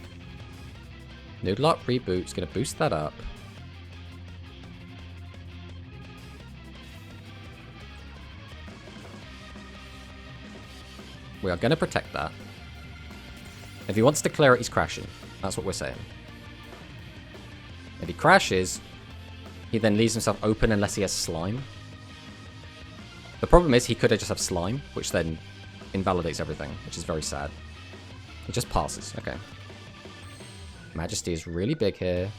Noodle up, reboot. Is going to boost that up. We are going to protect that. If he wants to clear it, he's crashing. That's what we're saying. If he crashes, he then leaves himself open unless he has slime. The problem is he could have just have slime, which then invalidates everything, which is very sad. He just passes. Okay. Majesty is really big here.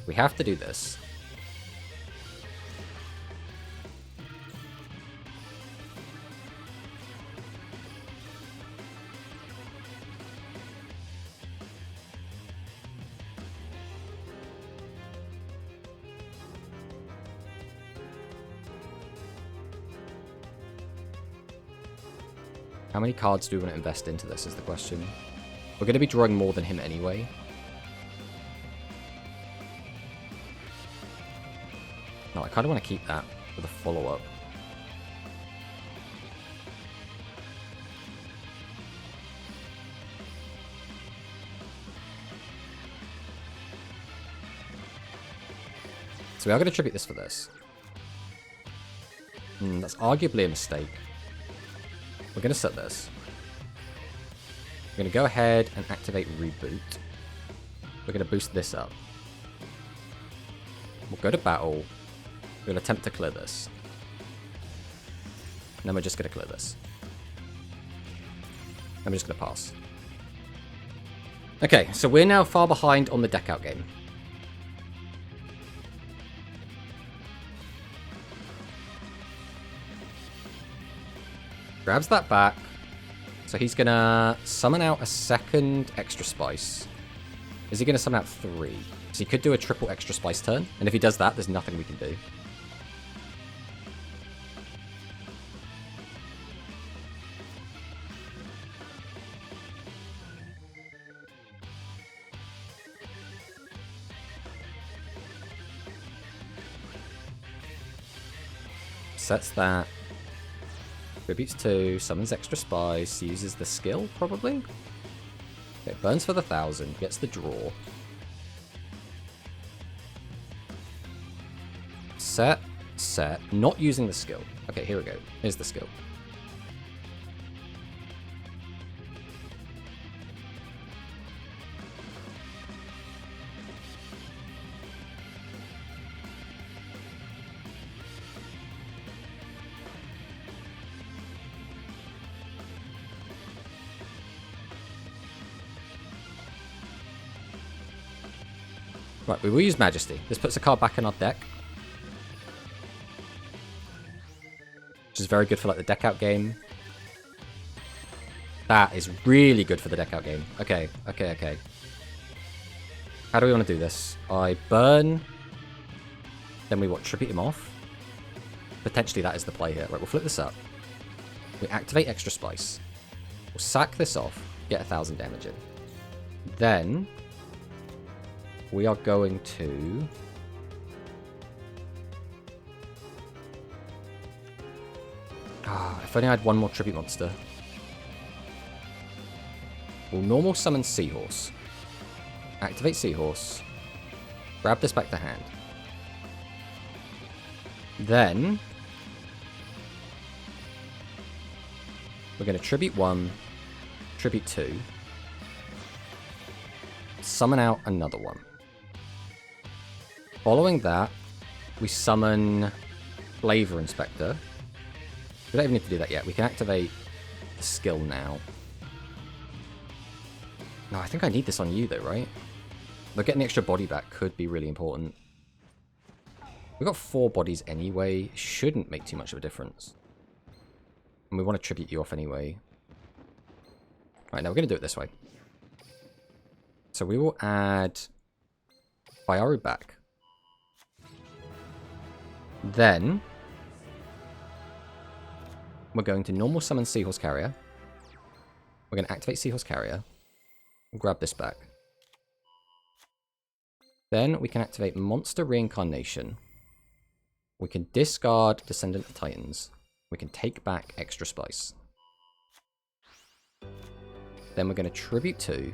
We have to do this. How many cards do we want to invest into this is the question. We're going to be drawing more than him anyway. No, I kind of want to keep that for the follow-up. So we are going to tribute this for this. That's arguably a mistake. We're going to set this. We're going to go ahead and activate Reboot. We're going to boost this up. We'll go to battle. We're going to attempt to clear this. And then we're just going to clear this. And we're just going to pass. Okay, so we're now far behind on the deck out game. Grabs that back. So he's going to summon out a second extra spice. Is he going to summon out 3? So he could do a triple extra spice turn. And if he does that, there's nothing we can do. Sets that. Tributes 2, summons extra spice, uses the skill, probably? Okay, burns for the 1,000, gets the draw. Set, not using the skill. Okay, here we go. Here's the skill. Right, we will use Majesty. This puts a card back in our deck. Which is very good for like the deck out game. That is really good for the deck out game. Okay. How do we want to do this? I burn. Then we tribute him off. Potentially that is the play here. Right, we'll flip this up. We activate extra spice. We'll sack this off. Get 1,000 damage in. Then we are going to if only I had one more tribute monster. We'll normal summon Seahorse. Activate Seahorse. Grab this back to hand. Then we're going to tribute 1, tribute 2, summon out another one. Following that, we summon Flavor Inspector. We don't even need to do that yet. We can activate the skill now. No, I think I need this on you though, right? But getting the extra body back could be really important. We've got 4 bodies anyway. Shouldn't make too much of a difference. And we want to tribute you off anyway. Right, now we're going to do it this way. So we will add Byaru back. Then we're going to normal summon Seahorse Carrier. We're going to activate Seahorse Carrier. And grab this back. Then we can activate Monster Reincarnation. We can discard Descendant of Titans. We can take back extra spice. Then we're going to tribute 2.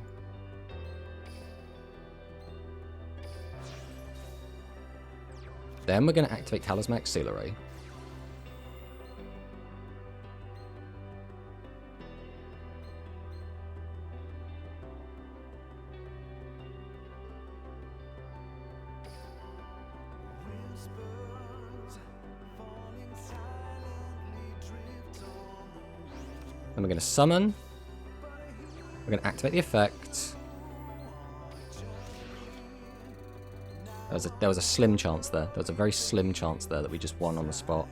Then we're going to activate Talismanic Seal Array. Then we're going to summon. We're going to activate the effect. There was a slim chance there. There was a very slim chance there that we just won on the spot.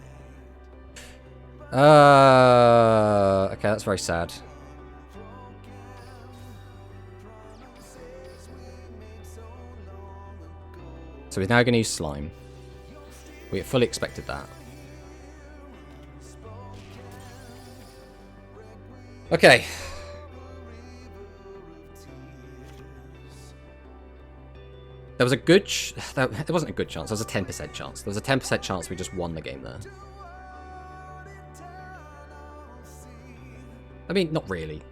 Okay, that's very sad. So we're now going to use slime. We fully expected that. Okay. There was a good... It wasn't a good chance. There was a 10% chance. There was a 10% chance we just won the game there. I mean, not really.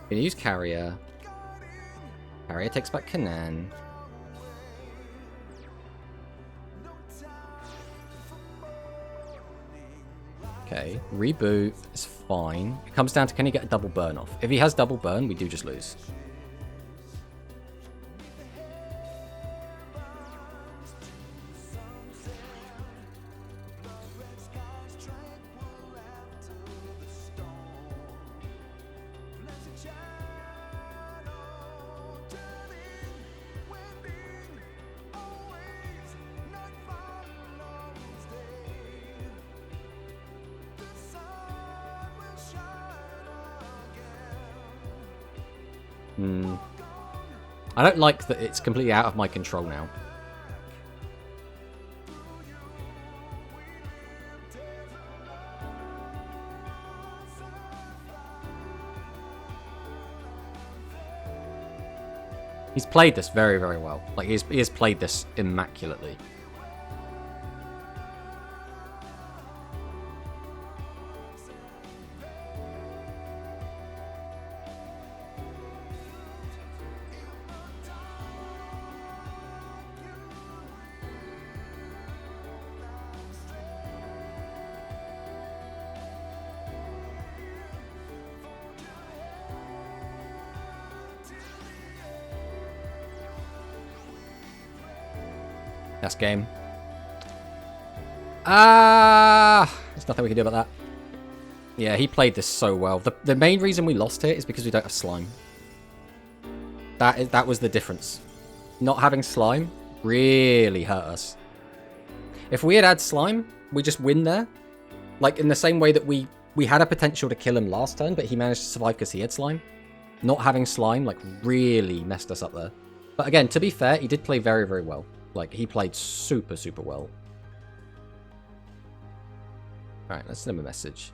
Gonna use Carrier. Carrier takes back Kanan. Okay, reboot is fine. It comes down to can he get a double burn off. If he has double burn, we do just lose. I don't like that it's completely out of my control now. He's played this very, very well. Like, he has played this immaculately. That's game. There's nothing we can do about that. Yeah, he played this so well. The main reason we lost here is because we don't have slime. That was the difference. Not having slime really hurt us. If we had slime, we just win there. Like in the same way that we had a potential to kill him last turn, but he managed to survive because he had slime. Not having slime like really messed us up there. But again, to be fair, he did play very, very well. Like, he played super, super well. Alright, let's send him a message.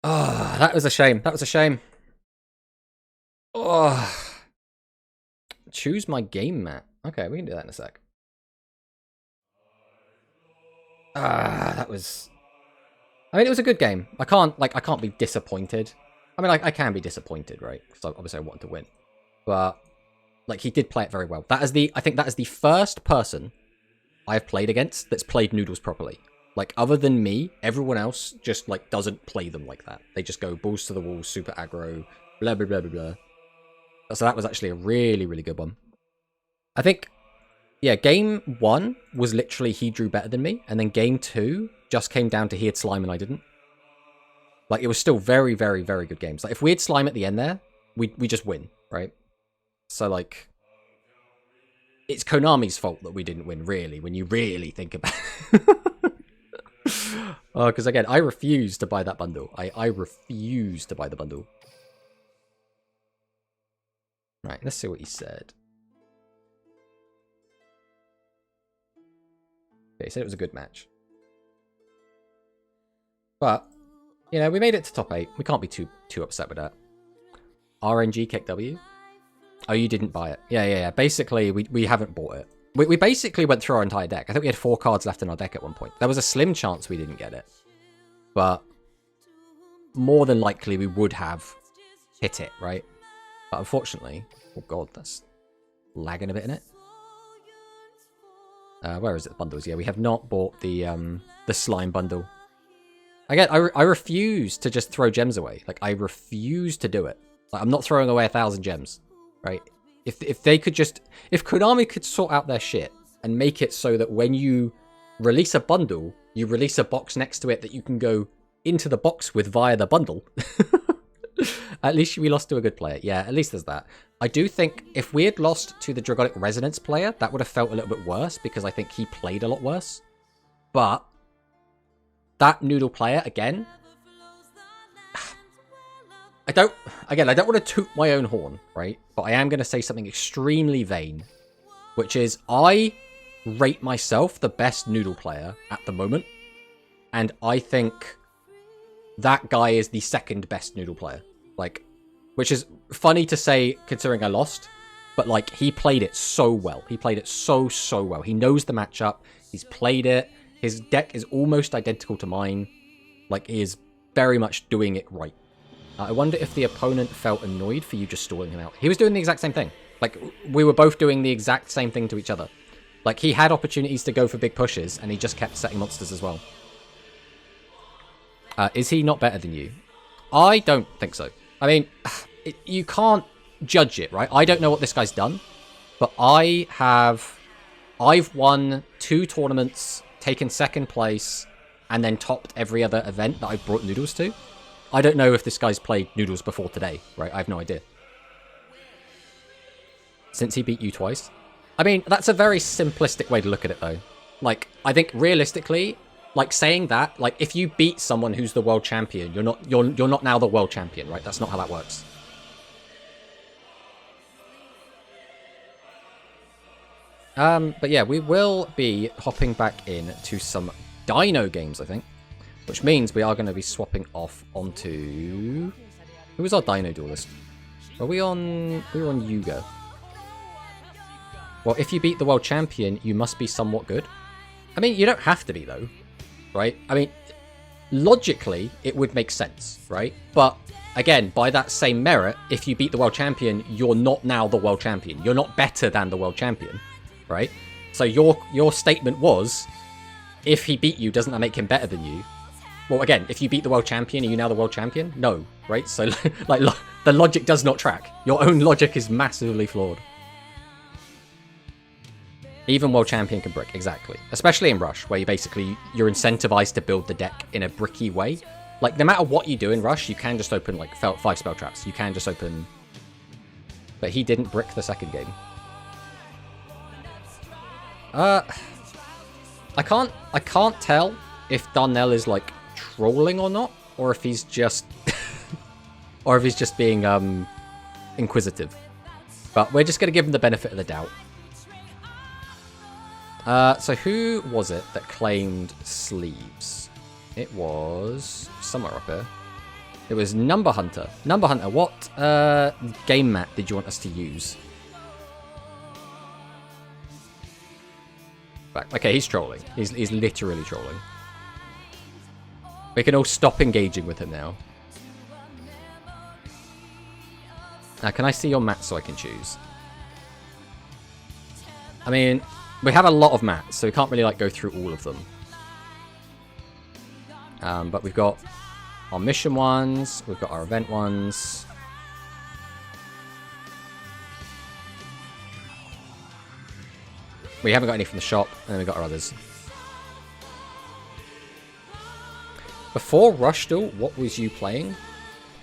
Oh, that was a shame. That was a shame. Oh. Choose my game mat. Okay, we can do that in a sec. That was... I mean, it was a good game. I can't be disappointed. I mean, I can be disappointed, right? Because obviously I wanted to win. But, like, he did play it very well. I think that is the first person I've played against that's played Noodles properly. Like, other than me, everyone else just, like, doesn't play them like that. They just go balls to the wall, super aggro, blah, blah, blah, blah, blah. So that was actually a really, really good one. I think... Yeah, game 1 was literally he drew better than me, and then game 2 just came down to he had slime and I didn't. Like, it was still very, very, very good games. Like, if we had slime at the end there, we just win, right? So, like, it's Konami's fault that we didn't win, really, when you really think about it. Oh, because again, I refuse to buy that bundle. I refuse to buy the bundle. Right, let's see what he said. He said it was a good match. But, you know, we made it to top 8. We can't be too upset with that. RNG kick W. Oh, you didn't buy it. Yeah. Basically, we haven't bought it. We basically went through our entire deck. I think we had 4 cards left in our deck at one point. There was a slim chance we didn't get it. But more than likely, we would have hit it, right? But unfortunately... Oh, God, that's lagging a bit in it. Where is it? The bundles. Yeah, we have not bought the slime bundle. Again, I refuse to just throw gems away. Like, I refuse to do it. Like, I'm not throwing away 1,000 gems, right? If they could just... If Konami could sort out their shit and make it so that when you release a bundle, you release a box next to it that you can go into the box with via the bundle. At least we lost to a good player. Yeah, at least there's that. I do think if we had lost to the Dragonic Resonance player, that would have felt a little bit worse because I think he played a lot worse. But that Noodle player, again, I don't want to toot my own horn, right? But I am going to say something extremely vain, which is I rate myself the best Noodle player at the moment. And I think that guy is the second best Noodle player. Like, which is funny to say considering I lost, but like he played it so well. He played it so well. He knows the matchup. He's played it. His deck is almost identical to mine. Like, he is very much doing it right. I wonder if the opponent felt annoyed for you just stalling him out. He was doing the exact same thing. Like, we were both doing the exact same thing to each other. Like, he had opportunities to go for big pushes, and he just kept setting monsters as well. Is he not better than you? I don't think so. I mean, you can't judge it, right? I don't know what this guy's done, but I've won 2 tournaments, taken second place, and then topped every other event that I've brought Noodles to. I don't know if this guy's played Noodles before today, right? I have no idea. Since he beat you twice. I mean, that's a very simplistic way to look at it, though. Like, I think realistically, like saying that, like if you beat someone who's the world champion, you're not now the world champion, right? That's not how that works. But yeah, we will be hopping back in to some Dino games, I think. Which means we are going to be swapping off onto... Who was our Dino duelist? We were on Yuga. Well, if you beat the world champion, you must be somewhat good. I mean, you don't have to be, though. Right? I mean, logically, it would make sense, right? But, again, by that same merit, if you beat the world champion, you're not now the world champion. You're not better than the world champion, right? So your statement was, if he beat you, doesn't that make him better than you? Well, again, if you beat the world champion, are you now the world champion? No, right? So, like, the logic does not track. Your own logic is massively flawed. Even world champion can brick, exactly. Especially in Rush, where you're incentivized to build the deck in a bricky way. Like, no matter what you do in Rush, you can just open, like, 5 spell traps. You can just open... But he didn't brick the second game. I can't tell if Darnell is, like, trolling or not, or if he's just... or if he's just being, inquisitive. But we're just going to give him the benefit of the doubt. So who was it that claimed sleeves? It was somewhere up here. It was Number Hunter. Number Hunter, what game mat did you want us to use? Back. Okay, he's trolling. He's literally trolling. We can all stop engaging with him now. Now, can I see your mat so I can choose? I mean... We have a lot of mats, so we can't really like go through all of them. But we've got our mission ones, we've got our event ones. We haven't got any from the shop, and then we've got our others. Before Rush Duel, what was you playing?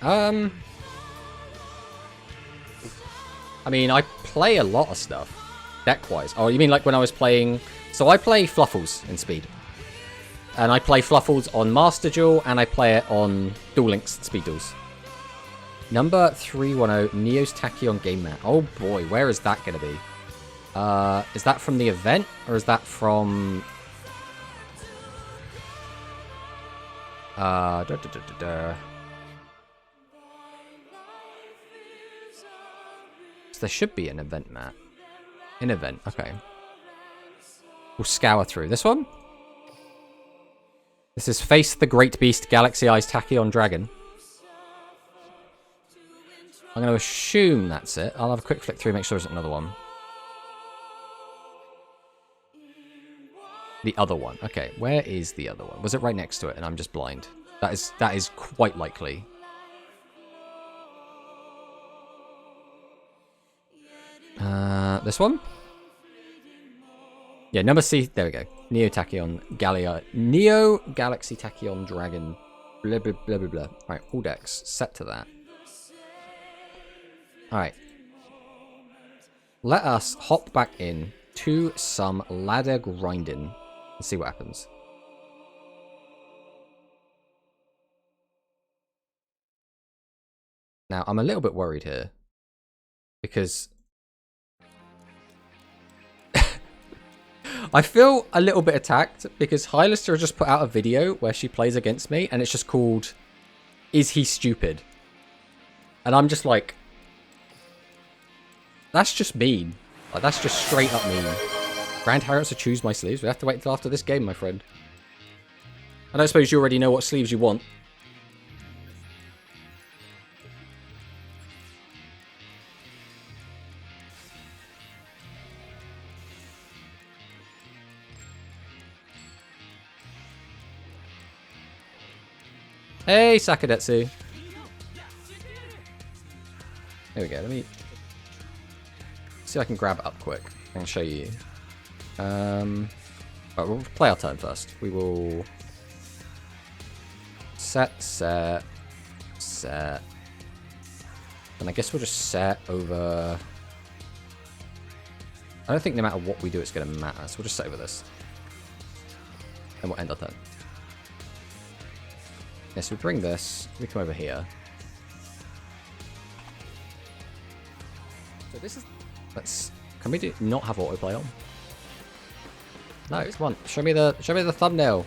I mean, I play a lot of stuff. Deck-wise. Oh, you mean like when I was playing... So I play Fluffles in Speed. And I play Fluffles on Master Duel, and I play it on Duel Links Speed Duels. Number 310, Neo's Tachyon Game Mat. Oh boy, where is that going to be? Is that from the event, or is that from... So there should be an event mat. An event, okay. We'll scour through. This one? This is Face the Great Beast Galaxy Eyes Tachyon Dragon. I'm going to assume that's it. I'll have a quick flick through, make sure there's another one. The other one. Okay, where is the other one? Was it right next to it and I'm just blind? That is quite likely. This one? Yeah, number C. There we go. Neo Galaxy Tachyon Dragon. Blah, blah, blah, blah, blah. Alright, all decks. Set to that. Alright. Let us hop back in to some ladder grinding and see what happens. Now, I'm a little bit worried here. Because I feel a little bit attacked because Hylister just put out a video where she plays against me and it's just called Is He Stupid? And I'm just like, that's just mean. Like, that's just straight up mean. Grand Harriets to choose my sleeves. We have to wait until after this game, my friend. I don't suppose you already know what sleeves you want. Hey, Sakadetsu. There we go. Let me see if I can grab it up quick and show you. Right, we'll play our turn first. We will set. And I guess we'll just set over. I don't think no matter what we do, it's going to matter. So we'll just set over this. And we'll end our turn. Yes, we bring this. We come over here. So this is. Let's. Can we not have autoplay on? No, come on. Show me the thumbnail.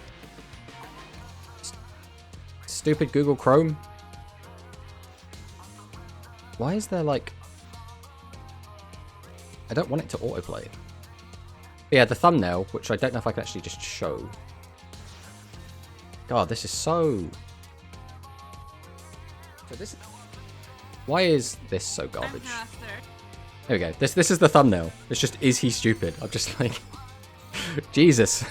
Stupid Google Chrome. Why is there like? I don't want it to autoplay. But yeah, the thumbnail, which I don't know if I can actually just show. God, this is so. So this. Why is this so garbage? There we go. This is the thumbnail. It's just, is he stupid? I'm just like, Jesus.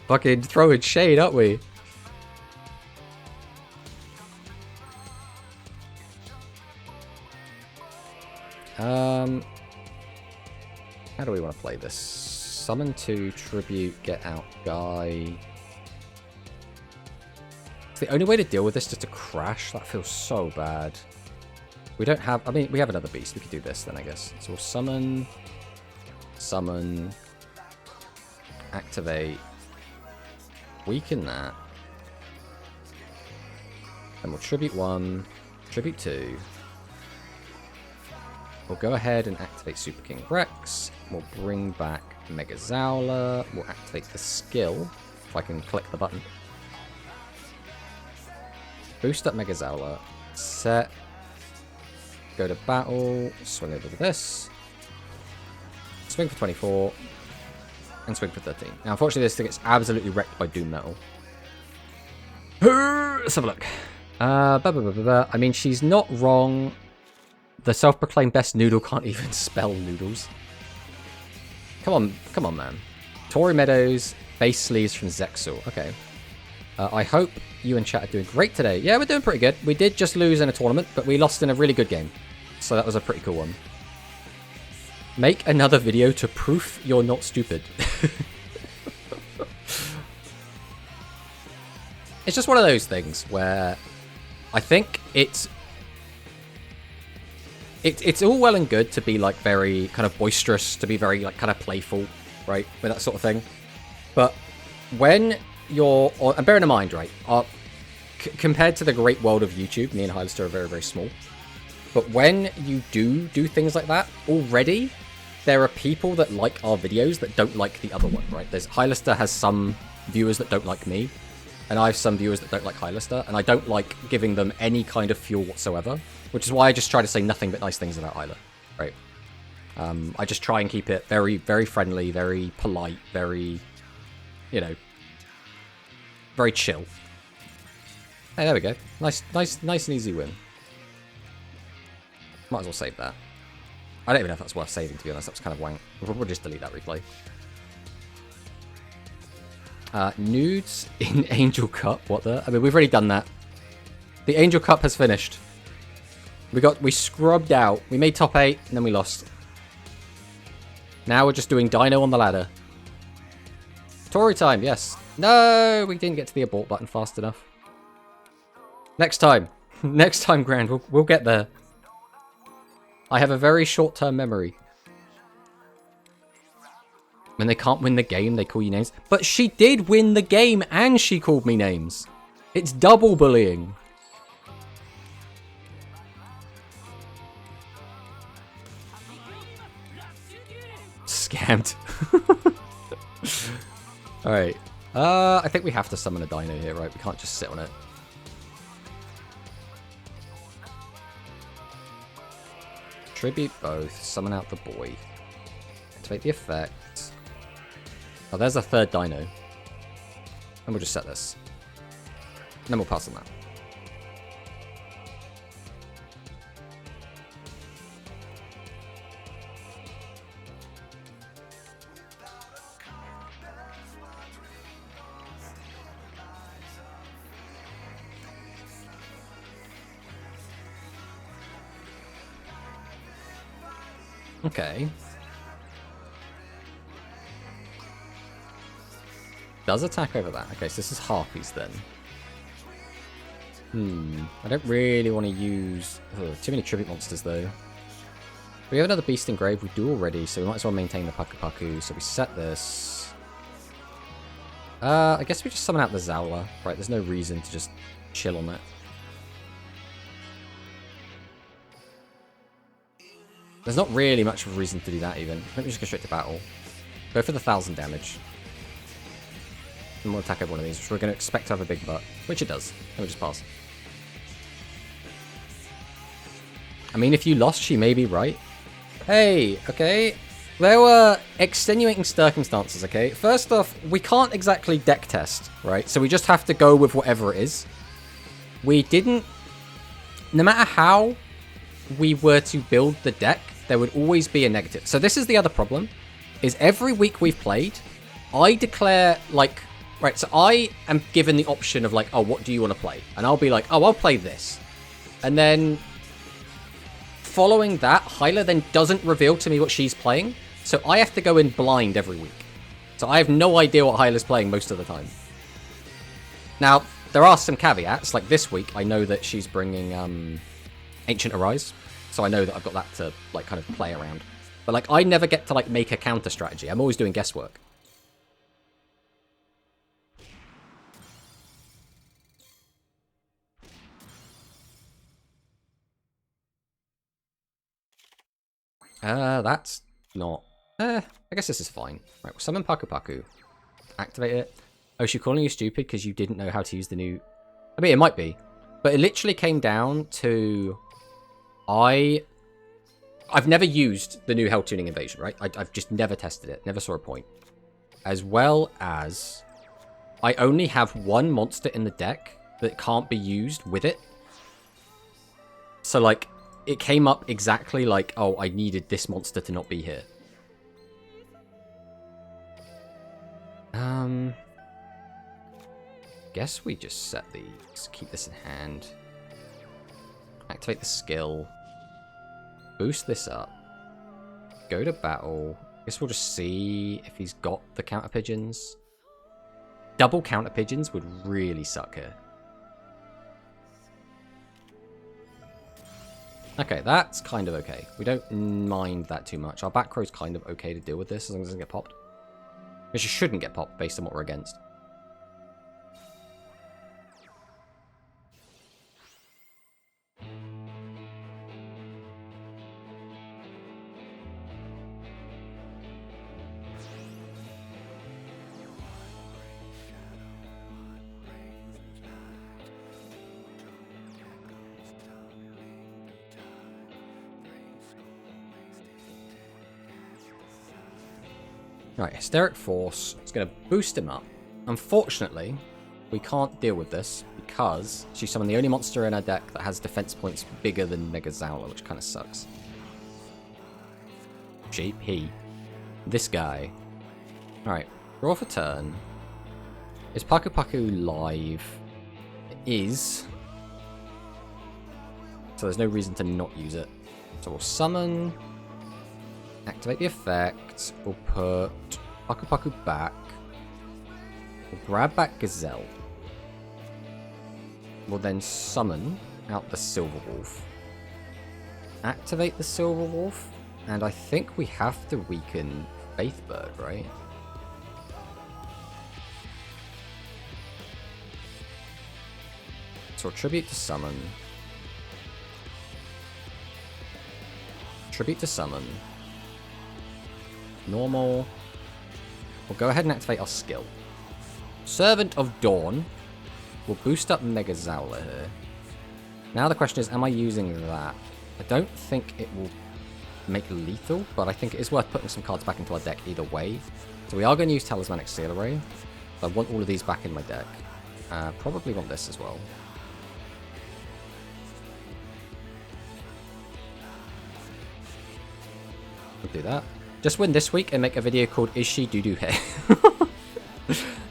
Fucking throwing shade, aren't we? How do we want to play this? Summon 2, tribute, get out, guy. It's the only way to deal with this just to crash. That feels so bad. We don't have... I mean, we have another beast. We could do this then, I guess. So we'll summon... Summon... Activate... Weaken that. And we'll tribute 1. Tribute 2. We'll go ahead and activate Super King Rex. We'll bring back Mega Zowler. We'll activate the skill. If I can click the button. Boost up Mega Zowler. Set... Go to battle, swing over to this, swing for 24, and swing for 13. Now, unfortunately, this thing gets absolutely wrecked by Doom Metal. Let's have a look. I mean, she's not wrong. The self-proclaimed best noodle can't even spell noodles. Come on, man. Tory Meadows, base sleeves from Zexal. Okay. I hope you and chat are doing great today. Yeah, we're doing pretty good. We did just lose in a tournament, but we lost in a really good game. So that was a pretty cool one. Make another video to proof you're not stupid. It's just one of those things where I think it's all well and good to be like very kind of boisterous, to be very like kind of playful, right, with that sort of thing. But when you're, and bearing in mind, right, compared to the great world of YouTube, me and Hylister are very, very small. But when you do things like that, already there are people that like our videos that don't like the other one, right? Hylister has some viewers that don't like me, and I have some viewers that don't like Hylister, and I don't like giving them any kind of fuel whatsoever, which is why I just try to say nothing but nice things about Hyla, right? I just try and keep it very, very friendly, very polite, very, you know, very chill. Hey, there we go. Nice and easy win. Might as well save that. I don't even know if that's worth saving, to be honest. That was kind of wank. We'll just delete that replay. Nudes in Angel Cup. What the? I mean, we've already done that. The Angel Cup has finished. We scrubbed out. We made top 8, and then we lost. Now we're just doing Dino on the ladder. Tory time, yes. No, we didn't get to the abort button fast enough. Next time. Next time, Grand. We'll get there. I have a very short-term memory. When they can't win the game, they call you names. But she did win the game, and she called me names. It's double bullying. Scammed. Alright. I think we have to summon a Dino here, right? We can't just sit on it. Tribute both. Summon out the boy. Activate the effect. Oh, there's a third Dino. And we'll just set this. And then we'll pass on that. Okay. Does attack over that. Okay, so this is Harpies then. I don't really want to use... too many tribute monsters though. We have another Beast Engraved. We do already, so we might as well maintain the Paku Paku. So we set this. I guess we just summon out the Zowler. Right, there's no reason to just chill on that. There's not really much of a reason to do that even. Let me just go straight to battle. Go for the 1000 damage. And we'll attack every one of these, which we're going to expect to have a big butt. Which it does. And we'll just pass. I mean, if you lost, she may be right. Hey, okay. There were extenuating circumstances, okay? First off, we can't exactly deck test, right? So we just have to go with whatever it is. We didn't... No matter how we were to build the deck, there would always be a negative. So this is the other problem, is every week we've played, I declare, like... Right, so I am given the option of, like, oh, what do you want to play? And I'll be like, oh, I'll play this. And then... Following that, Hyla then doesn't reveal to me what she's playing, so I have to go in blind every week. So I have no idea what Hyla's playing most of the time. Now, there are some caveats, like this week, I know that she's bringing Ancient Arise, so I know that I've got that to, like, kind of play around. But, like, I never get to, like, make a counter strategy. I'm always doing guesswork. That's not... I guess this is fine. Right, we'll summon Paku Paku. Activate it. Oh, she's calling you stupid because you didn't know how to use the new... I mean, it might be. But it literally came down to... I've never used the new Hell Tuning Invasion, right? I've just never tested it. Never saw a point. As well as... I only have one monster in the deck that can't be used with it. So, like... It came up exactly like, oh, I needed this monster to not be here. Guess we just set these. Keep this in hand. Activate the skill. Boost this up. Go to battle. Guess we'll just see if he's got the counter pigeons. Double counter pigeons would really suck here. Okay, that's kind of okay. We don't mind that too much. Our back row's kind of okay to deal with this as long as it doesn't get popped. Which it shouldn't get popped based on what we're against. Right, Hysteric Force. It's going to boost him up. Unfortunately, we can't deal with this because she summoned the only monster in her deck that has defense points bigger than Mega Zowler, which kind of sucks. He. This guy. Alright, draw for turn. Is Paku Paku live? It is. So there's no reason to not use it. So we'll summon, activate the effect, we'll put Paku Paku back, we'll grab back Gazelle, we'll then summon out the Silver Wolf, activate the Silver Wolf, and I think we have to weaken Faithbird, right? So tribute to summon. Tribute to summon. Normal. We'll go ahead and activate our skill. Servant of Dawn will boost up Mega Zowler here. Now the question is, am I using that? I don't think it will make lethal, but I think it is worth putting some cards back into our deck either way. So we are going to use Talismanic Seal Array. I want all of these back in my deck. Probably want this as well. We'll do that. Just win this week and make a video called Is She Doo-Doo Hair?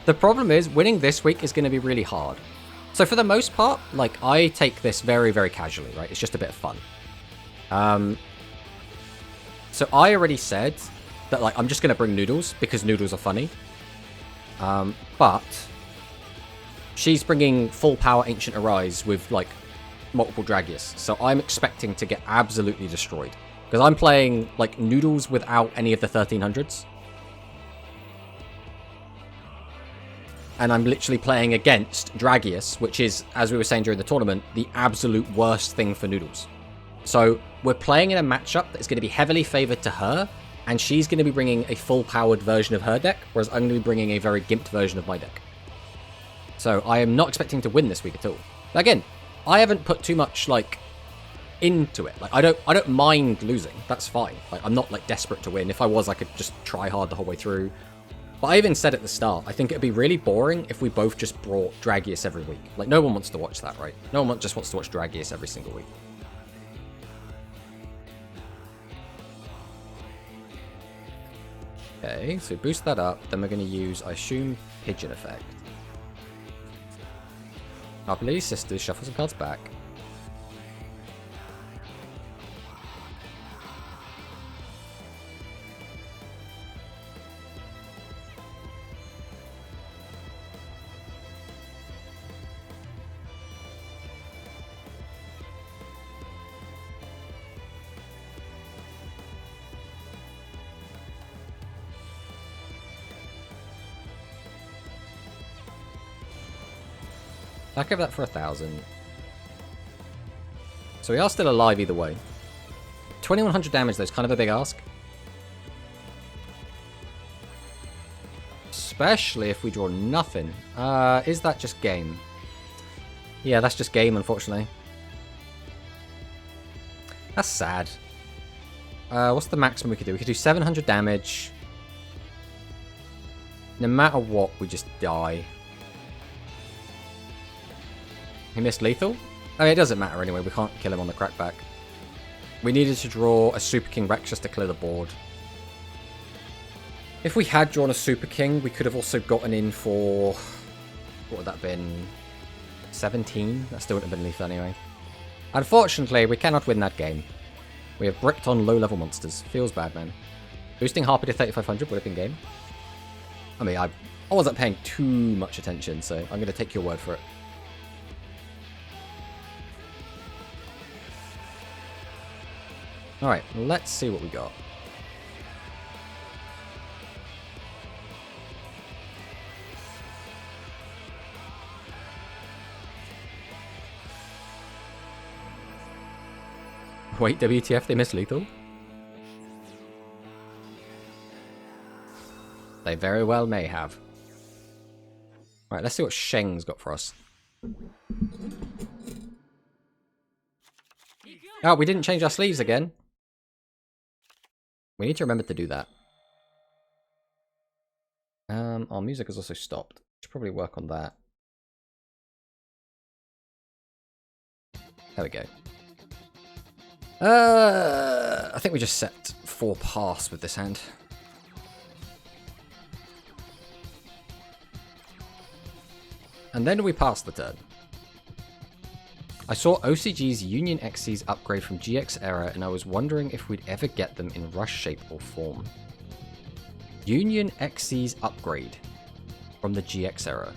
The problem is, winning this week is going to be really hard. So for the most part, like, I take this very, very casually, right? It's just a bit of fun. So I already said that, like, I'm just going to bring noodles because noodles are funny. But she's bringing full power Ancient Arise with, like, multiple Dragius. So I'm expecting to get absolutely destroyed. Because I'm playing, like, noodles without any of the 1300s. And I'm literally playing against Dragius, which is, as we were saying during the tournament, the absolute worst thing for noodles. So we're playing in a matchup that's going to be heavily favored to her, and she's going to be bringing a full-powered version of her deck, whereas I'm going to be bringing a very gimped version of my deck. So I am not expecting to win this week at all. But again, I haven't put too much, like, into it. Like, I don't mind losing. That's fine. Like, I'm not, like, desperate to win. If I was, I could just try hard the whole way through. But I even said at the start, I think it'd be really boring if we both just brought Dragius every week. Like, no one wants to watch that, right? No one just wants to watch Dragius every single week. Okay, so boost that up. Then we're going to use, I assume, Pigeon Effect. Our Lady Sisters, shuffle some cards back. I'll give that for 1,000. So we are still alive either way. 2,100 damage though is kind of a big ask. Especially if we draw nothing. Is that just game? Yeah, that's just game, unfortunately. That's sad. What's the maximum we could do? We could do 700 damage. No matter what, we just die. He missed lethal? I mean, it doesn't matter anyway. We can't kill him on the crackback. We needed to draw a Super King Rex just to clear the board. If we had drawn a Super King, we could have also gotten in for... What would that have been? 17? That still wouldn't have been lethal anyway. Unfortunately, we cannot win that game. We have bricked on low-level monsters. Feels bad, man. Boosting Harpy to 3,500 would have been game. I mean, I wasn't paying too much attention, so I'm going to take your word for it. Alright, let's see what we got. Wait, WTF, they missed lethal? They very well may have. Alright, let's see what Sheng's got for us. Oh, we didn't change our sleeves again. We need to remember to do that. Our music has also stopped. Should probably work on that. There we go. I think we just set 4 pass with this hand. And then we pass the turn. I saw OCG's Union XCs upgrade from GX era, and I was wondering if we'd ever get them in rush shape or form. Union XCs upgrade from the GX era.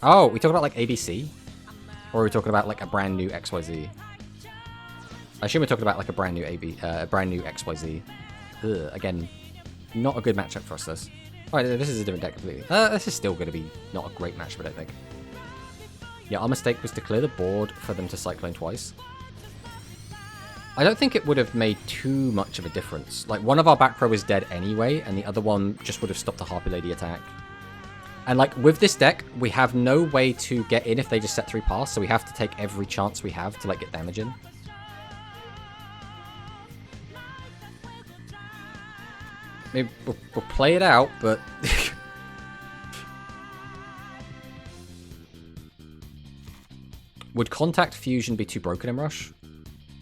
Oh, we talking about like ABC? Or are we talking about like a brand new XYZ? I assume we're talking about like a brand new brand new XYZ. Ugh, again, not a good matchup for us, this. Alright, this is a different deck completely. This is still going to be not a great matchup, I don't think. Yeah, our mistake was to clear the board for them to cyclone twice. I don't think it would have made too much of a difference. Like, one of our back row is dead anyway, and the other one just would have stopped the Harpy Lady attack. And, like, with this deck, we have no way to get in if they just set 3 pass, so we have to take every chance we have to, like, get damage in. Maybe we'll play it out, but... Would Contact Fusion be too broken in Rush?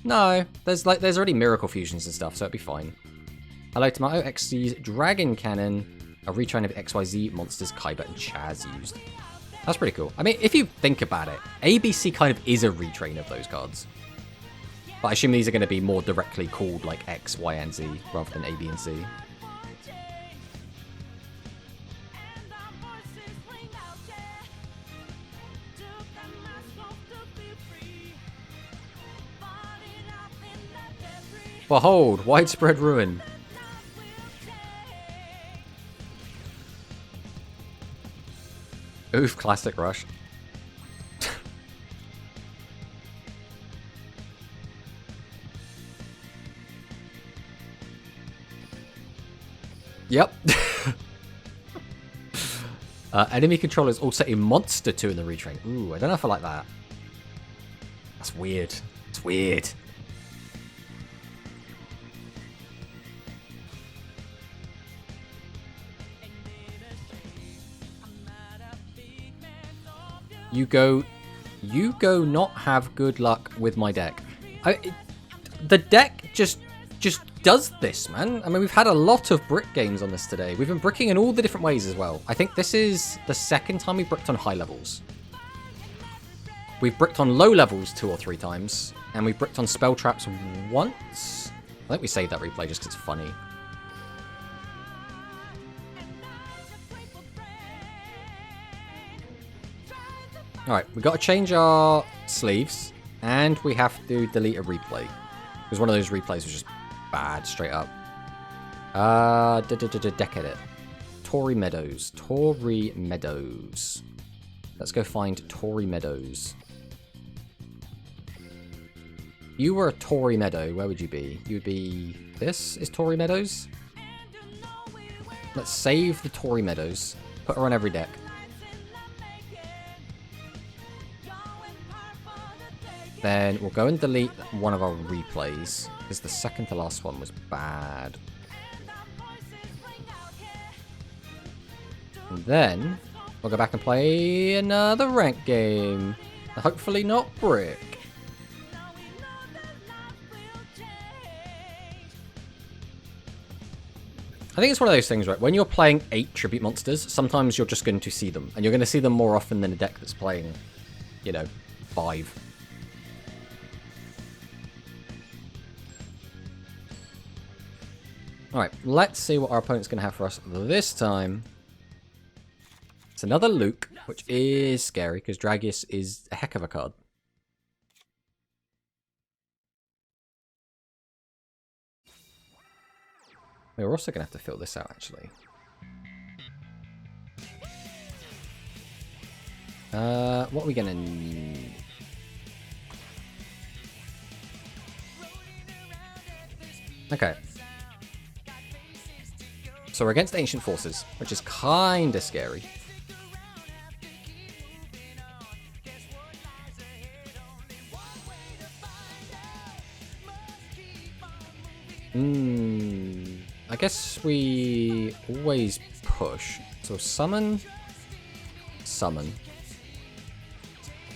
No, there's already Miracle Fusions and stuff, so it'd be fine. Hello, Tomato XC's Dragon Cannon, a retrain of XYZ monsters Kaiba and Chaz used. That's pretty cool. I mean, if you think about it, ABC kind of is a retrain of those cards. But I assume these are going to be more directly called like X, Y, and Z rather than A, B, and C. Behold, widespread ruin. Oof, classic Rush. Yep. Enemy controller is also a monster 2 in the retrain. Ooh, I don't know if I like that. That's weird. It's weird. You go not have good luck with my deck. The deck just does this, man. I mean, we've had a lot of brick games on this today. We've been bricking in all the different ways as well. I think this is the second time we've bricked on high levels. We've bricked on low levels 2 or 3 times, and we've bricked on spell traps once. I think we saved that replay just because it's funny. Alright, we've got to change our sleeves, and we have to delete a replay. Because one of those replays was just bad, straight up. Deck edit. Tory Meadows. Tory Meadows. Let's go find Tory Meadows. You were a Tory Meadow, where would you be? You would be... This is Tory Meadows? Let's save the Tory Meadows. Put her on every deck. Then we'll go and delete one of our replays, because the second to last one was bad. And then we'll go back and play another ranked game. Hopefully not brick. I think it's one of those things, right? When you're playing 8 tribute monsters, sometimes you're just going to see them. And you're going to see them more often than a deck that's playing, you know, 5. Alright, let's see what our opponent's going to have for us this time. It's another Luke, which is scary, because Dragius is a heck of a card. We're also going to have to fill this out, actually. What are we going to need? Okay. So we're against Ancient Forces, which is kind of scary. I guess we always push. So summon.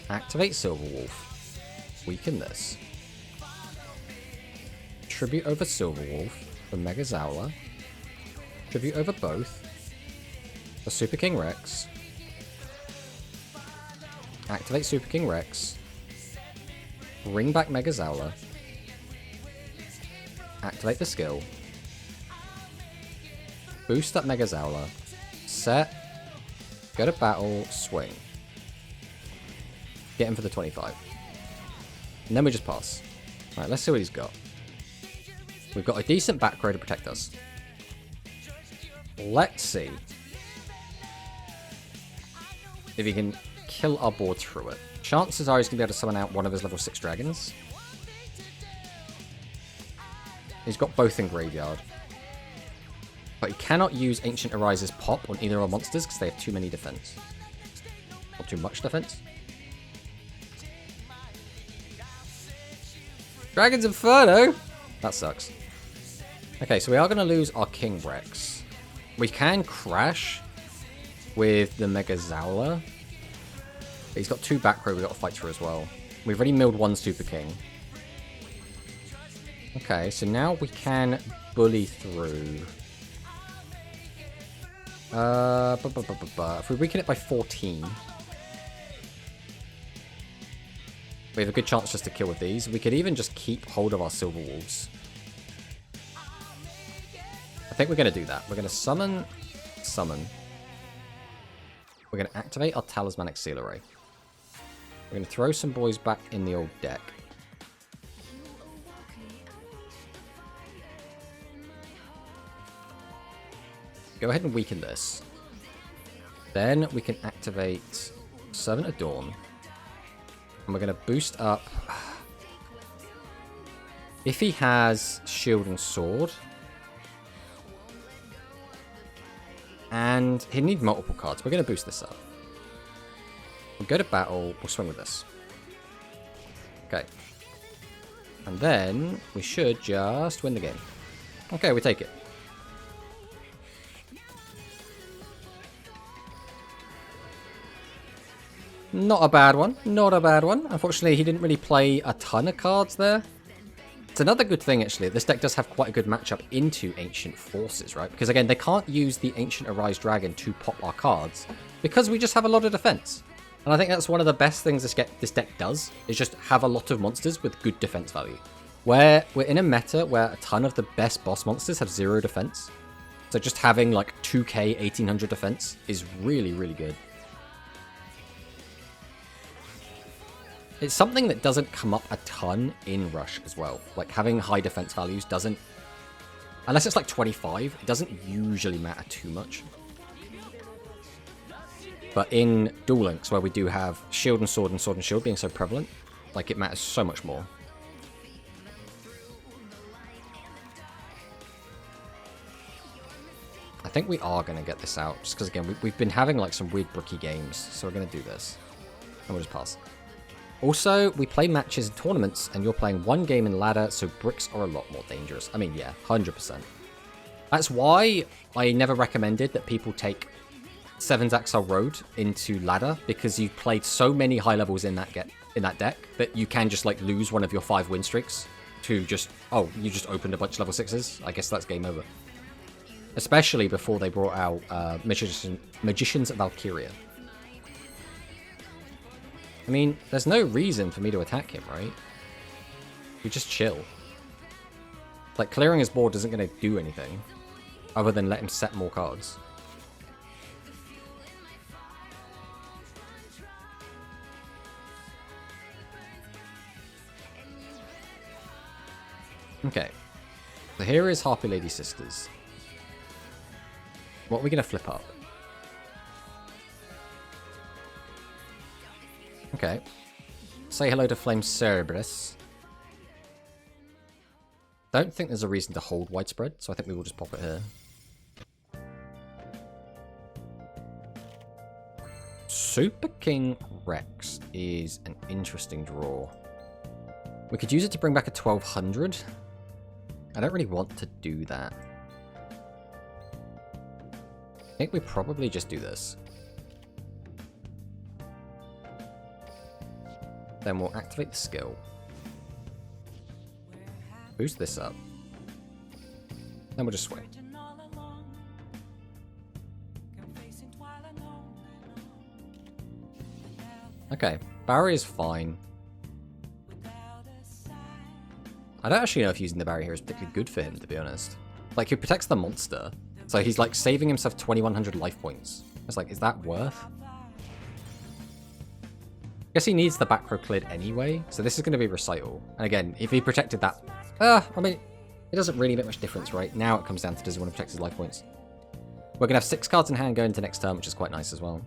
Activate Silverwolf. Weaken this. Tribute over Silverwolf for Mega Zowler. Tribute over both. For Super King Rex. Activate Super King Rex. Bring back Mega Zowler. Activate the skill. Boost up Mega Zowler. Set. Go to battle. Swing. Get him for the 25. And then we just pass. Alright, let's see what he's got. We've got a decent back row to protect us. Let's see if he can kill our board through it. Chances are he's going to be able to summon out one of his level 6 dragons. He's got both in graveyard. But he cannot use Ancient Arise's pop on either of our monsters because they have too many defense. Or too much defense. Dragon's Inferno! That sucks. Okay, so we are going to lose our King Rex. We can crash with the Mega Zowler. But he's got 2 back row we've got to fight through as well. We've already milled 1 Super King. Okay, so now we can bully through. If we weaken it by 14, we have a good chance just to kill with these. We could even just keep hold of our Silver Wolves. I think we're going to do that. We're going to summon. We're going to activate our Talismanic Seal Array. We're going to throw some boys back in the old deck. Go ahead and weaken this. Then we can activate Servant of Dawn. And we're going to boost up. If he has Shield and Sword. And he needs multiple cards. We're going to boost this up. We'll go to battle. We'll swing with this. Okay. And then we should just win the game. Okay, we take it. Not a bad one. Not a bad one. Unfortunately, he didn't really play a ton of cards there. It's another good thing, actually. This deck does have quite a good matchup into Ancient Forces, right? Because, again, they can't use the Ancient Arise Dragon to pop our cards because we just have a lot of defense. And I think that's one of the best things this deck does, is just have a lot of monsters with good defense value. Where we're in a meta where a ton of the best boss monsters have 0 defense. So just having, like, 2k 1800 defense is really, really good. It's something that doesn't come up a ton in Rush as well. Like, having high defense values doesn't... Unless it's like 25, it doesn't usually matter too much. But in Duel Links, where we do have Shield and Sword and Shield being so prevalent, like, it matters so much more. I think we are going to get this out, just because, again, we've been having, like, some weird brookie games, so we're going to do this. And we'll just pass. Also, we play matches in tournaments, and you're playing 1 game in ladder, so bricks are a lot more dangerous. I mean, yeah, 100%. That's why I never recommended that people take 7's Axel Road into ladder, because you've played so many high levels in that deck that you can just, like, lose one of your 5 win streaks to just, oh, you just opened a bunch of level 6s. I guess that's game over. Especially before they brought out Magicians of Valkyria. I mean, there's no reason for me to attack him, right? We just chill. Like, clearing his board isn't going to do anything other than let him set more cards. Okay. So here is Harpy Lady Sisters. What are we going to flip up? Okay. Say hello to Flame Cerberus. Don't think there's a reason to hold Widespread, so I think we will just pop it here. Super King Rex is an interesting draw. We could use it to bring back a 1200. I don't really want to do that. I think we probably just do this. Then we'll activate the skill. Boost this up. Then we'll just swing. Okay, barrier's fine. I don't actually know if using the barrier here is particularly good for him, to be honest. Like, he protects the monster. So he's, like, saving himself 2100 life points. It's like, is that worth? I guess he needs the back row cleared anyway, so this is going to be Recital. And again, if he protected that... I mean, it doesn't really make much difference, right? Now it comes down to does he want to protect his life points. We're going to have 6 cards in hand going into next turn, which is quite nice as well.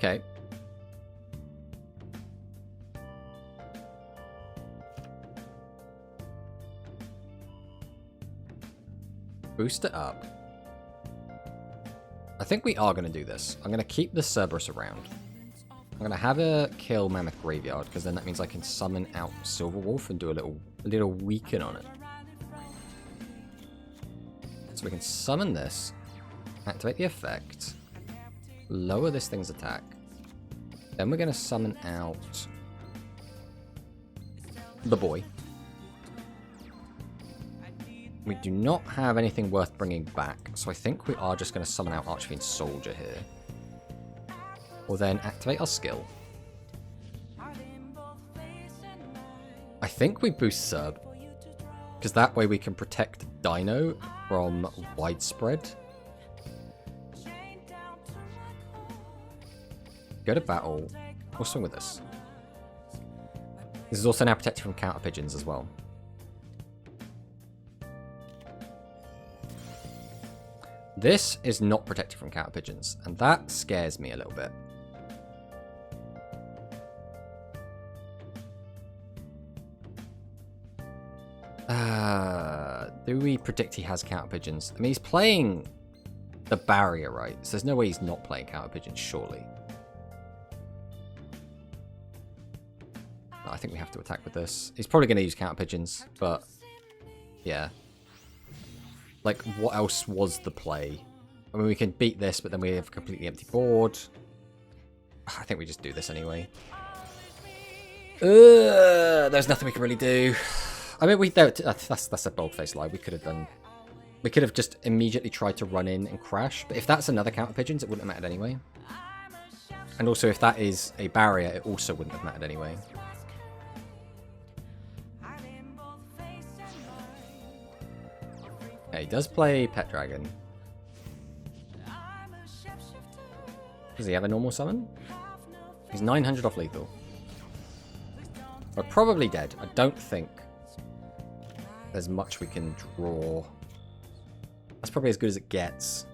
Okay. Boost it up. I think we are going to do this. I'm going to keep the Cerberus around. I'm going to have a kill Mammoth Graveyard, because then that means I can summon out Silver Wolf and do a little weaken on it. So we can summon this, activate the effect, lower this thing's attack. Then we're going to summon out the boy. We do not have anything worth bringing back, so I think we are just going to summon out Archfiend Soldier here. Or then activate our skill. I think we boost Cerb, because that way we can protect Dino from widespread. Go to battle. We'll swing with this. This is also now protected from counter pigeons as well. This is not protected from counter pigeons, and that scares me a little bit. Do we predict he has counter pigeons? I mean, he's playing the barrier, right? So there's no way he's not playing counter pigeons, surely. I think we have to attack with this. He's probably going to use counter pigeons, but yeah. Like, what else was the play? I mean, we can beat this, but then we have a completely empty board. I think we just do this anyway. There's nothing we can really do. I mean, that's a bold-faced lie. We could have just immediately tried to run in and crash. But if that's another counter pigeons, it wouldn't have mattered anyway. And also, if that is a barrier, it also wouldn't have mattered anyway. Yeah, he does play Pet Dragon. Does he have a normal summon? He's 900 off lethal. We're probably dead. I don't think there's much we can draw. That's probably as good as it gets.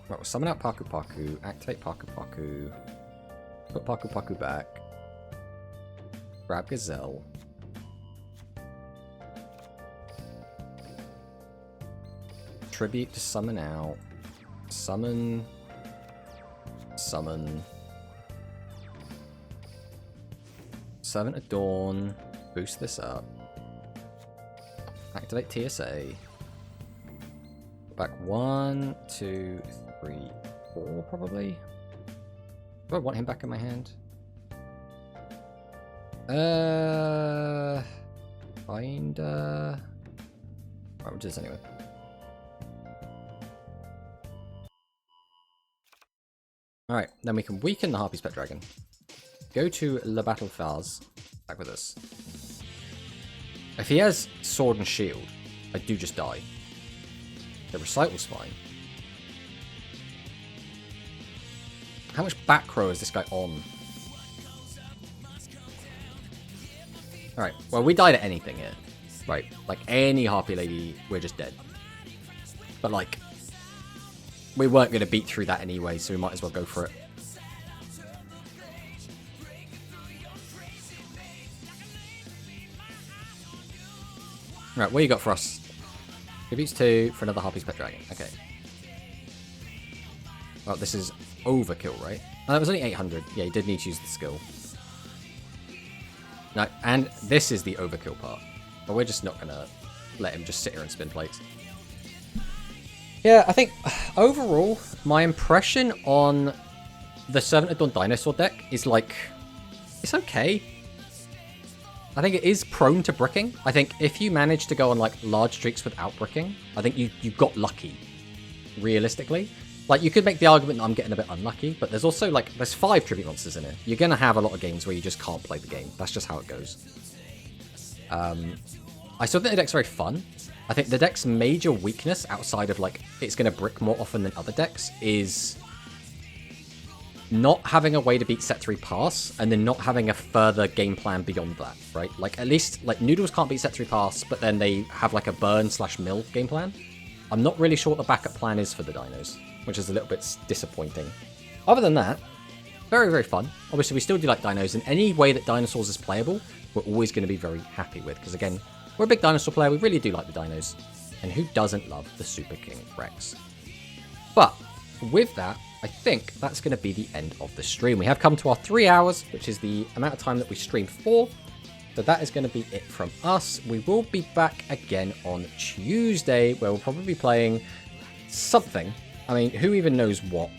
Right, we'll summon out Paku Paku, activate Paku Paku, put Paku Paku back, grab Gazelle. Tribute to summon out. Summon. Summon. Servant of Dawn. Boost this up. Activate TSA. Back 1, 2, 3, 4 probably. Do I want him back in my hand? Find. Right, we'll do this anyway. Alright, then we can weaken the Harpy's Pet Dragon. Go to Le Battle Phase. Back with us. If he has Sword and Shield, I do just die. The Recital's fine. How much back row is this guy on? Alright, well, we died at anything here. Right, like any Harpy Lady, we're just dead. But like, we weren't going to beat through that anyway, so we might as well go for it. Right, what you got for us? Tributes 2 for another Harpy's Pet Dragon. Okay. Well, this is overkill, right? Oh, that was only 800. Yeah, he did need to use the skill. No, and this is the overkill part. But we're just not going to let him just sit here and spin plates. Yeah, I think overall, my impression on the Servant of Dawn Dinosaur deck is like, it's okay. I think it is prone to bricking. I think if you manage to go on like large streaks without bricking, I think you got lucky, realistically. Like, you could make the argument that I'm getting a bit unlucky, but there's also, like, there's 5 tribute monsters in it. You're going to have a lot of games where you just can't play the game. That's just how it goes. I still think the deck's very fun. I think the deck's major weakness, outside of, like, it's going to brick more often than other decks, is not having a way to beat set 3 pass, and then not having a further game plan beyond that, right? Like, at least, like, Noodles can't beat set 3 pass, but then they have, like, a burn/mill game plan. I'm not really sure what the backup plan is for the Dinos, which is a little bit disappointing. Other than that, very, very fun. Obviously, we still do like dinos, and any way that dinosaurs is playable, we're always going to be very happy with, because again, we're a big dinosaur player, we really do like the dinos, and who doesn't love the Super King Rex? But with that, I think that's going to be the end of the stream. We have come to our 3 hours, which is the amount of time that we stream for. So that is going to be it from us. We will be back again on Tuesday, where we'll probably be playing something. I mean, who even knows what?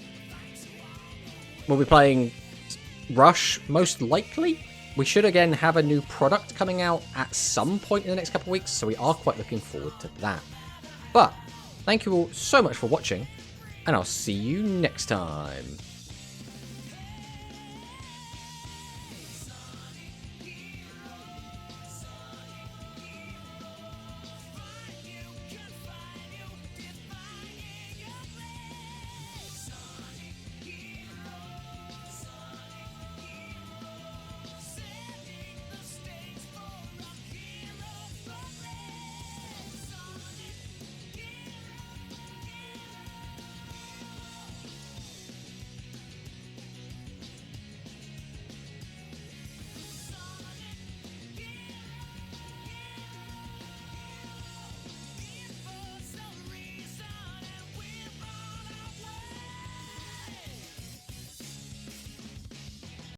We'll be playing Rush, most likely. We should again have a new product coming out at some point in the next couple of weeks, so we are quite looking forward to that. But thank you all so much for watching, and I'll see you next time.